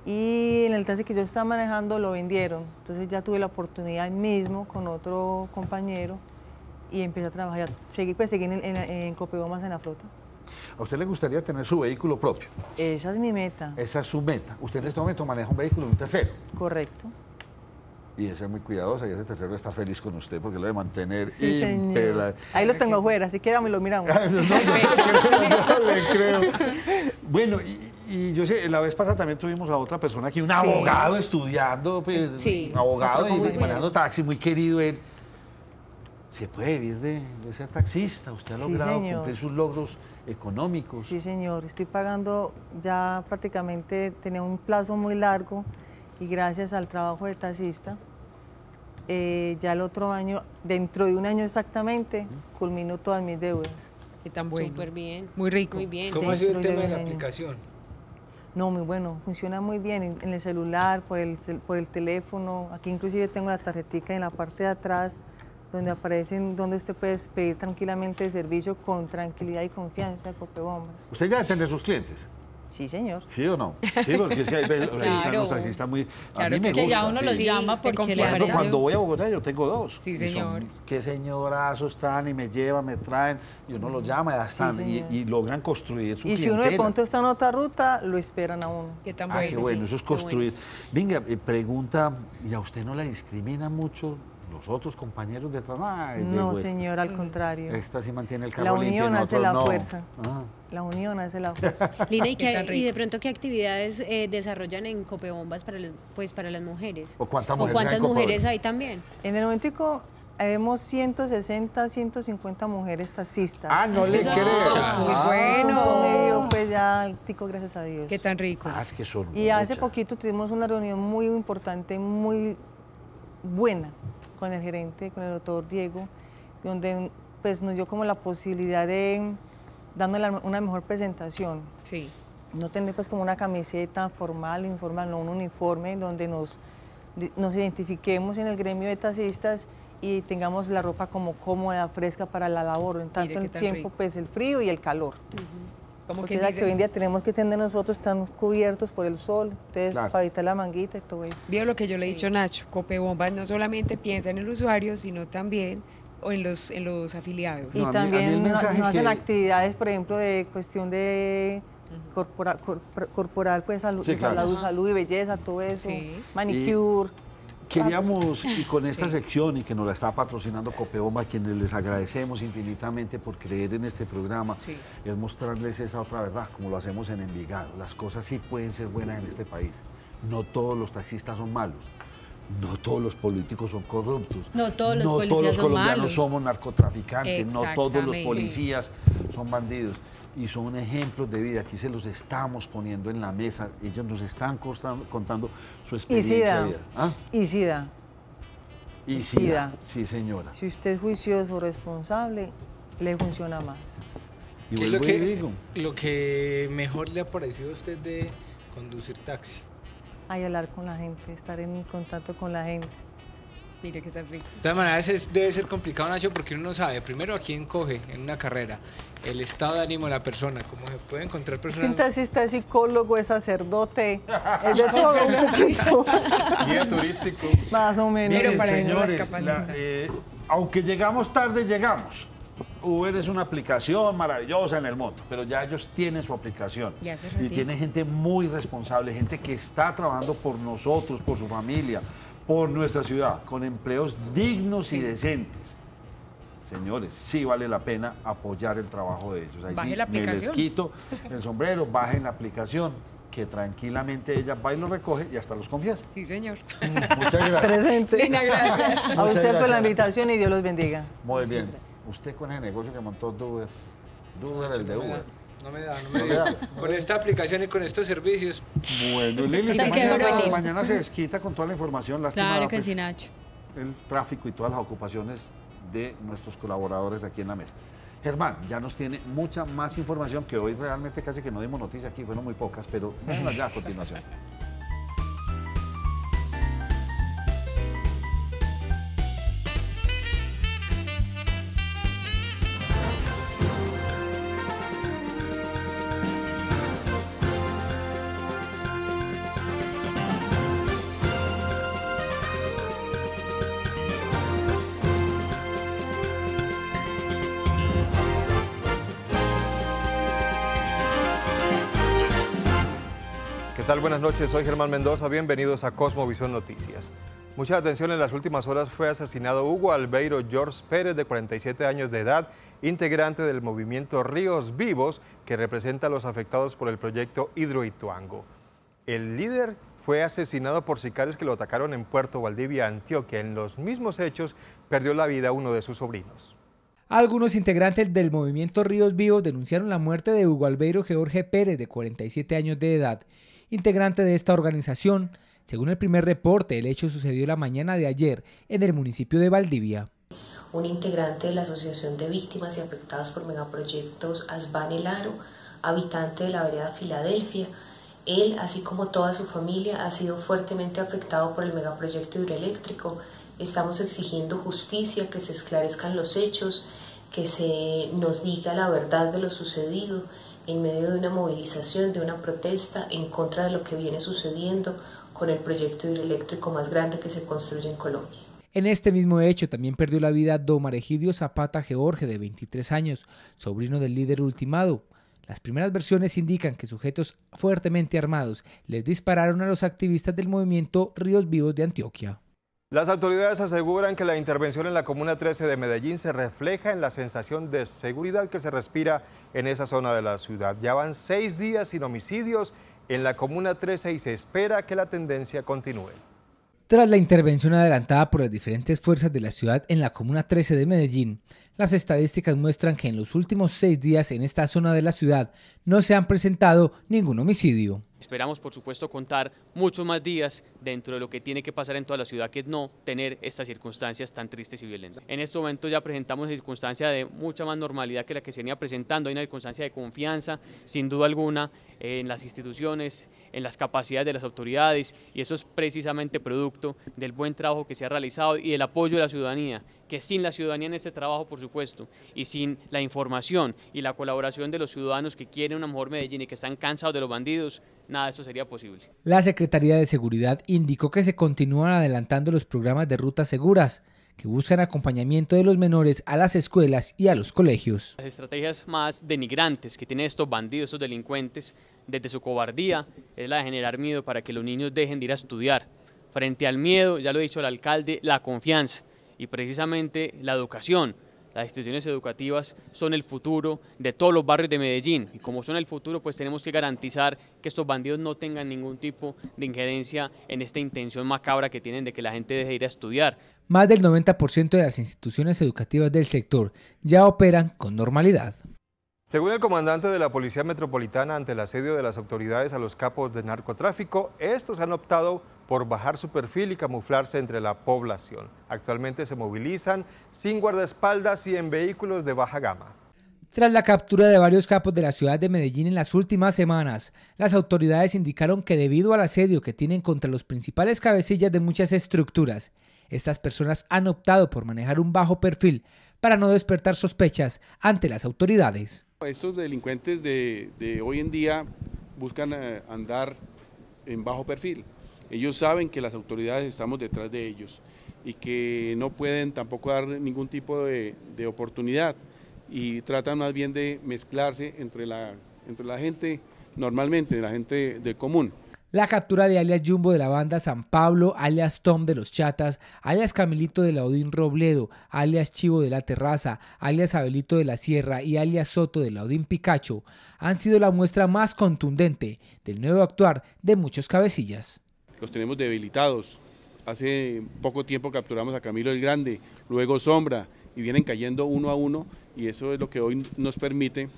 Y en el taxi que yo estaba manejando lo vendieron. Entonces ya tuve la oportunidad ahí mismo con otro compañero y empecé a trabajar. Seguí en Copebombas en la flota. ¿A usted le gustaría tener su vehículo propio? Esa es mi meta. Esa es su meta. Usted en este momento maneja un vehículo de un tercero. Correcto. Y de ser muy cuadosa, y ese tercero está feliz con usted porque lo debe mantener Sí, señor. Ahí lo tengo afuera, así que me lo miramos. No le creo. Bueno, y yo sé, la vez pasada también tuvimos a otra persona aquí, un abogado estudiando, pues, Sí, un abogado otro muy y manejando taxi, muy querido él. ¿Se puede vivir de ser taxista? ¿Usted ha Sí, logrado señor. cumplir sus logros económicos? Sí, señor. Estoy pagando ya prácticamente, tenía un plazo muy largo y gracias al trabajo de taxista, ya el otro año, dentro de un año exactamente, culmino todas mis deudas. Qué tan bueno. Súper bien. Muy rico. Muy bien. ¿Cómo ha sido el Dentro de tema de la un año. aplicación? No, muy bueno, funciona muy bien en el celular, por el teléfono. Aquí inclusive tengo la tarjetica en la parte de atrás donde aparecen, donde usted puede pedir tranquilamente el servicio con tranquilidad y confianza, Copebombas. ¿Usted ya debe tener sus clientes? Sí, señor. ¿Sí o no? Sí, porque es que hay veces Claro. los taxistas muy... a Claro mí me que gusta. ya uno los sí. llama porque Por le ejemplo, parece. cuando voy a Bogotá yo tengo dos. Sí, Y son, señor. qué señorazos están y me llevan, me traen, y uno los llama, ya están, señor. y logran construir su Y si uno de clientela. pronto está en otra ruta, lo esperan a uno. Qué tan Ah, qué bueno, sí. eso es qué construir. Venga, pregunta, ¿y a usted no la discrimina mucho Los otros compañeros de trabajo. No, señor, al contrario. Esta sí mantiene el carro La limpio, unión hace la nosotros no. fuerza. La unión hace la fuerza. Lina, ¿y de pronto qué actividades desarrollan en Copebombas para las mujeres? ¿O cuántas mujeres hay también? En el momentico vemos 160, 150 mujeres taxistas. Ah, no les creo. Muy Es un bueno. promedio, pues ya altico, gracias a Dios. Qué tan rico. Es que son Y hace muchas. poquito tuvimos una reunión muy importante, muy buena con el gerente, con el doctor Diego, donde pues nos dio como la posibilidad de dándole una mejor presentación. Sí. No tener pues como una camiseta formal, informal, no un uniforme donde nos identifiquemos en el gremio de taxistas y tengamos la ropa como cómoda, fresca para la labor, en tanto Mire, el qué tan tiempo rico. pues el frío y el calor. Como Porque que ya dice- que hoy en día tenemos que tener nosotros, estamos cubiertos por el sol, entonces Claro. para evitar la manguita y todo eso. Vio lo que yo le he dicho a Nacho, Copebombas no solamente piensa en el usuario, sino también en los afiliados. Y también nos hacen actividades, por ejemplo, de cuestión de corporal, pues salud, Sí, claro. salud y belleza, todo eso, manicure. Queríamos, y con esta sección, y que nos la está patrocinando Copebomba, a quienes les agradecemos infinitamente por creer en este programa, es mostrarles esa otra verdad, como lo hacemos en Envigado. Las cosas sí pueden ser buenas en este país. No todos los taxistas son malos. No todos los políticos son corruptos. No todos los no policías todos los son colombianos malos. somos narcotraficantes. No todos los Exactamente. policías son bandidos. Y son ejemplos de vida. Aquí se los estamos poniendo en la mesa. Ellos nos están contando su Y experiencia SIDA. de vida. ¿Ah? Y SIDA. Y SIDA. SIDA. Sí, señora. Si usted es juicioso, responsable, le funciona más. Y ¿Qué es vuelvo y digo. lo que mejor le ha parecido a usted de conducir taxi? Hay hablar con la gente, estar en contacto con la gente. Mire qué tan rico. De todas maneras debe ser complicado, Nacho, porque uno no sabe primero a quién coge en una carrera, el estado de ánimo de la persona, cómo se puede encontrar Un personas... taxista es psicólogo, es sacerdote, es de todo un poquito. Guía turístico. Más o menos. Miren, señores, aunque llegamos tarde, llegamos. Uber es una aplicación maravillosa en el mundo, pero ya ellos tienen su aplicación. Ya hace Y ratito. tiene gente muy responsable, gente que está trabajando por nosotros, por su familia, por nuestra ciudad, con empleos dignos y decentes. Señores, sí vale la pena apoyar el trabajo de ellos. Ahí Baje sí la me les aplicación. quito el sombrero, bajen la aplicación, que tranquilamente ella va y lo recoge y hasta los confiesa. Sí, señor. Muchas gracias. Presente. Lina, gracias. A Muchas usted por gracias. la invitación y Dios los bendiga. Muy bien. Usted con ese negocio que montó Uber, el de Uber. No me No da. me da. Con esta aplicación y con estos servicios. Bueno, Lili, Está usted quebrado. mañana se desquita con toda la información. Lástima, Claro que pues, sí, Nacho. el tráfico y todas las ocupaciones de nuestros colaboradores aquí en la mesa. Germán ya nos tiene mucha más información que hoy realmente casi que no dimos noticia aquí, fueron muy pocas, pero véanlas ya a continuación. ¿Qué tal? Buenas noches, soy Germán Mendoza, bienvenidos a Cosmovisión Noticias. Mucha atención, en las últimas horas fue asesinado Hugo Albeiro George Pérez, de 47 años de edad, integrante del movimiento Ríos Vivos, que representa a los afectados por el proyecto Hidroituango. El líder fue asesinado por sicarios que lo atacaron en Puerto Valdivia, Antioquia. En los mismos hechos perdió la vida uno de sus sobrinos. Algunos integrantes del movimiento Ríos Vivos denunciaron la muerte de Hugo Albeiro George Pérez, de 47 años de edad, integrante de esta organización. Según el primer reporte, el hecho sucedió la mañana de ayer en el municipio de Valdivia. Un integrante de la Asociación de Víctimas y Afectados por Megaproyectos Asbán El Aro, habitante de la vereda Filadelfia. Él, así como toda su familia, ha sido fuertemente afectado por el megaproyecto hidroeléctrico. Estamos exigiendo justicia, que se esclarezcan los hechos, que se nos diga la verdad de lo sucedido en medio de una movilización, de una protesta en contra de lo que viene sucediendo con el proyecto hidroeléctrico más grande que se construye en Colombia. En este mismo hecho también perdió la vida Domar Egidio Zapata George, de 23 años, sobrino del líder ultimado. Las primeras versiones indican que sujetos fuertemente armados les dispararon a los activistas del movimiento Ríos Vivos de Antioquia. Las autoridades aseguran que la intervención en la Comuna 13 de Medellín se refleja en la sensación de seguridad que se respira en esa zona de la ciudad. Ya van 6 días sin homicidios en la Comuna 13 y se espera que la tendencia continúe. Tras la intervención adelantada por las diferentes fuerzas de la ciudad en la Comuna 13 de Medellín, las estadísticas muestran que en los últimos 6 días en esta zona de la ciudad no se han presentado ningún homicidio. Esperamos, por supuesto, contar muchos más días dentro de lo que tiene que pasar en toda la ciudad, que es no tener estas circunstancias tan tristes y violentas. En este momento ya presentamos una circunstancia de mucha más normalidad que la que se venía presentando. Hay una circunstancia de confianza, sin duda alguna, en las instituciones, en las capacidades de las autoridades, y eso es precisamente producto del buen trabajo que se ha realizado y del apoyo de la ciudadanía, que sin la ciudadanía en este trabajo, por supuesto, y sin la información y la colaboración de los ciudadanos que quieren una mejor Medellín y que están cansados de los bandidos, nada de esto sería posible. La Secretaría de Seguridad indicó que se continúan adelantando los programas de rutas seguras, que buscan acompañamiento de los menores a las escuelas y a los colegios. Las estrategias más denigrantes que tienen estos bandidos, estos delincuentes, desde su cobardía, es la de generar miedo para que los niños dejen de ir a estudiar. Frente al miedo, ya lo ha dicho el alcalde, la confianza y precisamente la educación. Las instituciones educativas son el futuro de todos los barrios de Medellín y como son el futuro, pues tenemos que garantizar que estos bandidos no tengan ningún tipo de injerencia en esta intención macabra que tienen de que la gente deje de ir a estudiar. Más del 90% de las instituciones educativas del sector ya operan con normalidad. Según el comandante de la Policía Metropolitana, ante el asedio de las autoridades a los capos de narcotráfico, estos han optado por bajar su perfil y camuflarse entre la población. Actualmente se movilizan sin guardaespaldas y en vehículos de baja gama. Tras la captura de varios capos de la ciudad de Medellín en las últimas semanas, las autoridades indicaron que debido al asedio que tienen contra los principales cabecillas de muchas estructuras, estas personas han optado por manejar un bajo perfil para no despertar sospechas ante las autoridades. Estos delincuentes de hoy en día buscan andar en bajo perfil. Ellos saben que las autoridades estamos detrás de ellos y que no pueden tampoco dar ningún tipo de oportunidad y tratan más bien de mezclarse entre la gente, normalmente la gente del común. La captura de alias Jumbo de la banda San Pablo, alias Tom de los Chatas, alias Camilito de la Odín Robledo, alias Chivo de la Terraza, alias Abelito de la Sierra y alias Soto de la Odín Picacho han sido la muestra más contundente del nuevo actuar de muchos cabecillas. Los tenemos debilitados. Hace poco tiempo capturamos a Camilo el Grande, luego Sombra, y vienen cayendo uno a uno, y eso es lo que hoy nos permite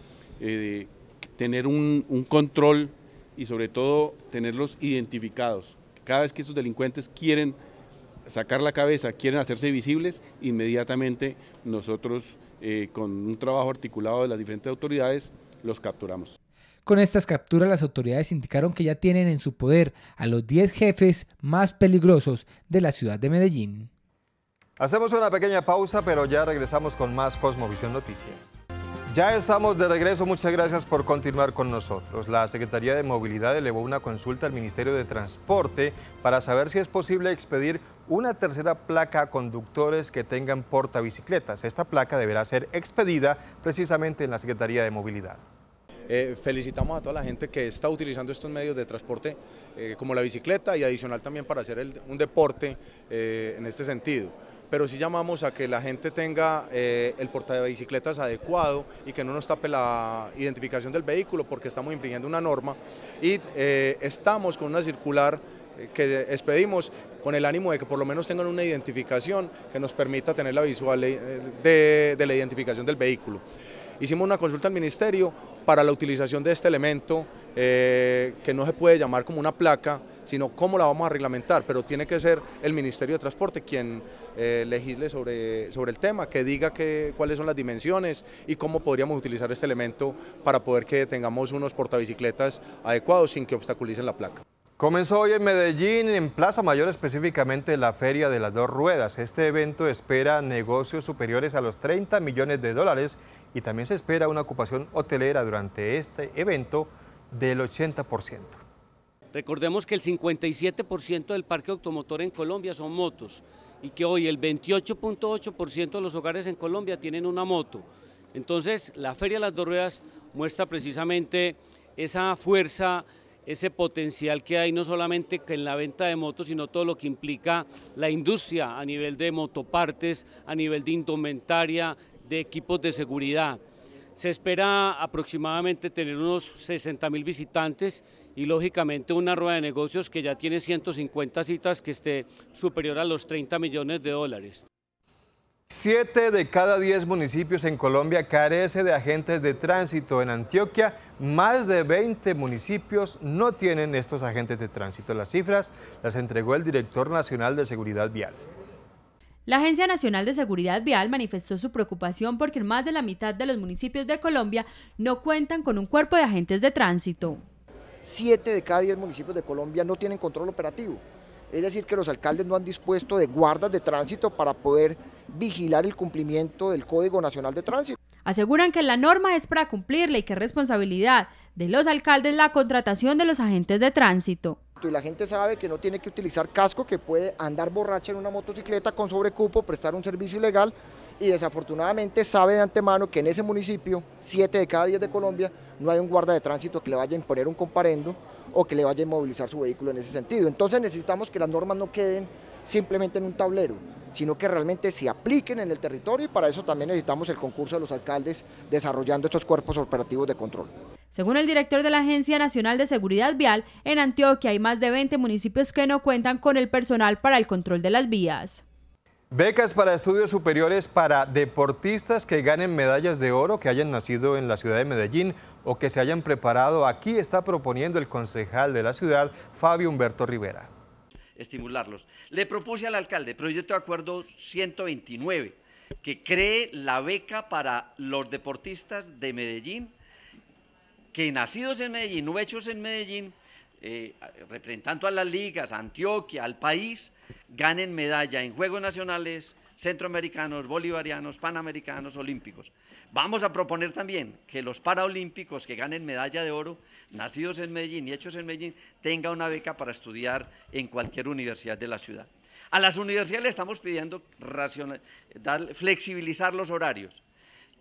tener un control y sobre todo tenerlos identificados. Cada vez que esos delincuentes quieren sacar la cabeza, quieren hacerse visibles, inmediatamente nosotros con un trabajo articulado de las diferentes autoridades los capturamos. Con estas capturas las autoridades indicaron que ya tienen en su poder a los 10 jefes más peligrosos de la ciudad de Medellín. Hacemos una pequeña pausa, pero ya regresamos con más Cosmovisión Noticias. Ya estamos de regreso, muchas gracias por continuar con nosotros. La Secretaría de Movilidad elevó una consulta al Ministerio de Transporte para saber si es posible expedir una tercera placa a conductores que tengan portabicicletas. Esta placa deberá ser expedida precisamente en la Secretaría de Movilidad. Felicitamos a toda la gente que está utilizando estos medios de transporte como la bicicleta y adicional también para hacer un deporte en este sentido. Pero sí llamamos a que la gente tenga el portabicicletas adecuado y que no nos tape la identificación del vehículo porque estamos infringiendo una norma y estamos con una circular que expedimos con el ánimo de que por lo menos tengan una identificación que nos permita tener la visual de la identificación del vehículo. Hicimos una consulta al Ministerio para la utilización de este elemento que no se puede llamar como una placa, sino cómo la vamos a reglamentar, pero tiene que ser el Ministerio de Transporte quien legisle sobre el tema, que diga cuáles son las dimensiones y cómo podríamos utilizar este elemento para poder que tengamos unos portabicicletas adecuados sin que obstaculicen la placa. Comenzó hoy en Medellín, en Plaza Mayor específicamente, la Feria de las Dos Ruedas. Este evento espera negocios superiores a los 30 millones de dólares y también se espera una ocupación hotelera durante este evento del 80%. Recordemos que el 57% del parque automotor en Colombia son motos y que hoy el 28.8% de los hogares en Colombia tienen una moto. Entonces, la Feria de las Dos Ruedas muestra precisamente esa fuerza ese potencial que hay no solamente que en la venta de motos, sino todo lo que implica la industria a nivel de motopartes, a nivel de indumentaria, de equipos de seguridad. Se espera aproximadamente tener unos 60.000 visitantes y lógicamente una rueda de negocios que ya tiene 150 citas que esté superior a los 30 millones de dólares. 7 de cada 10 municipios en Colombia carece de agentes de tránsito. En Antioquia, más de 20 municipios no tienen estos agentes de tránsito. Las cifras las entregó el director nacional de Seguridad Vial. La Agencia Nacional de Seguridad Vial manifestó su preocupación porque en más de la mitad de los municipios de Colombia no cuentan con un cuerpo de agentes de tránsito. 7 de cada 10 municipios de Colombia no tienen control operativo. Es decir, que los alcaldes no han dispuesto de guardas de tránsito para poder vigilar el cumplimiento del Código Nacional de Tránsito. Aseguran que la norma es para cumplirla y que es responsabilidad de los alcaldes la contratación de los agentes de tránsito. Y la gente sabe que no tiene que utilizar casco, que puede andar borracha en una motocicleta con sobrecupo, prestar un servicio ilegal, y desafortunadamente sabe de antemano que en ese municipio, 7 de cada 10 de Colombia, no hay un guarda de tránsito que le vaya a imponer un comparendo o que le vaya a inmovilizar su vehículo en ese sentido. Entonces necesitamos que las normas no queden simplemente en un tablero, sino que realmente se apliquen en el territorio, y para eso también necesitamos el concurso de los alcaldes desarrollando estos cuerpos operativos de control. Según el director de la Agencia Nacional de Seguridad Vial, en Antioquia hay más de 20 municipios que no cuentan con el personal para el control de las vías. Becas para estudios superiores para deportistas que ganen medallas de oro, que hayan nacido en la ciudad de Medellín o que se hayan preparado aquí, está proponiendo el concejal de la ciudad, Fabio Humberto Rivera. Estimularlos. Le propuse al alcalde, proyecto de acuerdo 129, que cree la beca para los deportistas de Medellín, que nacidos en Medellín o hechos en Medellín, representando a las ligas, a Antioquia, al país, ganen medalla en Juegos Nacionales, centroamericanos, bolivarianos, panamericanos, olímpicos. Vamos a proponer también que los paraolímpicos que ganen medalla de oro, nacidos en Medellín y hechos en Medellín, tengan una beca para estudiar en cualquier universidad de la ciudad. A las universidades le estamos pidiendo flexibilizar los horarios,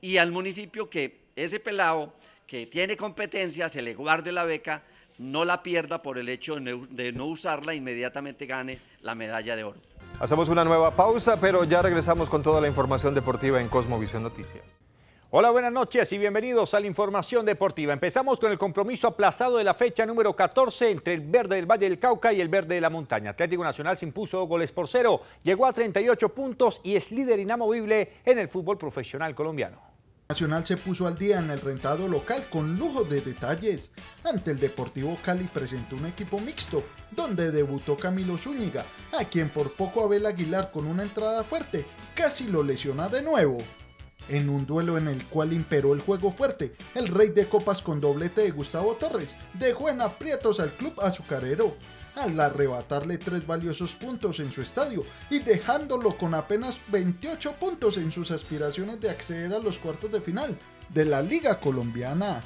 y al municipio que ese pelado que tiene competencia se le guarde la beca, no la pierda por el hecho de no usarla, inmediatamente gane la medalla de oro. Hacemos una nueva pausa, pero ya regresamos con toda la información deportiva en Cosmovisión Noticias. Hola, buenas noches y bienvenidos a la información deportiva. Empezamos con el compromiso aplazado de la fecha número 14 entre el Verde del Valle del Cauca y el Verde de la Montaña. Atlético Nacional se impuso 2-0, llegó a 38 puntos y es líder inamovible en el fútbol profesional colombiano. Nacional se puso al día en el rentado local con lujo de detalles. Ante el Deportivo Cali presentó un equipo mixto, donde debutó Camilo Zúñiga, a quien por poco Abel Aguilar, con una entrada fuerte, casi lo lesiona de nuevo. En un duelo en el cual imperó el juego fuerte, el rey de copas con doblete de Gustavo Torres dejó en aprietos al club azucarero, al arrebatarle 3 valiosos puntos en su estadio y dejándolo con apenas 28 puntos en sus aspiraciones de acceder a los cuartos de final de la Liga Colombiana.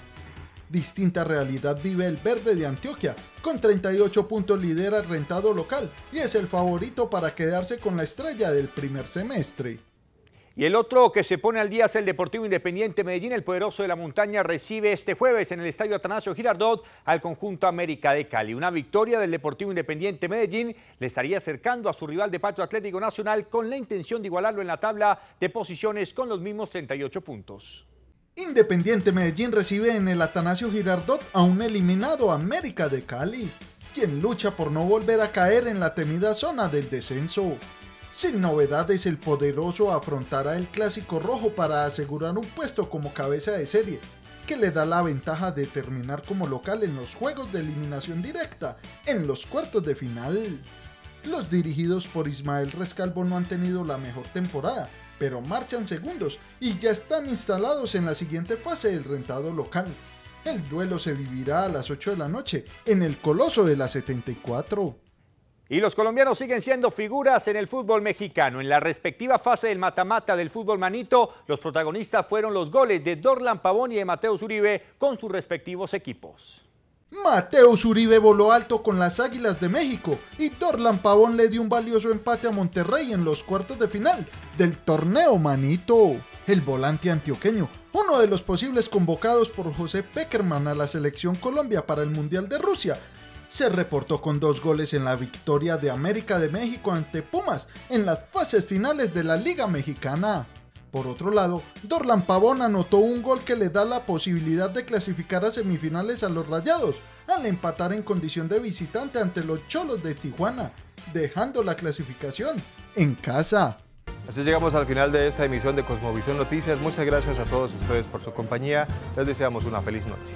Distinta realidad vive el Verde de Antioquia, con 38 puntos lidera el rentado local y es el favorito para quedarse con la estrella del primer semestre. Y el otro que se pone al día es el Deportivo Independiente Medellín. El poderoso de la montaña recibe este jueves en el Estadio Atanasio Girardot al conjunto América de Cali. Una victoria del Deportivo Independiente Medellín le estaría acercando a su rival de patio Atlético Nacional con la intención de igualarlo en la tabla de posiciones con los mismos 38 puntos. Independiente Medellín recibe en el Atanasio Girardot a un eliminado América de Cali, quien lucha por no volver a caer en la temida zona del descenso. Sin novedades, el poderoso afrontará el clásico rojo para asegurar un puesto como cabeza de serie, que le da la ventaja de terminar como local en los juegos de eliminación directa en los cuartos de final. Los dirigidos por Ismael Rescalvo no han tenido la mejor temporada, pero marchan segundos y ya están instalados en la siguiente fase del rentado local. El duelo se vivirá a las 8 de la noche en el Coloso de la 74. Y los colombianos siguen siendo figuras en el fútbol mexicano. En la respectiva fase del mata-mata del fútbol manito, los protagonistas fueron los goles de Dorlan Pavón y de Mateus Uribe con sus respectivos equipos. Mateus Uribe voló alto con las Águilas de México y Dorlan Pavón le dio un valioso empate a Monterrey en los cuartos de final del torneo manito. El volante antioqueño uno de los posibles convocados por José Pekerman a la selección Colombia para el Mundial de Rusia, se reportó con 2 goles en la victoria de América de México ante Pumas en las fases finales de la Liga Mexicana. Por otro lado, Dorlan Pavón anotó un gol que le da la posibilidad de clasificar a semifinales a los Rayados, al empatar en condición de visitante ante los Cholos de Tijuana, dejando la clasificación en casa. Así llegamos al final de esta emisión de Cosmovisión Noticias. Muchas gracias a todos ustedes por su compañía. Les deseamos una feliz noche.